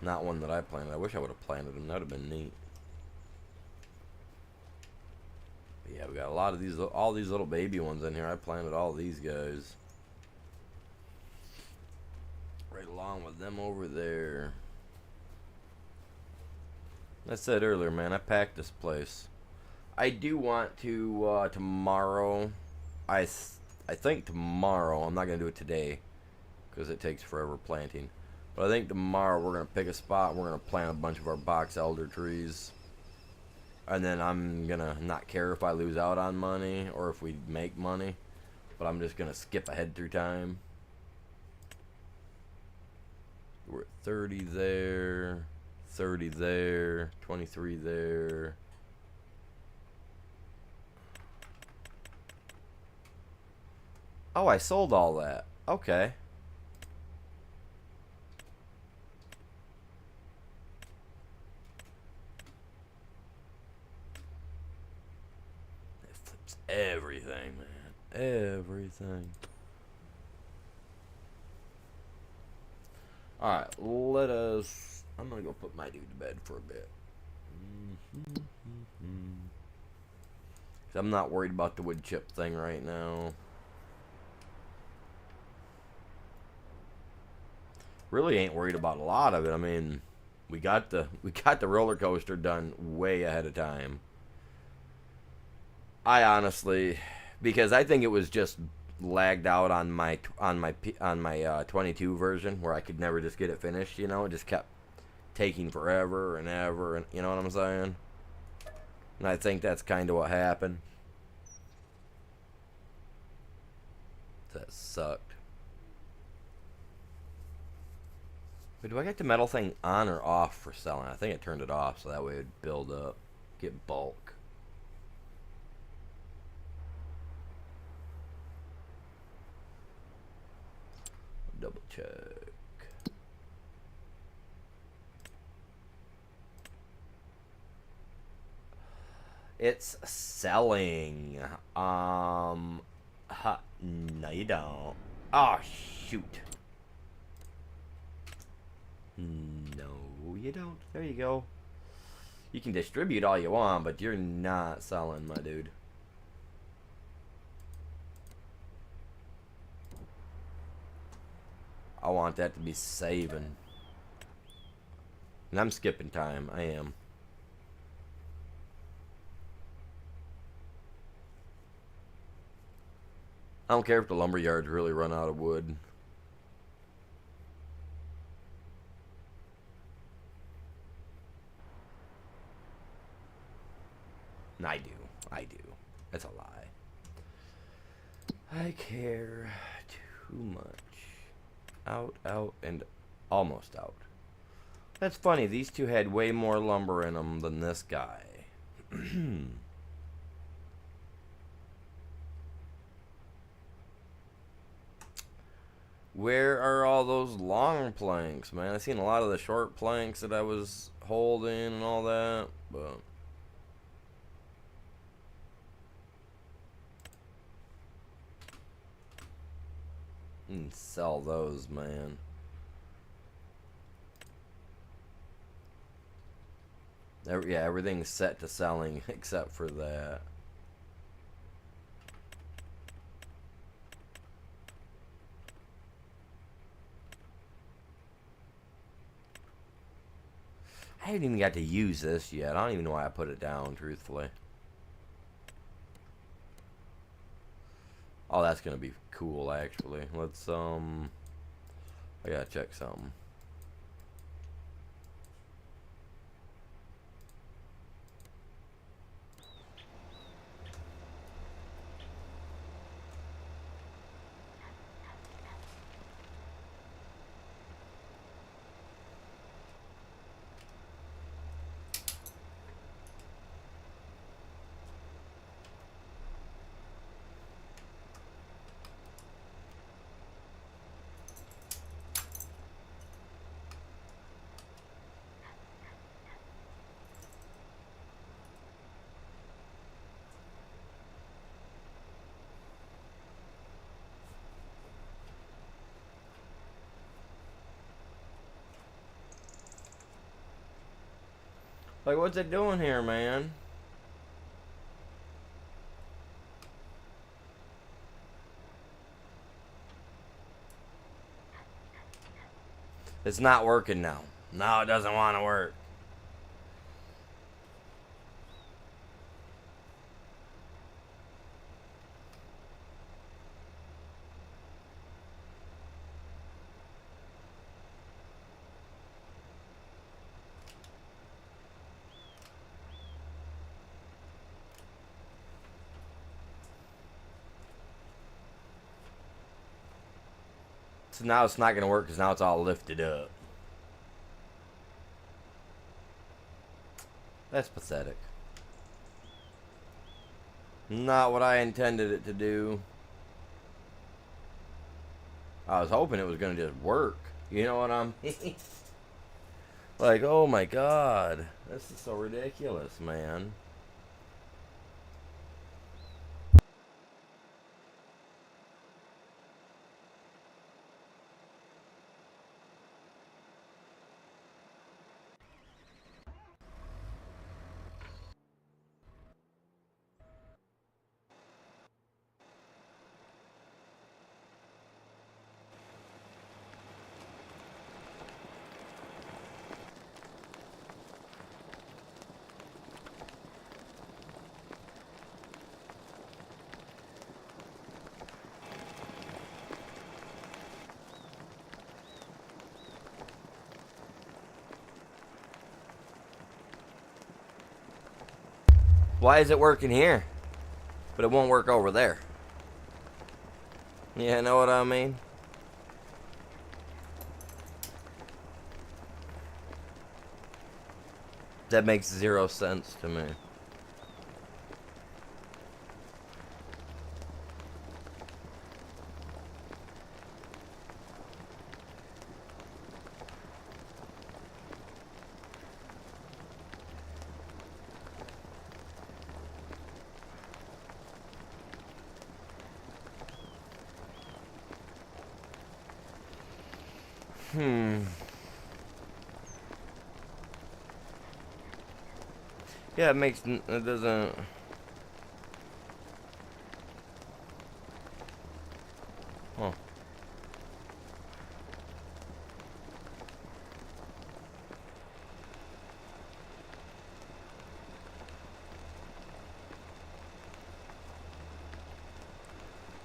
not one that I planted. I wish I would have planted him. That would have been neat. But yeah, we got a lot of these, all these little baby ones in here. I planted all these guys. Right along with them over there. I said earlier, man, I packed this place. I do want to, tomorrow, I think tomorrow, I'm not going to do it today, because it takes forever planting. But I think tomorrow we're going to pick a spot, we're going to plant a bunch of our box elder trees. And then I'm going to not care if I lose out on money, or if we make money. But I'm just going to skip ahead through time. We're at 30 there, 30 there, 23 there. Oh, I sold all that. Okay. It flips everything, man. Everything. Alright, let us... I'm gonna go put my dude to bed for a bit. I'm not worried about the wood chip thing right now. Really ain't worried about a lot of it. I mean, we got the roller coaster done way ahead of time. I honestly, because I think it was just lagged out on my 22 version where I could never just get it finished. You know, it just kept taking forever and ever, and you know what I'm saying. And I think that's kind of what happened. That sucked. But do I get the metal thing on or off for selling? I think I turned it off so that way it would build up, get bulk. Double check. It's selling. No, you don't. Oh, shoot. No, you don't. There you go. You can distribute all you want, but you're not selling, my dude. I want that to be saving. And I'm skipping time. I am. I don't care if the lumber yards really run out of wood. I do. I do. That's a lie. I care too much. Out, out, and almost out. That's funny. These two had way more lumber in them than this guy. Where are all those long planks, man? I seen a lot of the short planks that I was holding and all that, but... sell those, man. Yeah, everything's set to selling except for that. I haven't even got to use this yet. I don't even know why I put it down, truthfully. Oh, that's gonna be cool, actually. Let's, I gotta check something. Like, what's it doing here, man? It's not working now. No, it doesn't want to work. So now it's not going to work because now it's all lifted up. That's pathetic. Not what I intended it to do. I was hoping it was going to just work. You know what I mean? Like, oh my god. This is so ridiculous, man. Why is it working here? But it won't work over there. Yeah, know what I mean? That makes zero sense to me. Yeah, it doesn't. Huh.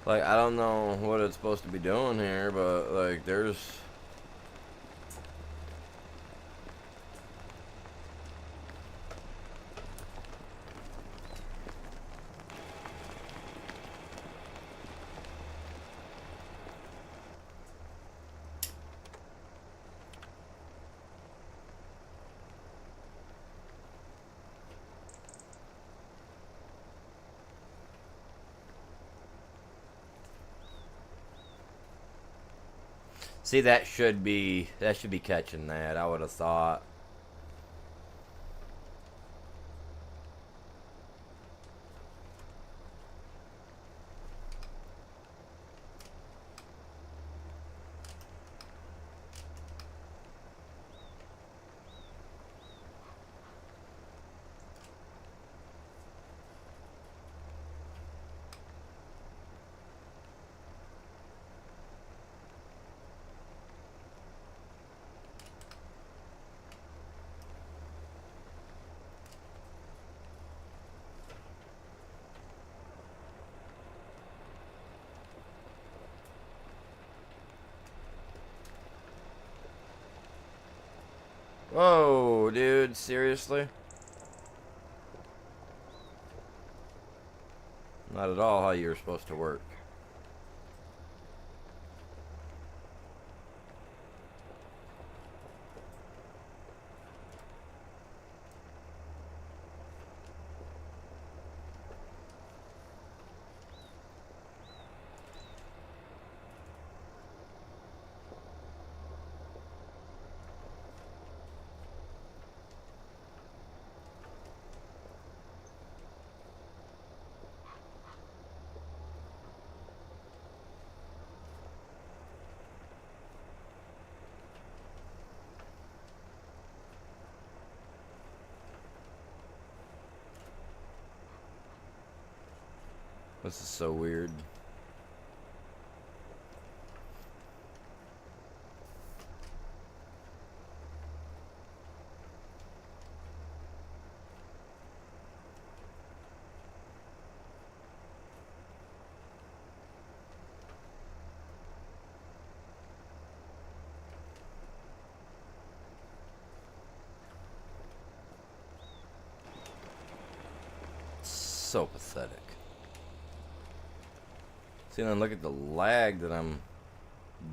Like, I don't know what it's supposed to be doing here, but, like, there's... See, that should be catching that, I would have thought. Whoa, dude, seriously? Not at all how you're supposed to work. This is so weird. So pathetic. See, then look at the lag that I'm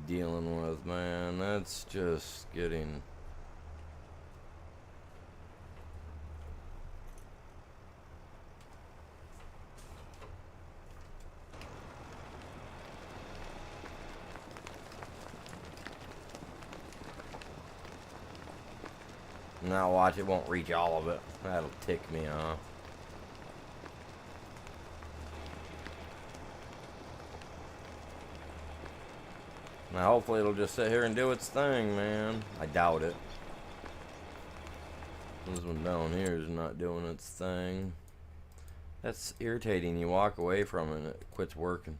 dealing with, man. That's just getting... Now watch, it won't reach all of it. That'll tick me off. Now hopefully it'll just sit here and do its thing, man. I doubt it. This one down here is not doing its thing. That's irritating. You walk away from it and it quits working.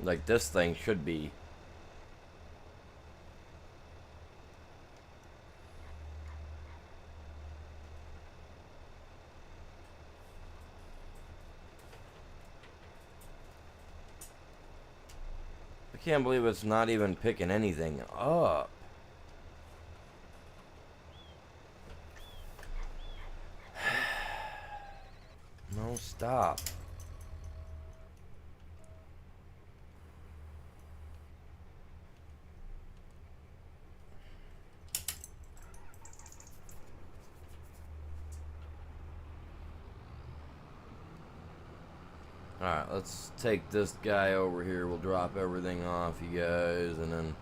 Like, this thing should be... I can't believe it's not even picking anything up. No, stop. Alright, let's take this guy over here. We'll drop everything off, you guys, and then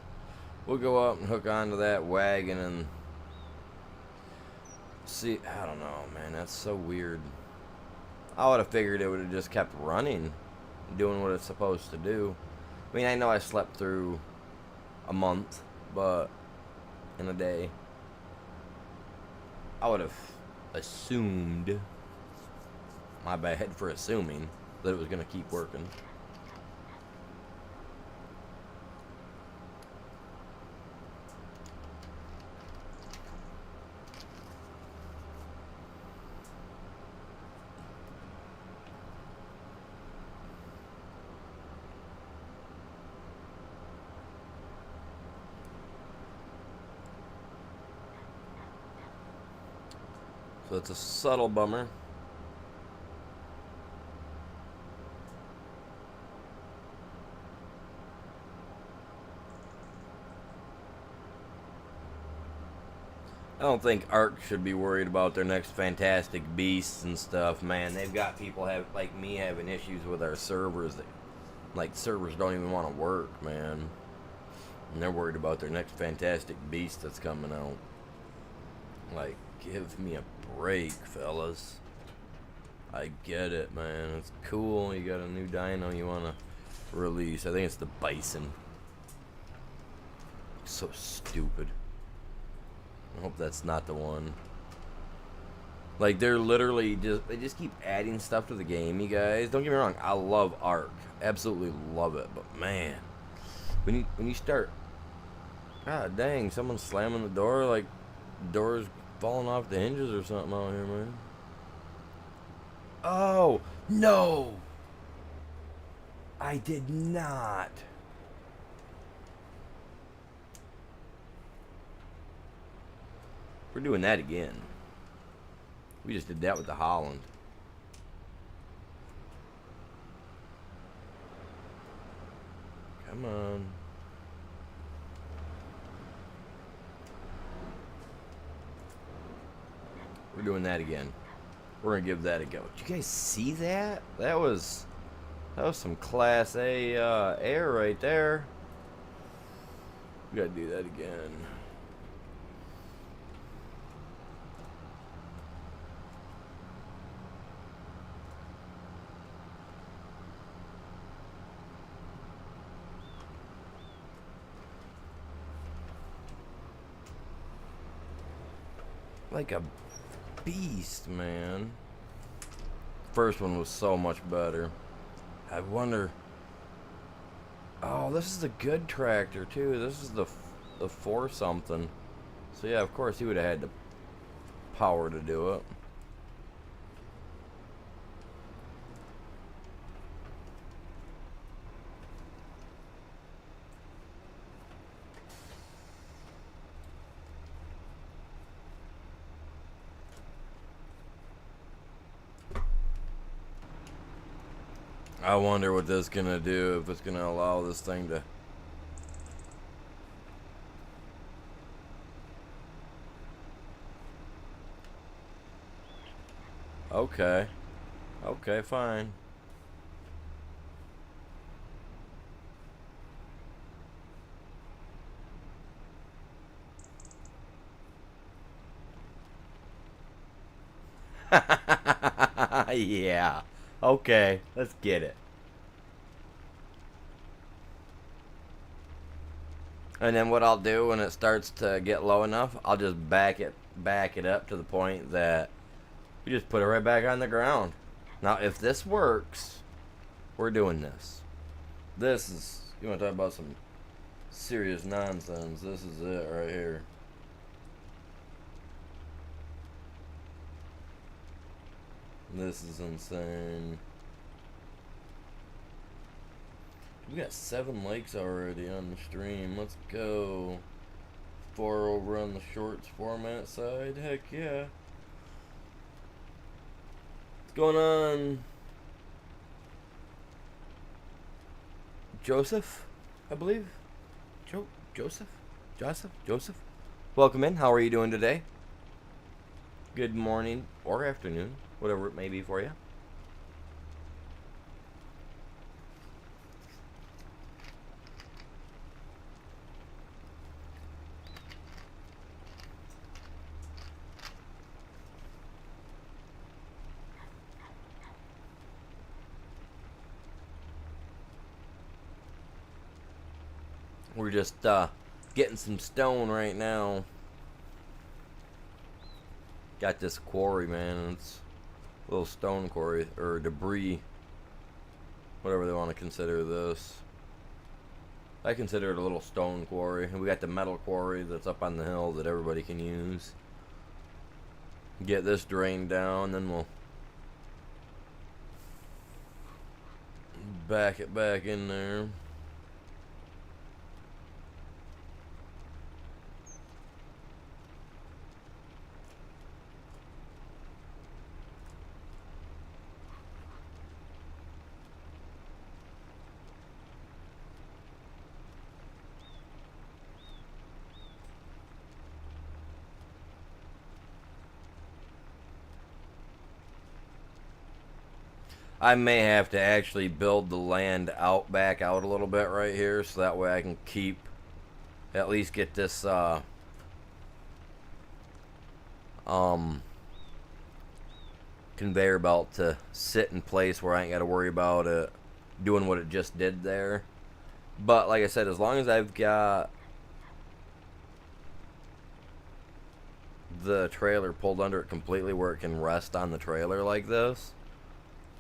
we'll go up and hook onto that wagon and see. I don't know, man. That's so weird. I would have figured it would have just kept running, doing what it's supposed to do. I mean, I know I slept through a month, but in a day, I would have assumed, my bad for assuming, that it was going to keep working. So it's a subtle bummer. I don't think Ark should be worried about their next fantastic beasts and stuff, man. They've got people like me having issues with our servers. Like, servers don't even want to work, man. And they're worried about their next fantastic beast that's coming out. Like, give me a break, fellas. I get it, man. It's cool. You got a new dino you want to release. I think it's the bison. So stupid. I hope that's not the one. Like, they're literally they just keep adding stuff to the game, you guys. Don't get me wrong, I love Ark. Absolutely love it. But man, when you start, god dang, someone's slamming the door, like doors falling off the hinges or something out here, man. Oh no, I did not. We're doing that again. We just did that with the Holland. Come on. We're doing that again. We're gonna give that a go. Did you guys see that? That was some class A air right there. We gotta do that again. like a beast, man. First one was so much better. I wonder. Oh, this is a good tractor too. This is the 4 something. So yeah, of course he would have had the power to do it. I wonder what this is gonna do, if it's gonna allow this thing to. Okay. Okay, fine. Yeah. Okay, let's get it. And then what I'll do when it starts to get low enough, I'll just back it up to the point that we just put it right back on the ground. Now, if this works, we're doing this. This is, you want to talk about some serious nonsense. This is it right here. This is insane. We got 7 likes already on the stream. Let's go. 4 over on the shorts format side. Heck yeah. What's going on? Joseph, I believe. Joseph. Welcome in. How are you doing today? Good morning or afternoon, whatever it may be for you. We're just getting some stone right now. Got this quarry, man. It's a little stone quarry, or debris, whatever they want to consider this. I consider it a little stone quarry. And we got the metal quarry that's up on the hill that everybody can use. Get this drained down, then we'll back it back in there. I may have to actually build the land back out a little bit right here, so that way I can at least get this, conveyor belt to sit in place where I ain't got to worry about it doing what it just did there. But like I said, as long as I've got the trailer pulled under it completely where it can rest on the trailer like this,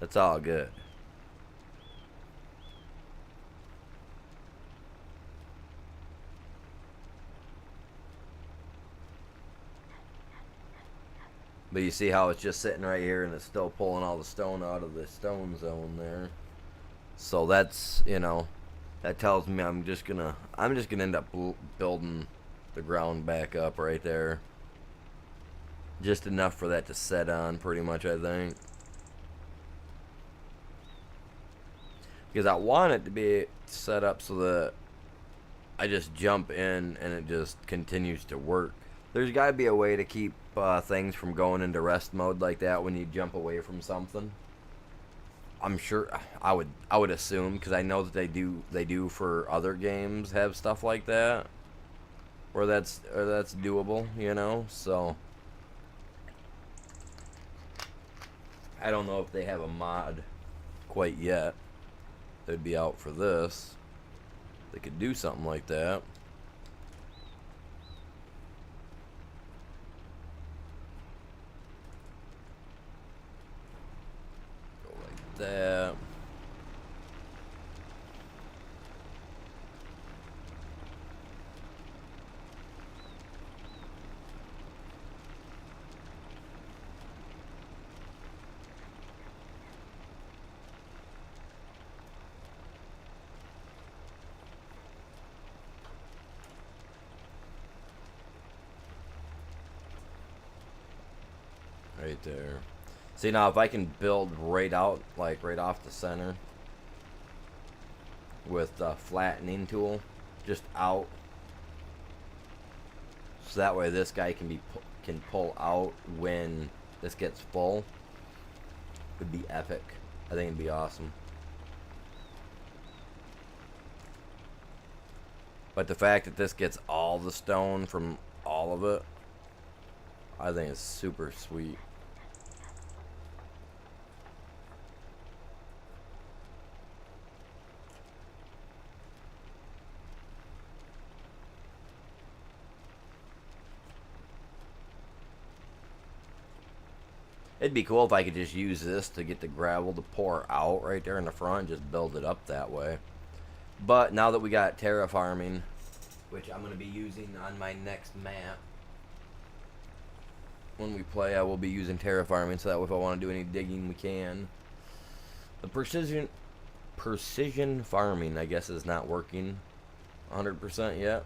that's all good. But you see how it's just sitting right here and it's still pulling all the stone out of the stone zone there. So that's, that tells me I'm just gonna end up building the ground back up right there. Just enough for that to set on pretty much, I think. Because I want it to be set up so that I just jump in and it just continues to work. There's got to be a way to keep things from going into rest mode like that when you jump away from something. I'm sure, I would assume, because I know that they do for other games have stuff like that, or that's doable, So I don't know if they have a mod quite yet. They'd be out for this. They could do something like that. that. Right there. See, now if I can build right out, like right off the center with the flattening tool, just out, so that way this guy can pull out when this gets full, would be epic. I think it'd be awesome. But the fact that this gets all the stone from all of it, I think it's super sweet. It'd be cool if I could just use this to get the gravel to pour out right there in the front, just build it up that way. But now that we got terraforming, which I'm going to be using on my next map, when we play I will be using terraforming, so that if I want to do any digging we can. The precision farming, I guess, is not working 100% yet.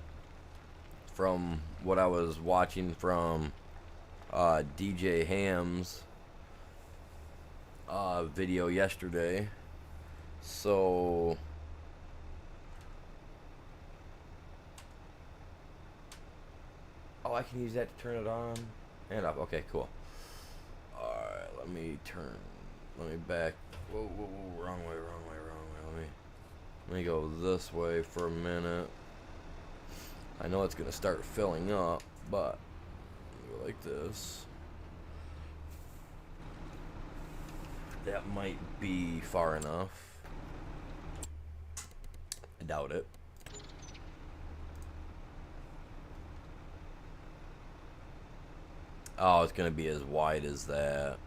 From what I was watching from DJ Ham's video yesterday. So oh, I can use that to turn it on and off. Okay, cool. Alright, let me back. Whoa, wrong way. Let me go this way for a minute. I know it's gonna start filling up, but go like this. That might be far enough. I doubt it. Oh, it's gonna be as wide as that.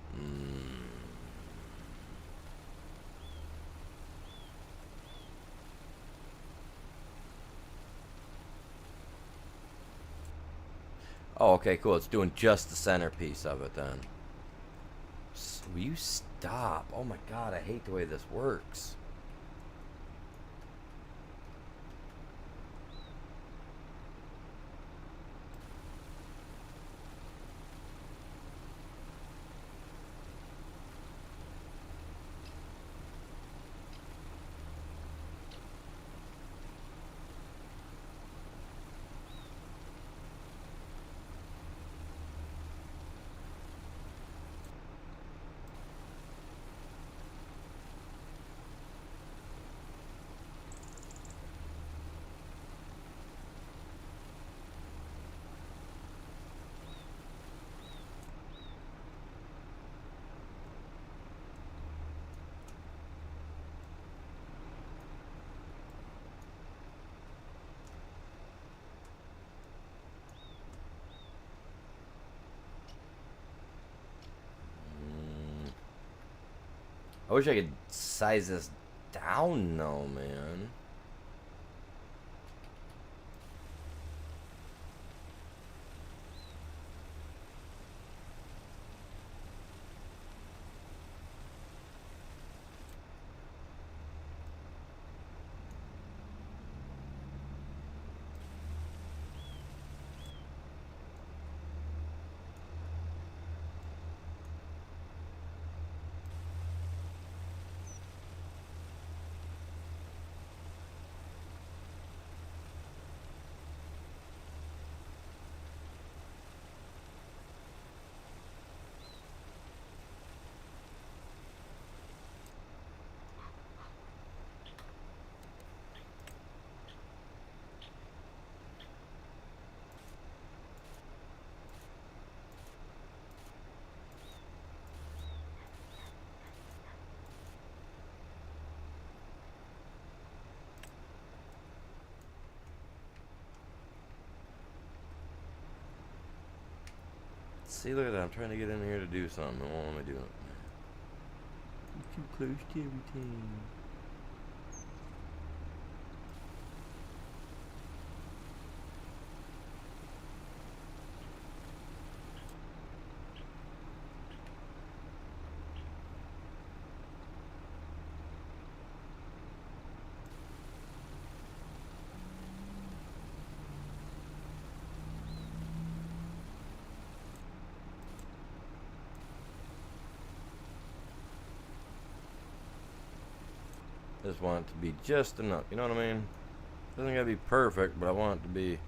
Oh, okay, cool. It's doing just the centerpiece of it then. Will you stop? Oh my god, I hate the way this works. I wish I could size this down though, man. See, look at that. I'm trying to get in here to do something. It won't let me do it. too close to everything. Just want it to be just enough, you know what I mean? Doesn't gotta be perfect, but I want it to be.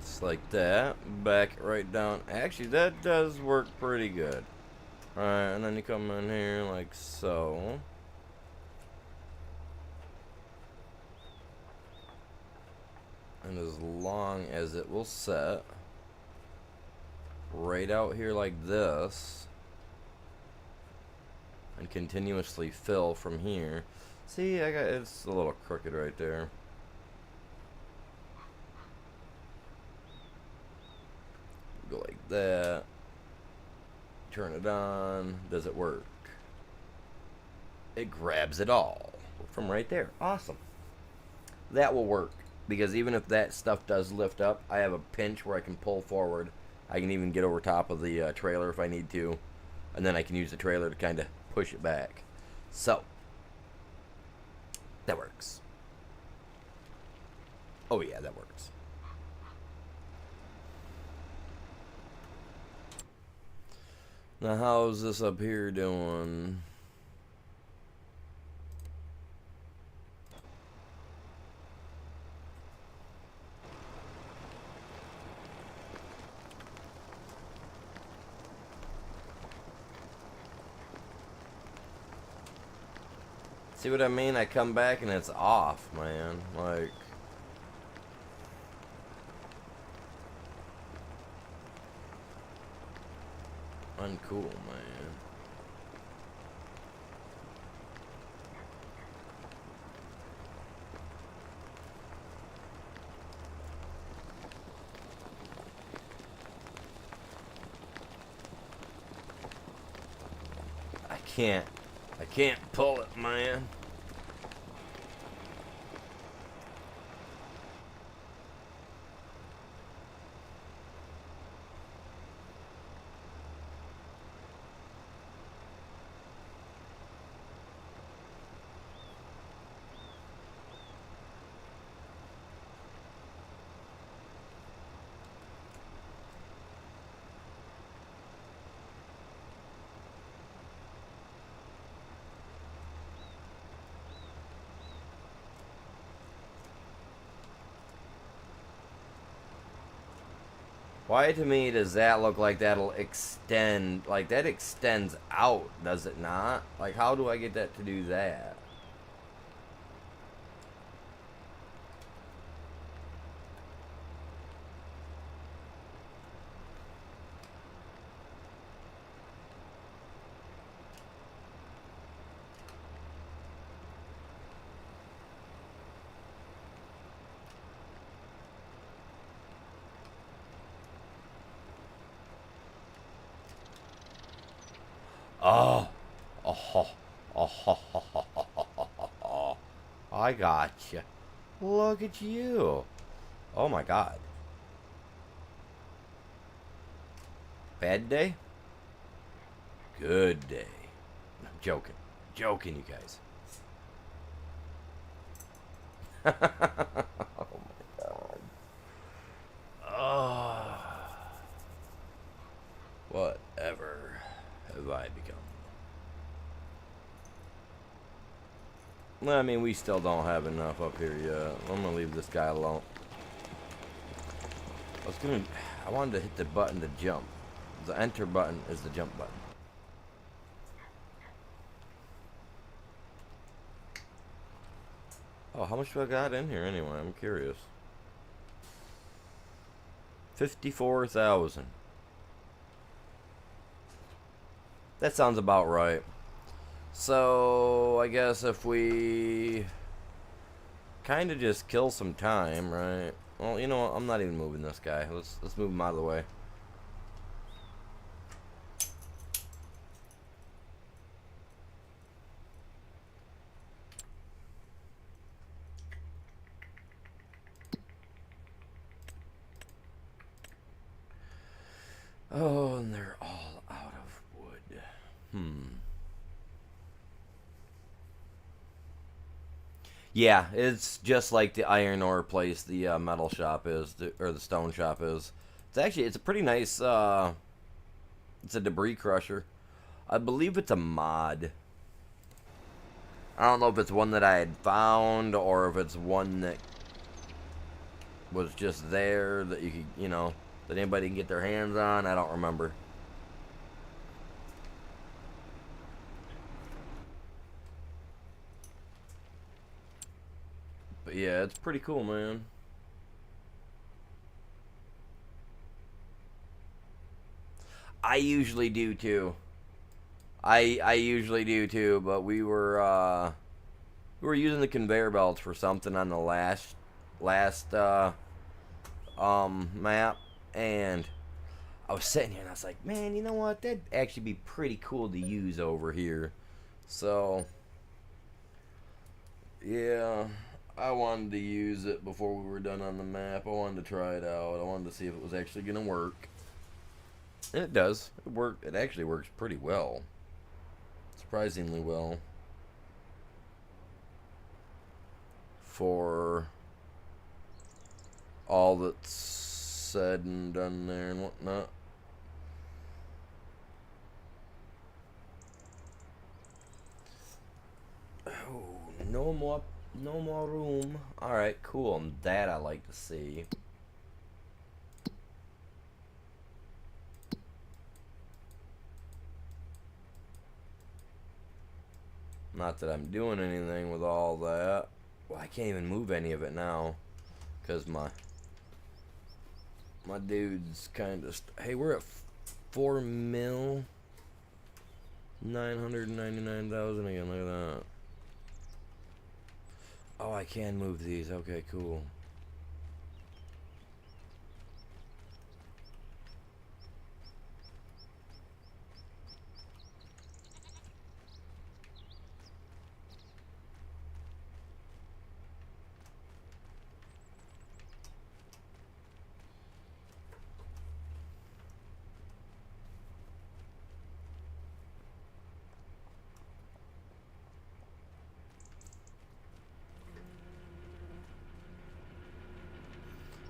Just like that. Back it right down. Actually, that does work pretty good. Alright, and then you come in here like so. And as long as it will set right out here like this and continuously fill from here. See, it's a little crooked right there. Go like that. Turn it on. Does it work? It grabs it all from right there. Awesome. That will work. Because even if that stuff does lift up, I have a pinch where I can pull forward. I can even get over top of the trailer if I need to. And then I can use the trailer to kind of push it back. So, that works. Oh yeah, that works. Now how's this up here doing? See what I mean? I come back and it's off, man. Like, uncool, man. I can't pull it, man. Why to me does that look like that'll extend? Like that extends out, does it not? Like how do I get that to do that? Oh, oh, oh, oh, I got you. Look at you. Oh my God. Bad day? Good day. I'm joking. Joking, you guys. Oh my God. Oh. Whatever have I become? Well, I mean, we still don't have enough up here yet. I'm gonna leave this guy alone. I wanted to hit the button to jump. The enter button is the jump button. Oh, how much do I got in here anyway? I'm curious. 54,000. That sounds about right. So, I guess if we kind of just kill some time, right? Well, you know what? I'm not even moving this guy. Let's move him out of the way. Oh, and they're all out of wood. Yeah, it's just like the iron ore place the metal shop is, or the stone shop is. It's a pretty nice, it's a debris crusher. I believe it's a mod. I don't know if it's one that I had found or if it's one that was just there that you could, that anybody can get their hands on. I don't remember. But yeah, it's pretty cool, man. I usually do too. I usually do too, but we were using the conveyor belts for something on the last map, and I was sitting here and I was like, man, you know what? That'd actually be pretty cool to use over here. So yeah, I wanted to use it before we were done on the map. I wanted to try it out. I wanted to see if it was actually gonna work. And it does. It actually works pretty well. Surprisingly well. For all that's said and done there and whatnot. Oh, no more room. Alright, cool. And that I like to see. Not that I'm doing anything with all that. Well, I can't even move any of it now. Because my dude's kind of... Hey, we're at 4 mil. 999,000 again. Look at that. Oh, I can move these. Okay, cool.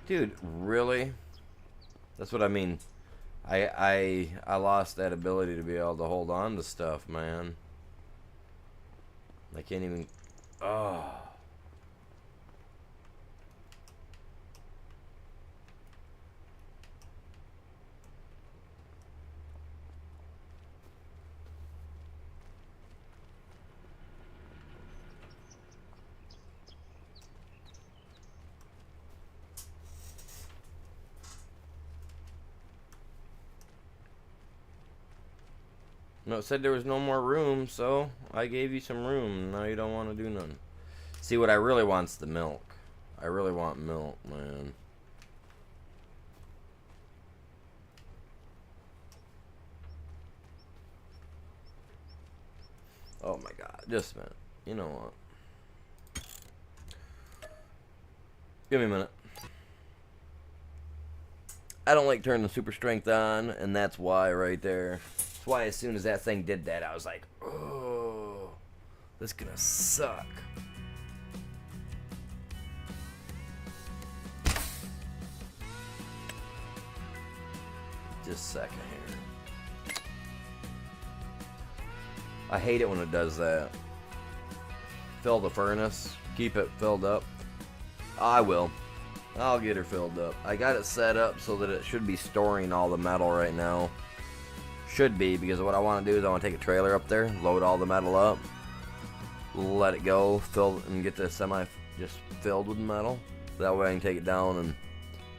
Dude, really? That's what I mean. I lost that ability to be able to hold on to stuff, man. I can't even... Oh. No, it said there was no more room, so I gave you some room. Now you don't want to do none. See, what I really want's the milk. I really want milk, man. Oh my god, just a minute. You know what? Give me a minute. I don't like turning the super strength on, and that's why right there. That's why as soon as that thing did that, I was like, oh, this is gonna suck. Just a second here. I hate it when it does that. Fill the furnace. Keep it filled up. I will. I'll get her filled up. I got it set up so that it should be storing all the metal right now. Should be, because what I want to do is I want to take a trailer up there, load all the metal up, let it go, fill and get the semi just filled with metal. That way I can take it down and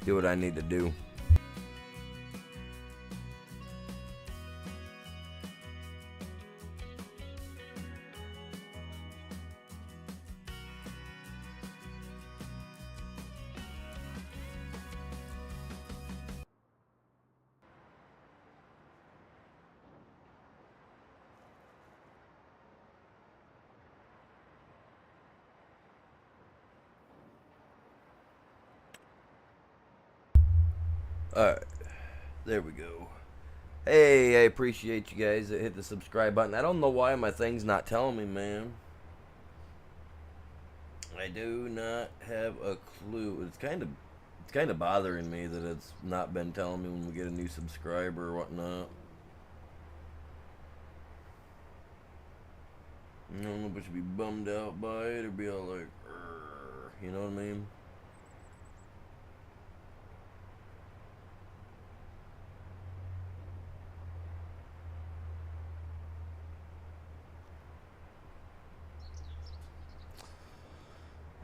do what I need to do. Alright, there we go. Hey, I appreciate you guys that hit the subscribe button. I don't know why my thing's not telling me, man. I do not have a clue. It's kind of bothering me that it's not been telling me when we get a new subscriber or whatnot. I don't know if I should be bummed out by it or be all like, you know what I mean?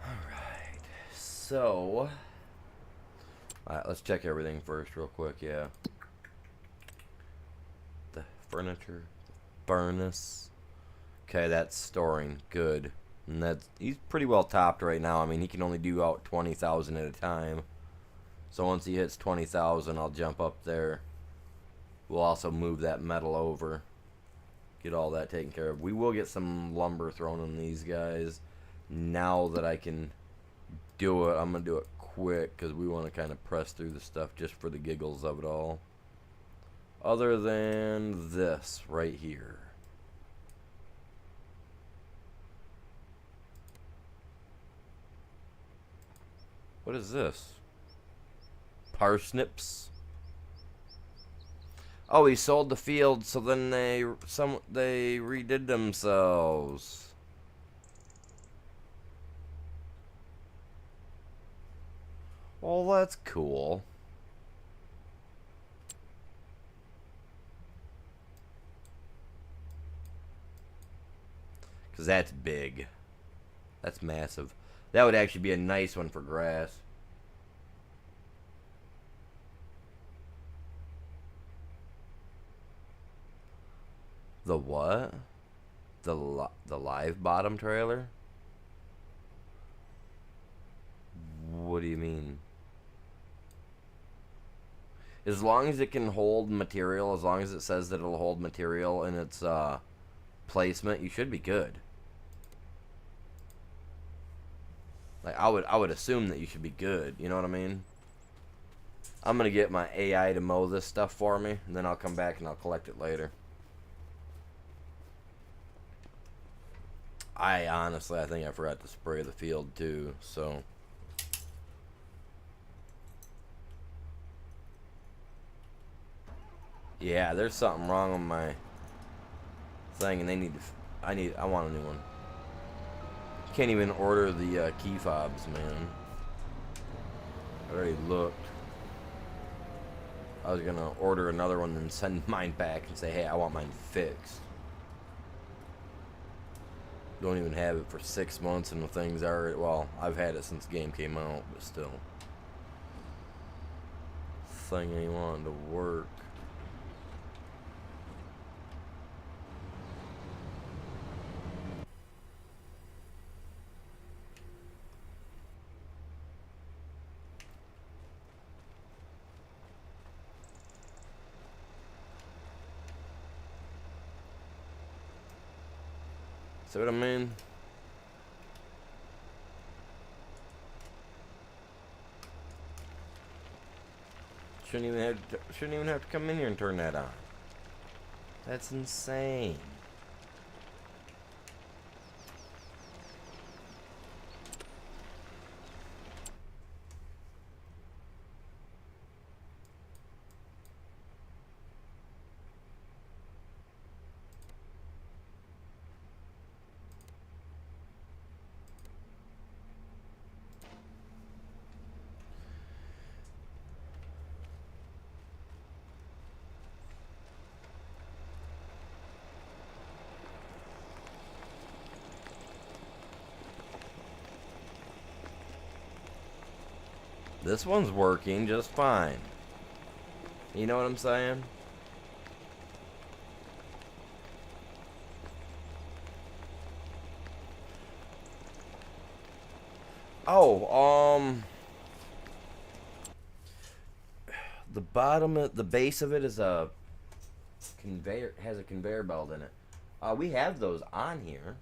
Alright, so, alright, let's check everything first real quick, yeah. The furniture, furnace. Okay, that's storing. Good. And he's pretty well topped right now. I mean, he can only do out 20,000 at a time. So once he hits 20,000, I'll jump up there. We'll also move that metal over. Get all that taken care of. We will get some lumber thrown on these guys. Now that I can do it, I'm going to do it quick because we want to kind of press through the stuff just for the giggles of it all. Other than this right here. What is this? Parsnips. Oh, he sold the field, so then they redid themselves. Well, that's cool. Because that's big. That's massive. That would actually be a nice one for grass. The what? The live bottom trailer? What do you mean? As long as it can hold material, as long as it says that it'll hold material in its placement, you should be good. Like I would assume that you should be good. You know what I mean? I'm gonna get my AI to mow this stuff for me, and then I'll come back and I'll collect it later. I think I forgot to spray the field too, so. Yeah, there's something wrong with my thing, and I want a new one. Can't even order the key fobs, man. I already looked. I was gonna order another one and send mine back and say, hey, I want mine fixed. Don't even have it for 6 months, and the thing's already, well, I've had it since the game came out, but still. Thing ain't wanting to work. See what I mean? Shouldn't even have to come in here and turn that on. That's insane. This one's working just fine. You know what I'm saying? Oh, the base of it is a conveyor, has a conveyor belt in it. We have those on here.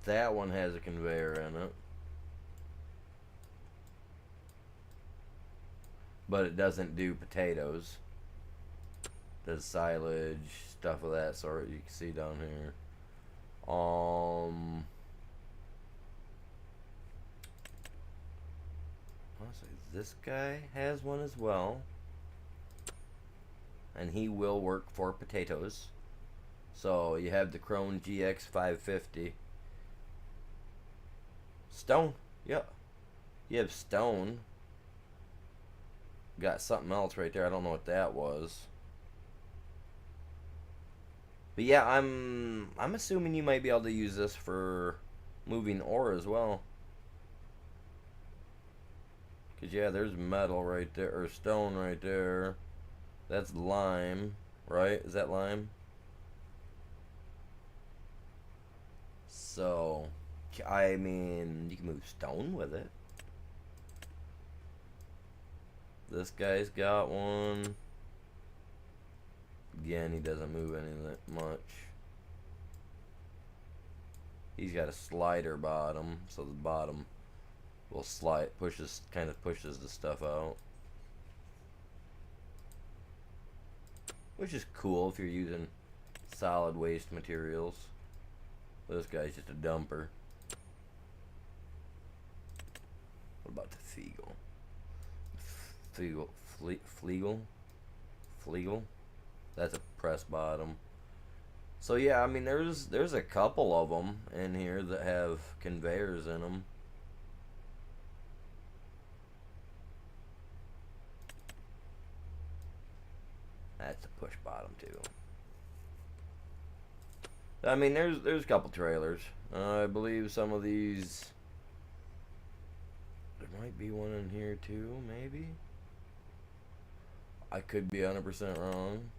That one has a conveyor in it. But it doesn't do potatoes. Does silage, stuff of that sort you can see down here. Honestly, this guy has one as well. And he will work for potatoes. So you have the Krone GX 550. Stone. Yep. You have stone. Got something else right there. I don't know what that was. But yeah, I'm assuming you might be able to use this for moving ore as well. Cause yeah, there's metal right there, or stone right there. That's lime, right? Is that lime? So, I mean, you can move stone with it. This guy's got one. Again, he doesn't move any that much. He's got a slider bottom, so the bottom will slide, kind of pushes the stuff out. Which is cool if you're using solid waste materials. This guy's just a dumper. What about the Fleagle? That's a press bottom. So yeah, I mean, there's a couple of them in here that have conveyors in them. That's a push bottom too. I mean, there's a couple trailers. I believe some of these. There might be one in here too, maybe. I could be 100% wrong.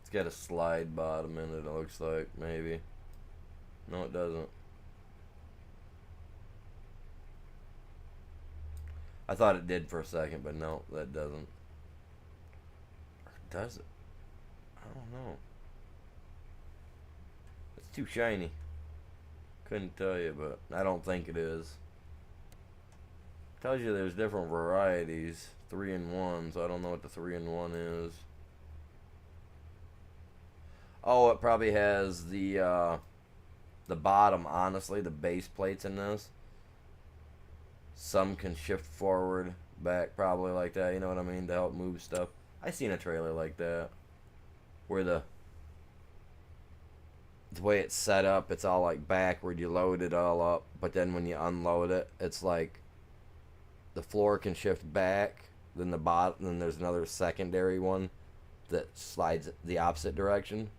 It's got a slide bottom in it, it looks like, maybe. No, it doesn't. I thought it did for a second, but no, that doesn't. Or does it? I don't know. It's too shiny. Couldn't tell you, but I don't think it is. Tells you there's different varieties. 3-in-1, so I don't know what the 3-in-1 is. Oh, it probably has the bottom, honestly, the base plates in this. Some can shift forward, back, probably like that, you know what I mean, to help move stuff. I seen a trailer like that, where the way it's set up, it's all like backward, you load it all up, but then when you unload it, it's like the floor can shift back, then the bottom, then there's another secondary one that slides the opposite direction,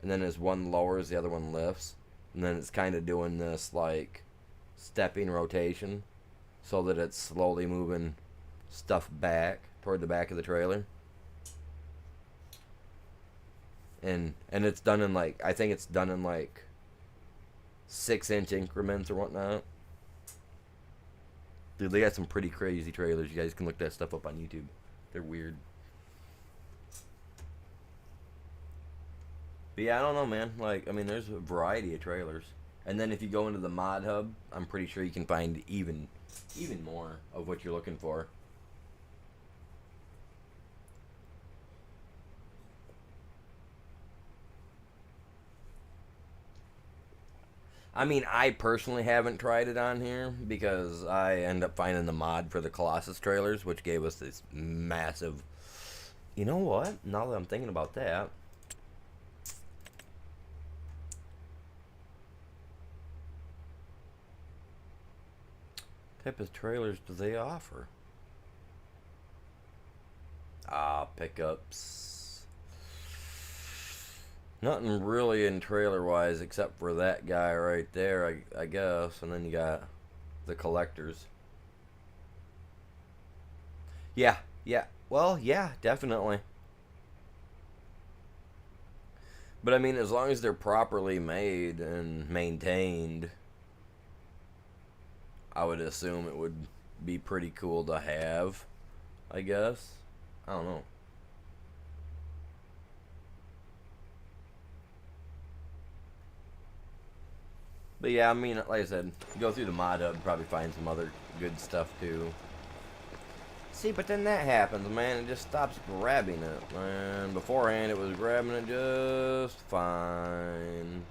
and then as one lowers, the other one lifts, and then it's kind of doing this like stepping rotation, so that it's slowly moving stuff back toward the back of the trailer. And it's done in like, I think it's done in like 6-inch increments or whatnot. Dude, they got some pretty crazy trailers. You guys can look that stuff up on YouTube. They're weird. But yeah, I don't know, man. Like, I mean, there's a variety of trailers. And then if you go into the mod hub, I'm pretty sure you can find even more of what you're looking for. I mean, I personally haven't tried it on here because I end up finding the mod for the Colossus trailers, which gave us this massive... You know what? Now that I'm thinking about that... What type of trailers do they offer? Pickups. Nothing really in trailer-wise except for that guy right there, I guess. And then you got the collectors. Yeah. Well, yeah, definitely. But I mean, as long as they're properly made and maintained, I would assume it would be pretty cool to have, I guess. I don't know. But yeah, I mean, like I said, go through the mod hub, probably find some other good stuff too. See, but then that happens, man. It just stops grabbing it, man. Beforehand, it was grabbing it just fine.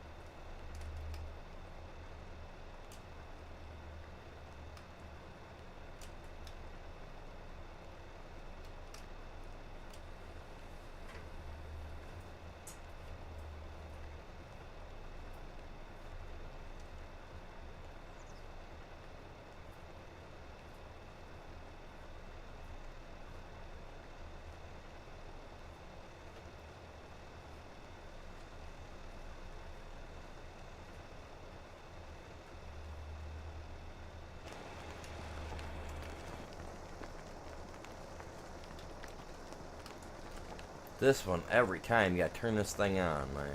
This one, every time, you gotta turn this thing on, man.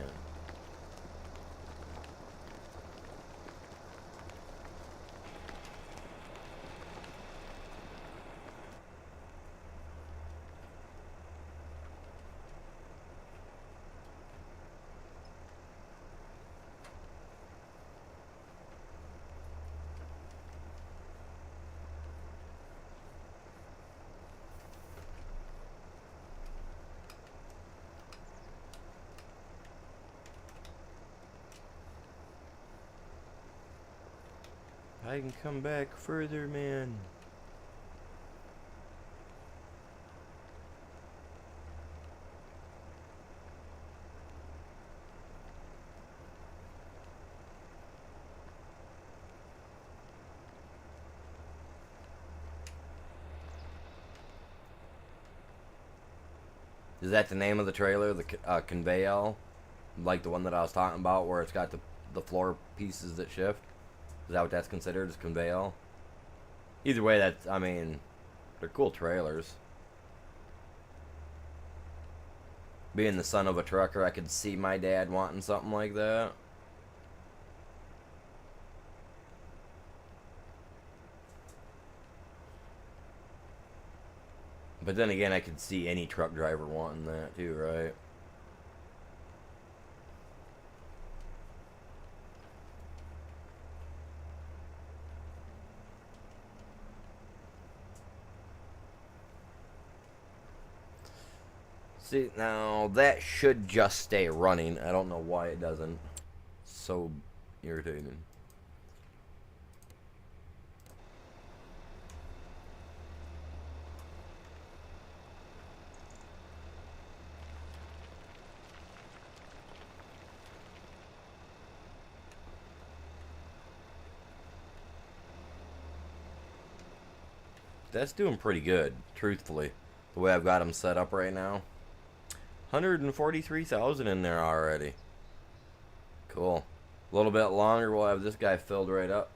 I can come back further, man. Is that the name of the trailer, the conveyor? Like the one that I was talking about, where it's got the floor pieces that shift? Is that what that's considered, as conveyor? Either way, that's, I mean, they're cool trailers. Being the son of a trucker, I could see my dad wanting something like that. But then again, I could see any truck driver wanting that too, right? See, now that should just stay running. I don't know why it doesn't. So irritating. That's doing pretty good, truthfully, the way I've got them set up right now. 143,000 in there already. Cool. A little bit longer, we'll have this guy filled right up.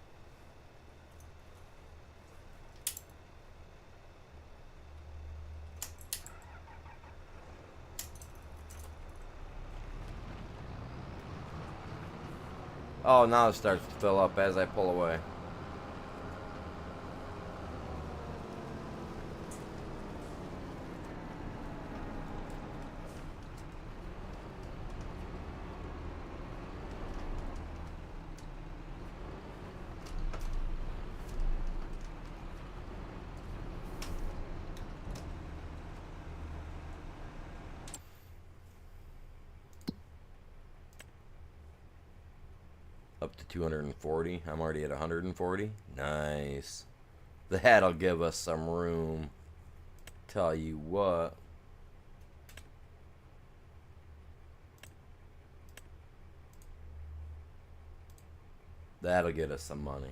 Oh, now it starts to fill up as I pull away. Up to 240. I'm already at 140. Nice. That'll give us some room. Tell you what. That'll get us some money.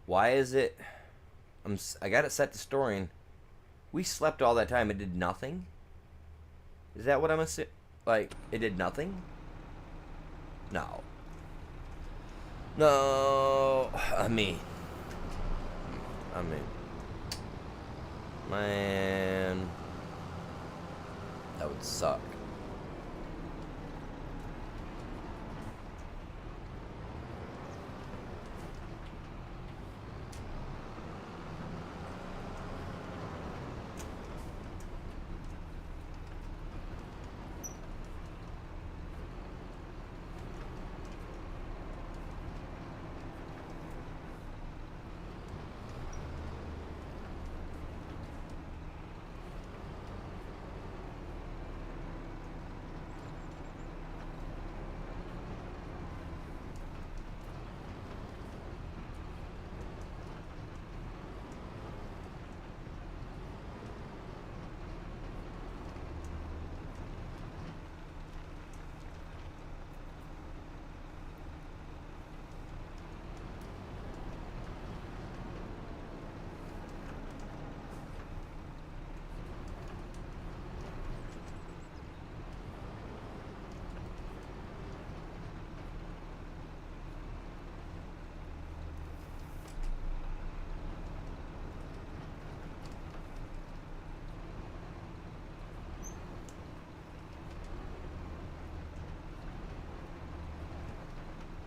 Why is it... I got it set to storing. We slept all that time. It did nothing? Is that what I'm assuming? Like, it did nothing? No. No. I mean... Man... That would suck.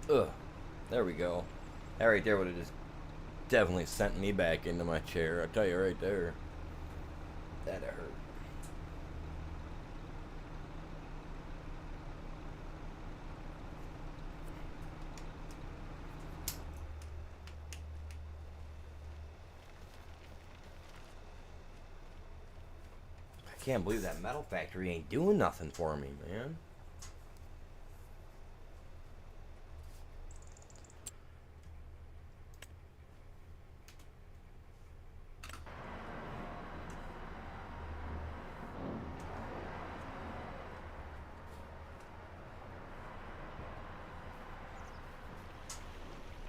Ugh. There we go. That right there would have just definitely sent me back into my chair. I tell you right there. That'd hurt. I can't believe that metal factory ain't doing nothing for me, man.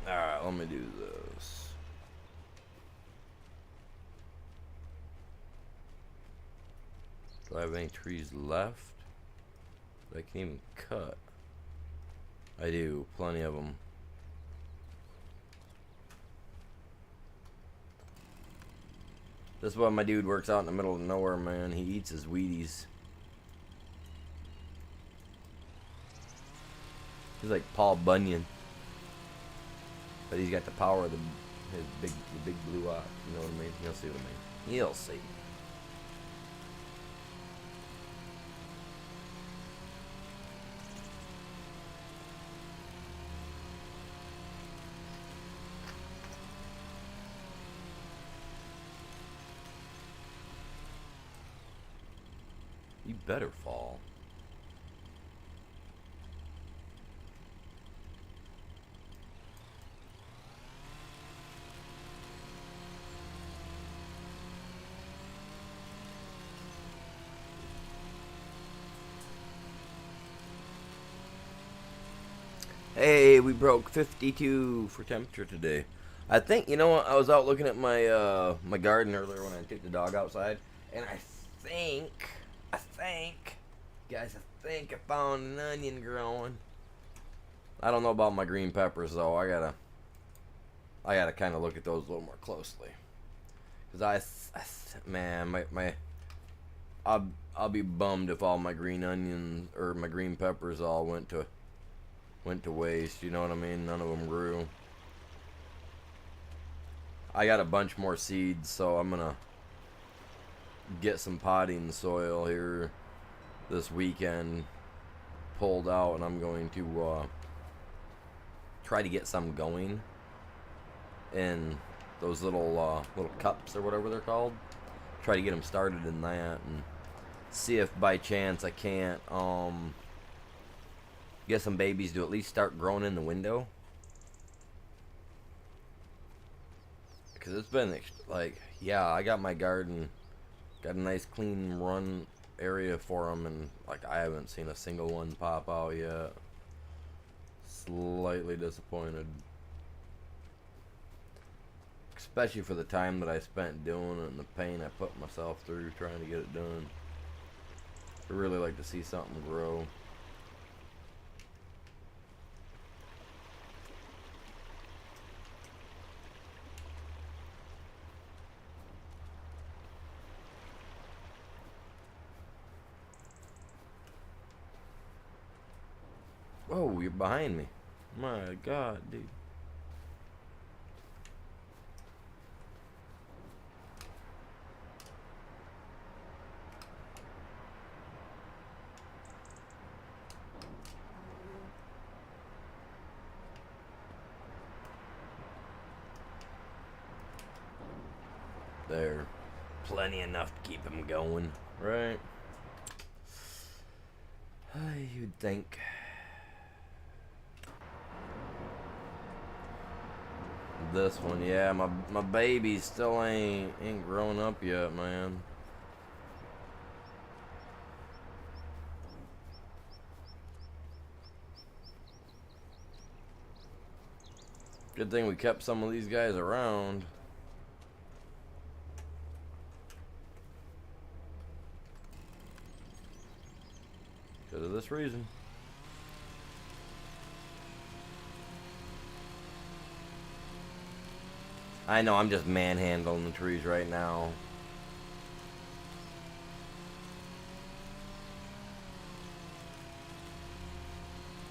Alright, let me do this. Do I have any trees left that I can even cut? I do, plenty of them. This is why my dude works out in the middle of nowhere, man. He eats his Wheaties. He's like Paul Bunyan. But he's got the power of the big blue eye. You know what I mean? You'll see what I mean. You'll see. You better fall. Hey, we broke 52 for temperature today. I think, you know what, I was out looking at my my garden earlier when I took the dog outside, and I think, guys, I think I found an onion growing. I don't know about my green peppers though. I gotta kind of look at those a little more closely, cause man, I'll be bummed if all my green onions or my green peppers all went to waste. You know what I mean? None of them grew. I got a bunch more seeds, so I'm gonna get some potting soil here this weekend pulled out, and I'm going to try to get some going in those little cups or whatever they're called. Try to get them started in that and see if by chance I can't get some babies to at least start growing in the window. Because it's been like, yeah, I got my garden, got a nice clean run area for them, and like I haven't seen a single one pop out yet. Slightly disappointed, especially for the time that I spent doing it and the pain I put myself through trying to get it done. I'd really like to see something grow. Oh, you're behind me. My God, dude. There. Plenty enough to keep him going, right? You'd think. This one, yeah, my baby still ain't grown up yet, man. Good thing we kept some of these guys around. Because of this reason. I know, I'm just manhandling the trees right now.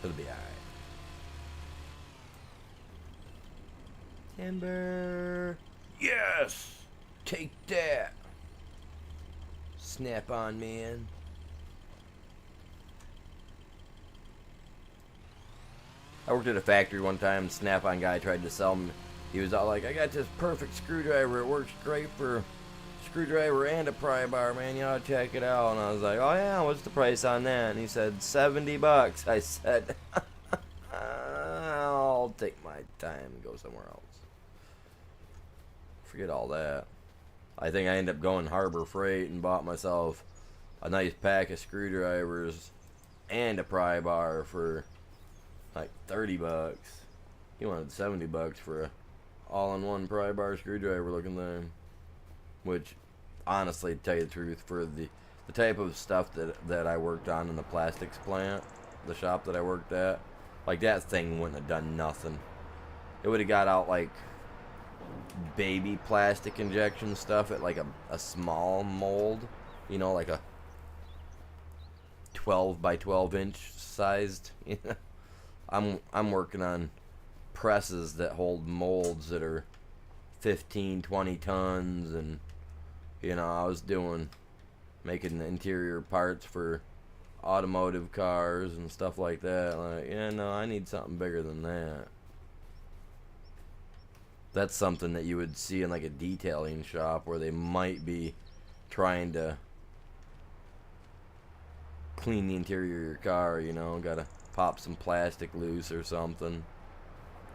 It'll be alright. Timber. Yes! Take that. Snap on, man. I worked at a factory one time. Snap-on guy tried to sell me. He was all like, I got this perfect screwdriver. It works great for screwdriver and a pry bar, man. You ought to check it out. And I was like, oh yeah, what's the price on that? And he said, $70. I said, I'll take my time and go somewhere else. Forget all that. I think I ended up going Harbor Freight and bought myself a nice pack of screwdrivers and a pry bar for like $30. He wanted $70 for a all-in-one pry bar screwdriver looking thing. Which, honestly, to tell you the truth, for the type of stuff that I worked on in the plastics plant, the shop that I worked at, like that thing wouldn't have done nothing. It would have got out like baby plastic injection stuff at like a small mold, you know, like a 12 by 12 inch sized. I'm working on presses that hold molds that are 15, 20 tons, and I was making interior parts for automotive cars and stuff like that. Like, yeah, no, I need something bigger than that. That's something that you would see in like a detailing shop where they might be trying to clean the interior of your car, gotta pop some plastic loose or something.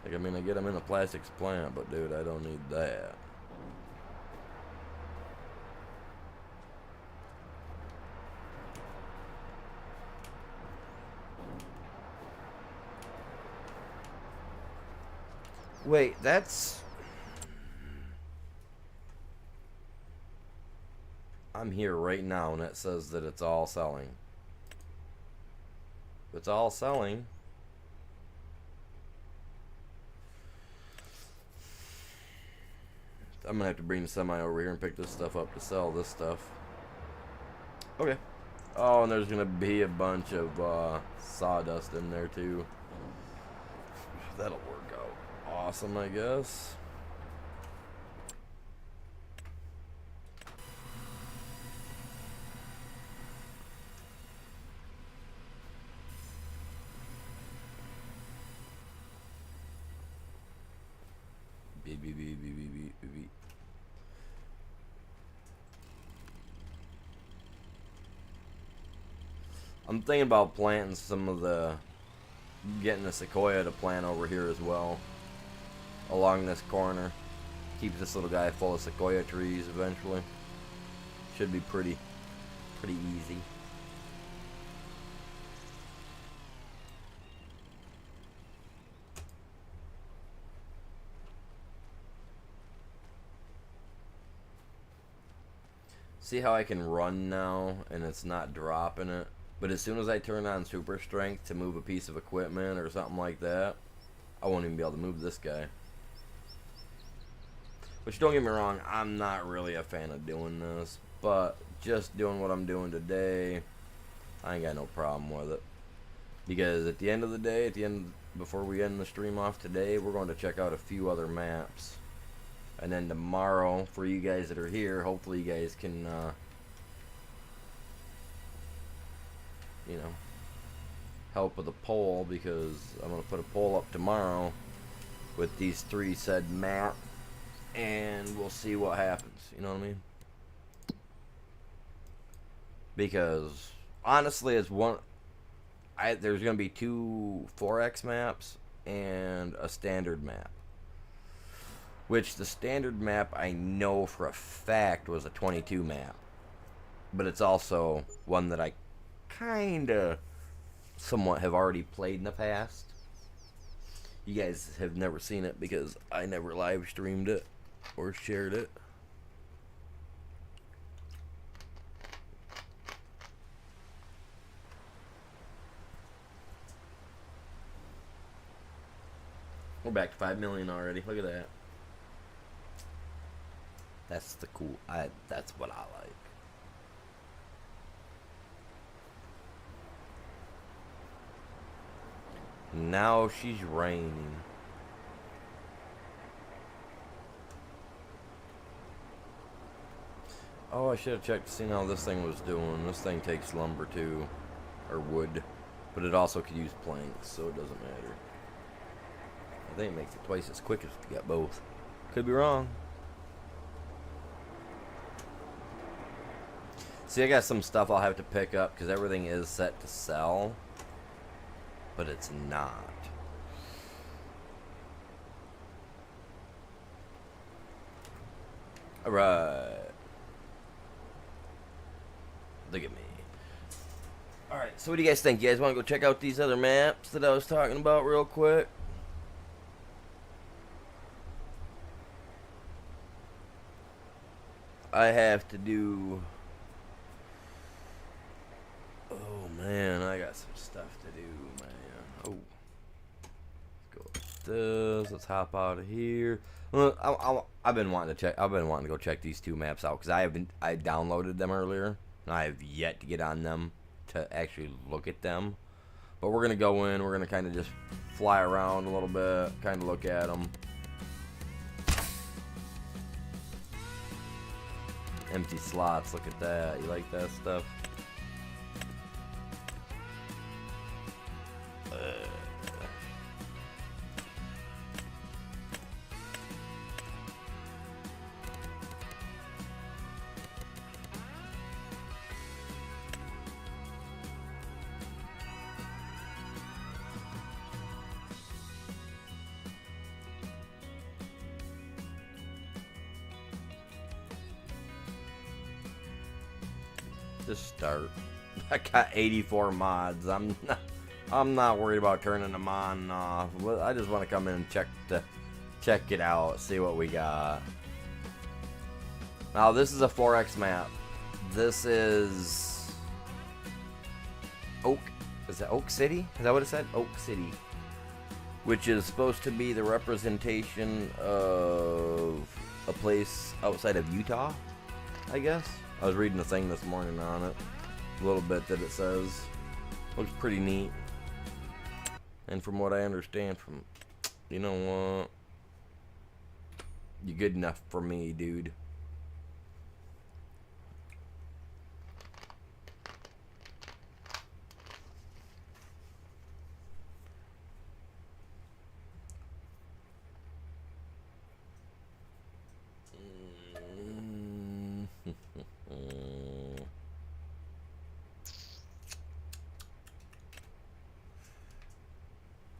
Like, I mean, I get them in a plastics plant, but dude, I don't need that. Wait, I'm here right now and it says that it's all selling. If it's all selling, I'm gonna have to bring the semi over here and pick this stuff up to sell this stuff. Okay. Oh, and there's gonna be a bunch of sawdust in there too. That'll work out awesome, I guess. Beep, beep, beep, beep, beep, beep, beep. I'm thinking about planting getting a sequoia to plant over here as well, along this corner. Keep this little guy full of sequoia trees eventually. Should be pretty easy. See how I can run now and it's not dropping it? But as soon as I turn on super strength to move a piece of equipment or something like that, I won't even be able to move this guy. Which, don't get me wrong, I'm not really a fan of doing this, but just doing what I'm doing today, I ain't got no problem with it. Because at the end of the day, before we end the stream off today, we're going to check out a few other maps. And then tomorrow, for you guys that are here, hopefully you guys can, help with a poll, because I'm going to put a poll up tomorrow with these 3 said maps, and we'll see what happens, you know what I mean? Because, honestly, there's going to be 2 4X maps and a standard map. Which, the standard map, I know for a fact was a 22 map. But it's also one that I kinda somewhat have already played in the past. You guys have never seen it because I never live streamed it or shared it. We're back to 5 million already. Look at that. That's the cool. That's what I like. Now she's raining. Oh, I should have checked to see how this thing was doing. This thing takes lumber too, or wood, but it also could use planks, so it doesn't matter. I think it makes it twice as quick if you got both. Could be wrong. See, I got some stuff I'll have to pick up because everything is set to sell, but it's not. Alright. Look at me. Alright, so what do you guys think? You guys want to go check out these other maps that I was talking about real quick? I have to do... Oh, man, I got some stuff to do, man. Oh. Let's go with this. Let's hop out of here. Well, I've been wanting to check. I've been wanting to go check these two maps out because I downloaded them earlier, and I have yet to get on them to actually look at them. But we're gonna go in. We're gonna kind of just fly around a little bit, kind of look at them. Empty slots. Look at that. You like that stuff? Just start. I got 84 mods. I'm not worried about turning them on and off. I just want to come in and check it out, see what we got. Now this is a 4X map. This is Oak. Is that Oak City? Is that what it said? Oak City, which is supposed to be the representation of a place outside of Utah, I guess. I was reading a thing this morning on it, a little bit that it says. Looks pretty neat. And from what I understand from, you know what? You're good enough for me, dude.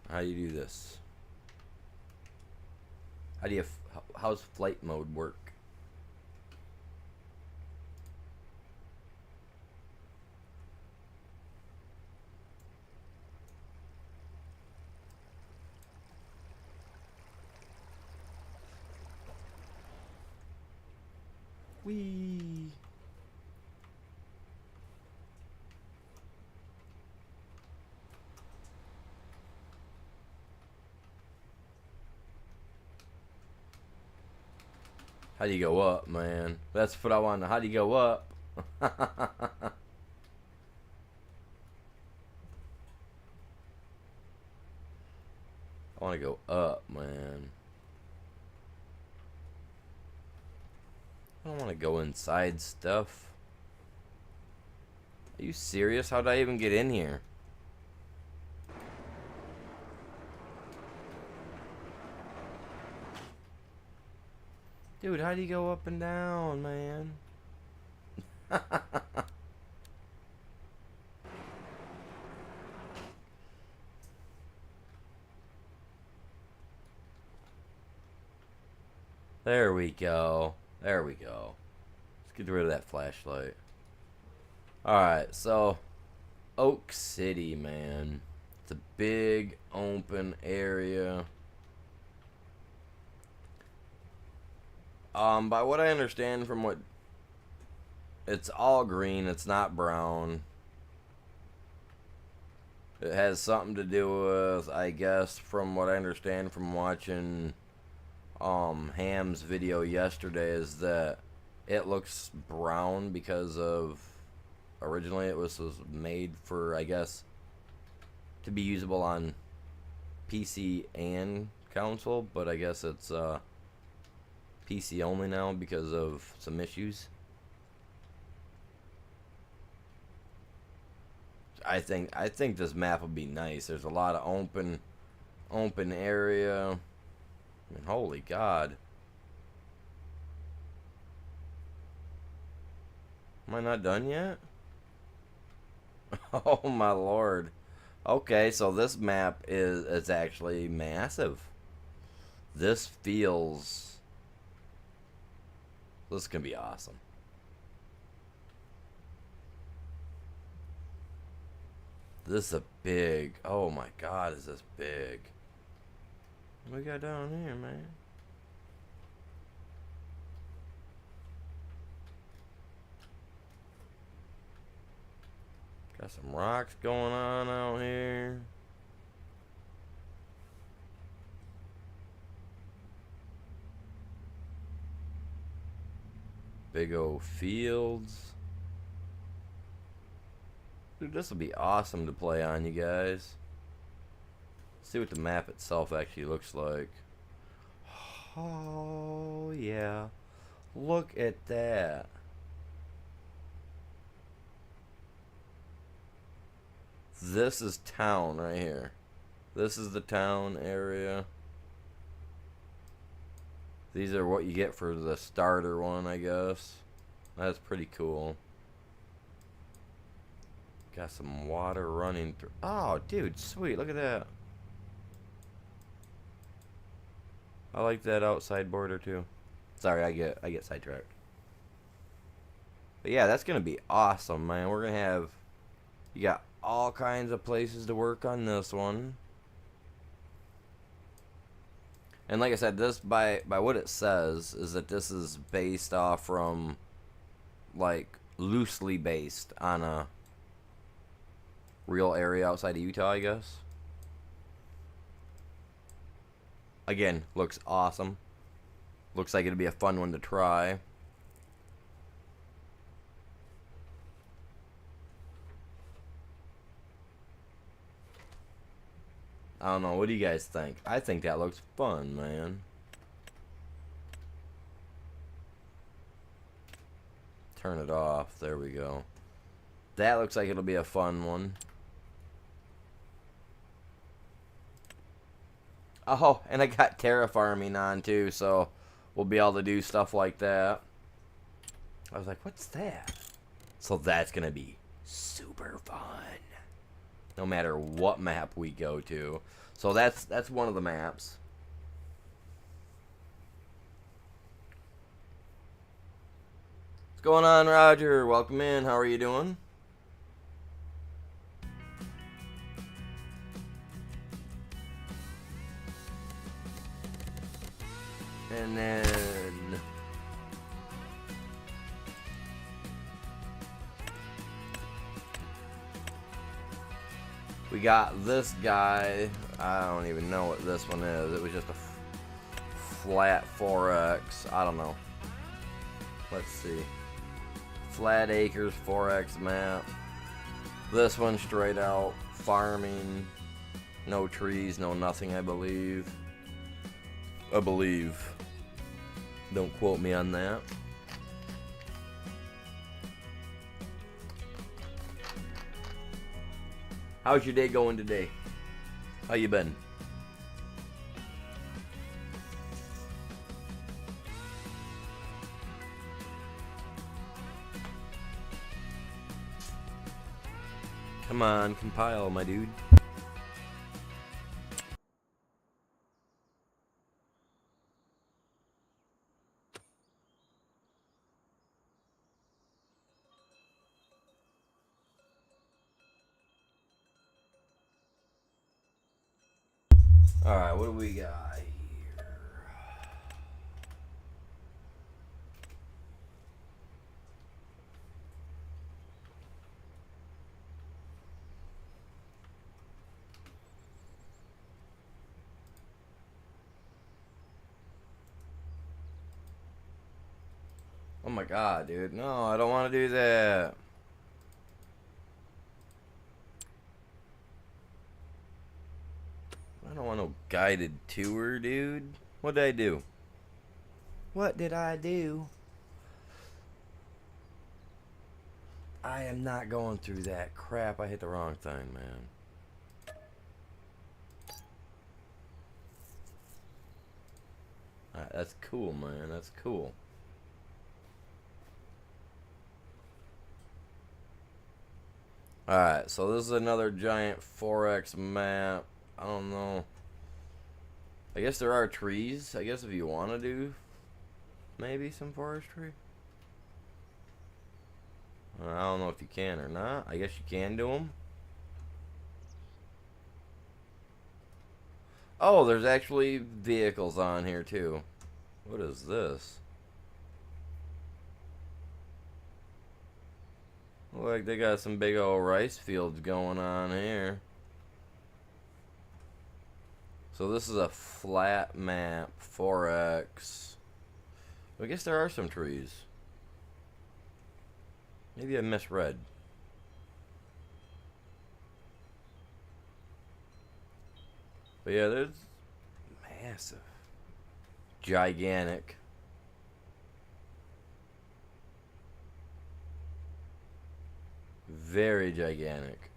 How do you do this? How's flight mode work? Whee! How do you go up, man? That's what I want to know. How do you go up? I want to go up, man. I don't want to go inside stuff. Are you serious? How did I even get in here? Dude, how do you go up and down, man? There we go. There we go. Let's get rid of that flashlight. Alright, so Oak City, man. It's a big open area. By what I understand from what... It's all green, it's not brown. It has something to do with, I guess, from what I understand from watching Ham's video yesterday, is that it looks brown because of... Originally it was made for, I guess, to be usable on PC and console, but I guess it's PC only now because of some issues. I think this map would be nice. There's a lot of open area. I mean, holy God. Am I not done yet? Oh my Lord. Okay, so this map is actually massive. This feels... This is gonna be awesome. This is a big... Oh my God, is this big. What we got down here, man? Got some rocks going on out here. Big old fields. Dude, this will be awesome to play on, you guys. Let's see what the map itself actually looks like. Oh, yeah. Look at that. This is town right here. This is the town area. These are what you get for the starter one, I guess. That's pretty cool. Got some water running through. Oh, dude, sweet. Look at that. I like that outside border too. Sorry, I get sidetracked. But yeah, that's gonna be awesome, man. We're gonna have... You got all kinds of places to work on this one. And like I said, this by what it says is that this is based off from, like, loosely based on a real area outside of Utah, I guess. Again, looks awesome. Looks like it'd be a fun one to try. I don't know. What do you guys think? I think that looks fun, man. Turn it off. There we go. That looks like it'll be a fun one. Oh, and I got terraforming on too, so we'll be able to do stuff like that. I was like, what's that? So that's going to be super fun. No matter what map we go to. So that's one of the maps. What's going on, Roger? Welcome in. How are you doing? And then we got this guy. I don't even know what this one is. It was just a flat 4x. I don't know. Let's see. Flat acres 4x map. This one straight out farming. No trees, no nothing, I believe. Don't quote me on that. How's your day going today? How you been? Come on, compile, my dude. Alright, what do we got here? Oh my god, dude. No, I don't want to do that. I don't want no guided tour, dude. What did I do? What did I do? I am not going through that. Crap, I hit the wrong thing, man. Alright, that's cool, man. That's cool. Alright, so this is another giant 4X map. I don't know. I guess there are trees. I guess if you want to do maybe some forestry. I don't know if you can or not. I guess you can do them. Oh, there's actually vehicles on here too. What is this? Look like they got some big old rice fields going on here. So this is a flat map, 4X. I guess there are some trees. Maybe I misread. But yeah, there's massive. Gigantic. Very gigantic.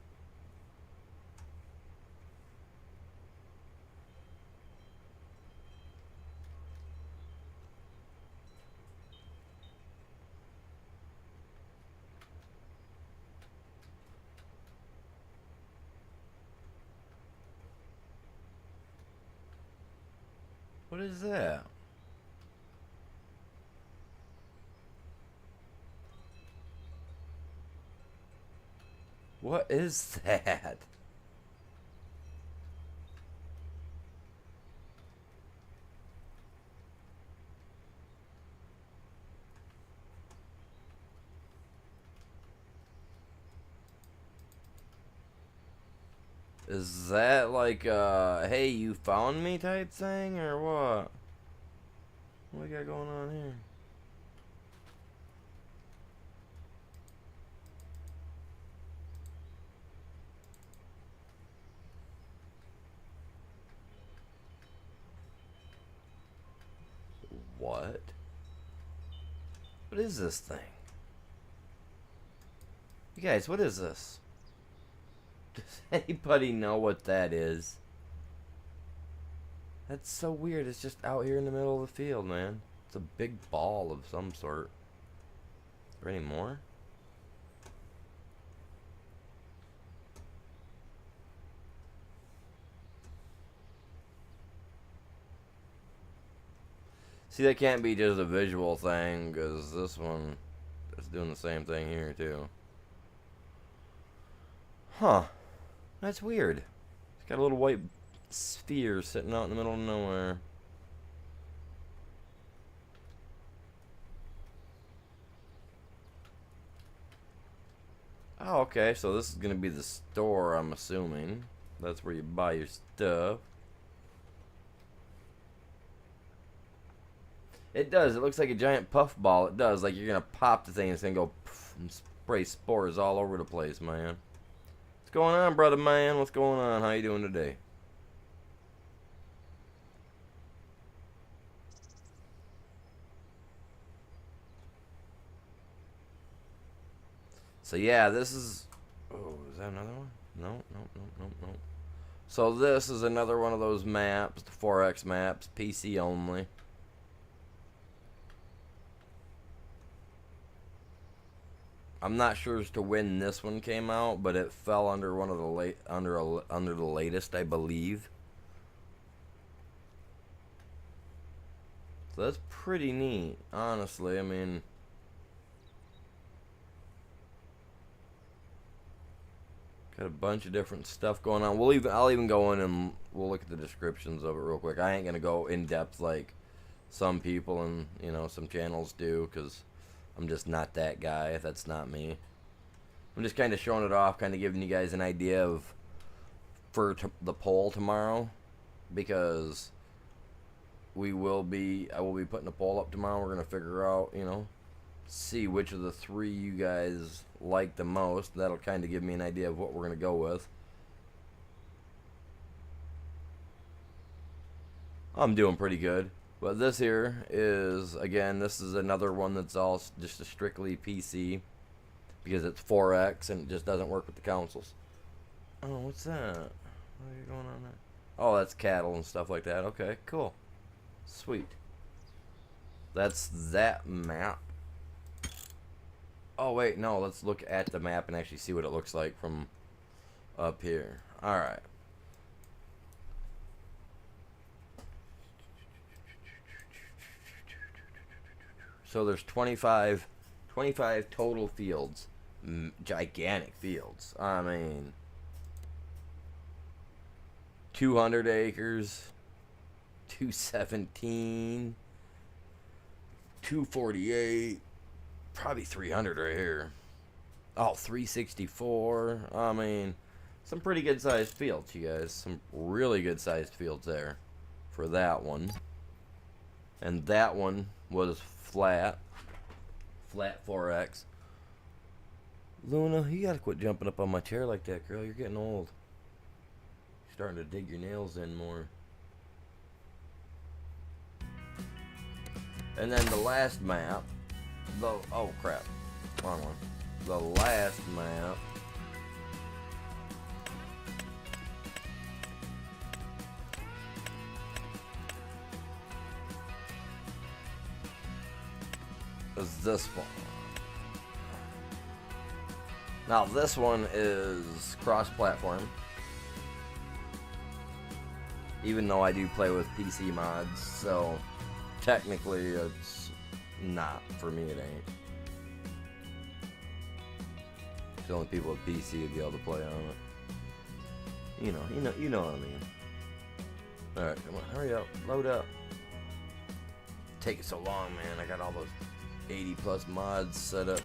What is that? What is that? Is that like hey, you found me type thing or what? What we got going on here? What? What is this thing? You guys, what is this? Does anybody know what that is? That's so weird. It's just out here in the middle of the field, man. It's a big ball of some sort. Is there any more? See, that can't be just a visual thing, because this one is doing the same thing here, too. Huh. That's weird. It's got a little white sphere sitting out in the middle of nowhere. Oh, okay, so this is gonna be the store, I'm assuming. That's where you buy your stuff. It does. It looks like a giant puff ball. It does. Like you're gonna pop the thing and it's gonna go poof and spray spores all over the place, man. What's going on, brother man? What's going on? How you doing today? So yeah, this is. Oh, is that another one? No, no, no, no, no. So this is another one of those maps, the 4X maps, PC only. I'm not sure as to when this one came out, but it fell under one of the under the latest, I believe. So that's pretty neat, honestly. I mean, got a bunch of different stuff going on. I'll even go in and we'll look at the descriptions of it real quick. I ain't gonna go in depth like some people and some channels do, because I'm just not that guy. That's not me. I'm just kind of showing it off, kind of giving you guys an idea of for the poll tomorrow, because I will be putting a poll up tomorrow. We're gonna figure out, see which of the three you guys like the most. That'll kind of give me an idea of what we're gonna go with. I'm doing pretty good. But this here is, again, this is another one that's all just a strictly PC. because it's 4X and it just doesn't work with the councils. Oh, what's that? What are going on there? Oh, that's cattle and stuff like that. Okay, cool. Sweet. That's that map. Oh, wait, no. Let's look at the map and actually see what it looks like from up here. Alright. So there's 25 total fields. Gigantic fields. I mean, 200 acres, 217, 248, probably 300 right here. Oh, 364. I mean, some pretty good sized fields, you guys. Some really good sized fields there for that one. And that one was flat 4X. Luna, you gotta quit jumping up on my chair like that, girl. You're getting old. You're starting to dig your nails in more. And then the last map, oh crap, wrong one. The last map is this one. Now this one is cross-platform, even though I do play with PC mods, so technically it's not for me. It ain't. The only people with PC would be able to play on it. You know what I mean. All right, come on, hurry up, load up. Taking so long, man. I got all those 80+ mods set up.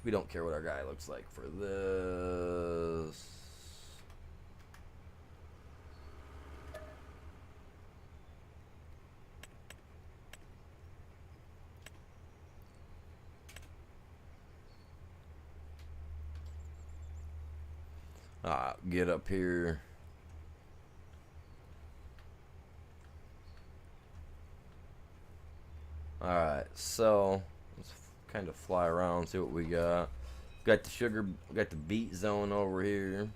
We don't care what our guy looks like for this. Get up here. Alright, so let's kind of fly around, see what we got. Got the beet zone over here.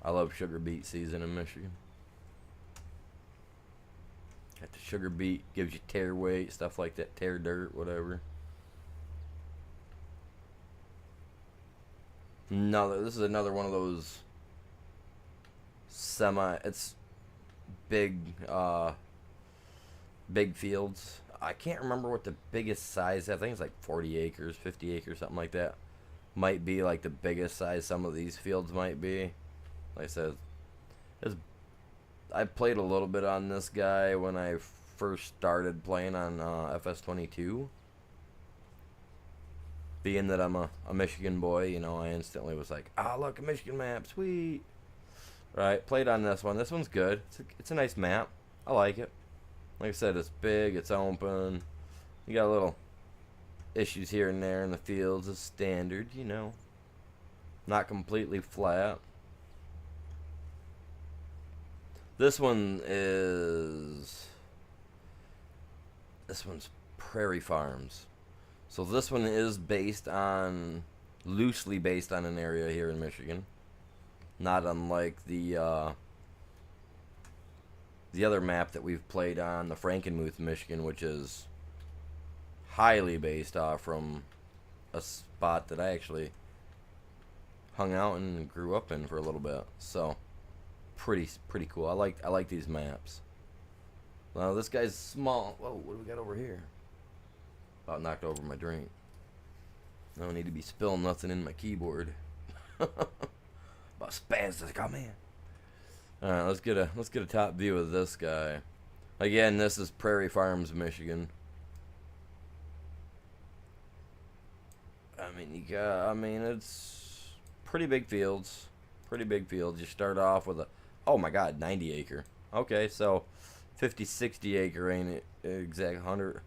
I love sugar beet season in Michigan. Got the sugar beet, gives you tear weight, stuff like that, tear dirt, whatever. No, this is another one of those it's big fields. I can't remember what the biggest size, I think it's like 40 acres, 50 acres, something like that. Might be like the biggest size some of these fields might be. Like I said, I played a little bit on this guy when I first started playing on FS22. Being that I'm a Michigan boy, you know, I instantly was like, look, a Michigan map, sweet. Right, played on this one. This one's good. It's a nice map. I like it. Like I said, it's big, it's open. You got little issues here and there in the fields as standard, you know. Not completely flat. This one's Prairie Farms. So this one is loosely based on an area here in Michigan. Not unlike the other map that we've played on, the Frankenmuth, Michigan, which is highly based off from a spot that I actually hung out and grew up in for a little bit. So pretty cool. I like these maps. Well, this guy's small. Whoa, what do we got over here? About knocked over my drink. I don't need to be spilling nothing in my keyboard. About spastic, oh man. Alright, let's get a top view of this guy. Again, this is Prairie Farms, Michigan. It's pretty big fields. You start off with oh my god, 90 acre. Okay, so 50, 60 acre ain't it exact 100,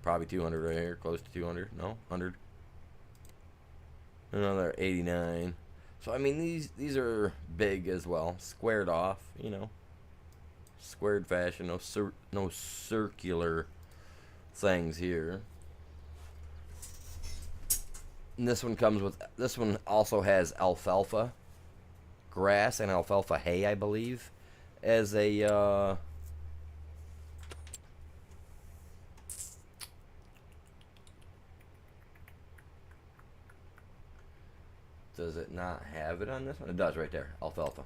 probably 200 right here, close to 200. No, 100. Another 89. So I mean, these are big as well, squared off, you know, squared fashion, no circular things here. And this one also has alfalfa grass and alfalfa hay, I believe, as a does it not have it on this one? It does right there, alfalfa.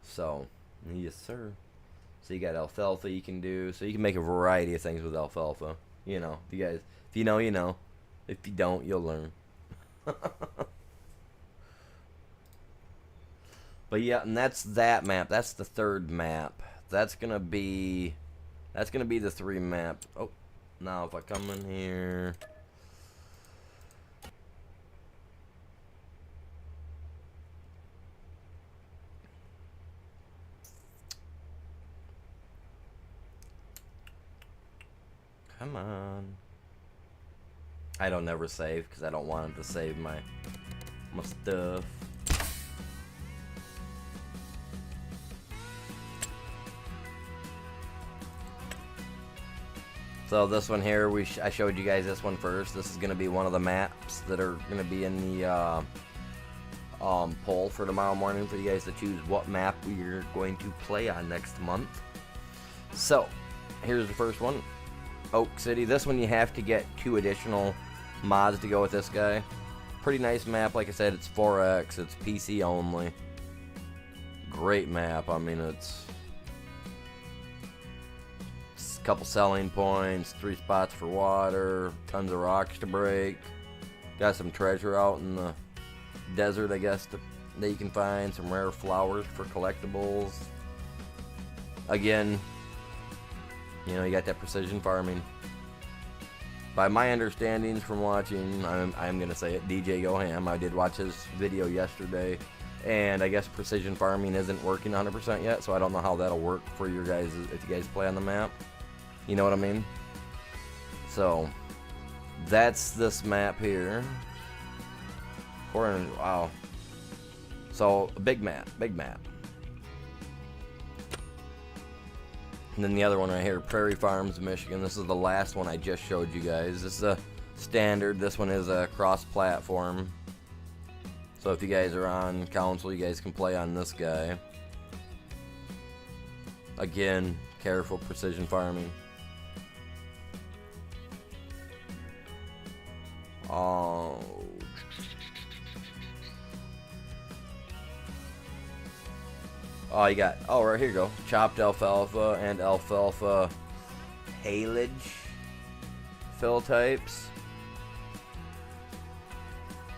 So, yes sir. So you got alfalfa you can do. So you can make a variety of things with alfalfa. You know, if you know, you know. If you don't, you'll learn. But yeah, and that's that map. That's the third map. That's gonna be the 3 map. Oh, now if I come in here. Come on. I don't never save because I don't want it to save my stuff. So this one here, I showed you guys this one first. This is going to be one of the maps that are going to be in the poll for tomorrow morning for you guys to choose what map we're going to play on next month. So here's the first one, Oak City. This one you have to get 2 additional mods to go with this guy. Pretty nice map. Like I said, it's 4X. It's PC only. Great map. I mean, it's a couple selling points, 3 spots for water, tons of rocks to break. Got some treasure out in the desert, I guess, that you can find. Some rare flowers for collectibles. Again, you know, you got that precision farming. By my understandings from watching, I'm going to say it, DJ Go Ham. I did watch his video yesterday, and I guess precision farming isn't working 100% yet, so I don't know how that'll work for your guys if you guys play on the map. You know what I mean? So, that's this map here. Wow. So, a big map. And then the other one right here, Prairie Farms, Michigan. This is the last one I just showed you guys. This is a standard. This one is a cross-platform. So if you guys are on console, you guys can play on this guy. Again, careful precision farming. Oh. Oh, you got, right here you go. Chopped alfalfa and alfalfa haylage fill types.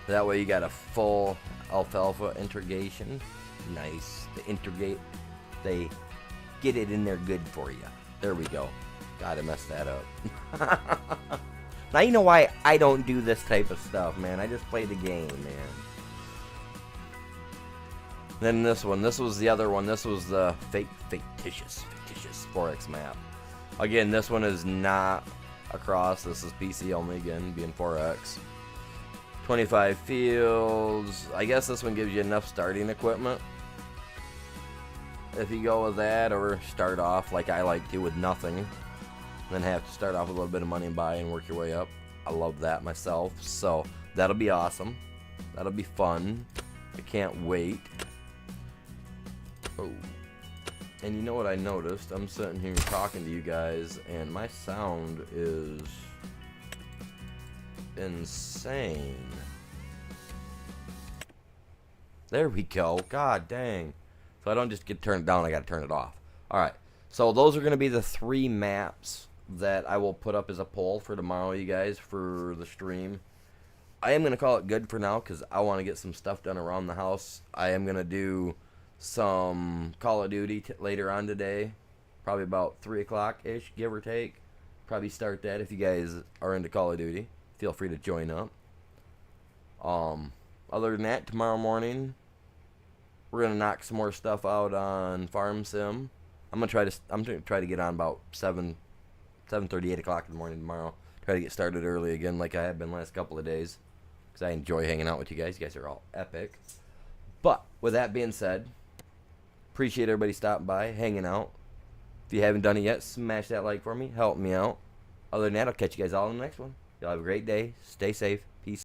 That way you got a full alfalfa integration. Nice. They get it in there good for you. There we go. Gotta mess that up. Now you know why I don't do this type of stuff, man. I just play the game, man. Then this one. This was the other one. This was the fictitious 4X map. Again, this one is not across. This is PC only, again, being 4X. 25 fields. I guess this one gives you enough starting equipment. If you go with that, or start off like I like to with nothing, then have to start off with a little bit of money and buy and work your way up. I love that myself. So that'll be awesome. That'll be fun. I can't wait. Oh. And you know what I noticed? I'm sitting here talking to you guys, and my sound is insane. There we go. God dang. So I don't just get turned down, I gotta turn it off. Alright. So those are gonna be the 3 maps that I will put up as a poll for tomorrow, you guys, for the stream. I am gonna call it good for now, because I want to get some stuff done around the house. I am gonna do some Call of Duty later on today, probably about 3 o'clock ish, give or take. Probably start that. If you guys are into Call of Duty, feel free to join up. Other than that, tomorrow morning we're gonna knock some more stuff out on Farm Sim. I'm gonna try to get on about 7:30, 8 o'clock in the morning tomorrow. Try to get started early again, like I have been last couple of days, because I enjoy hanging out with you guys. You guys are all epic. But with that being said, appreciate everybody stopping by, hanging out. If you haven't done it yet, smash that like for me. Help me out. other than that, I'll catch you guys all in the next one. Y'all have a great day. Stay safe.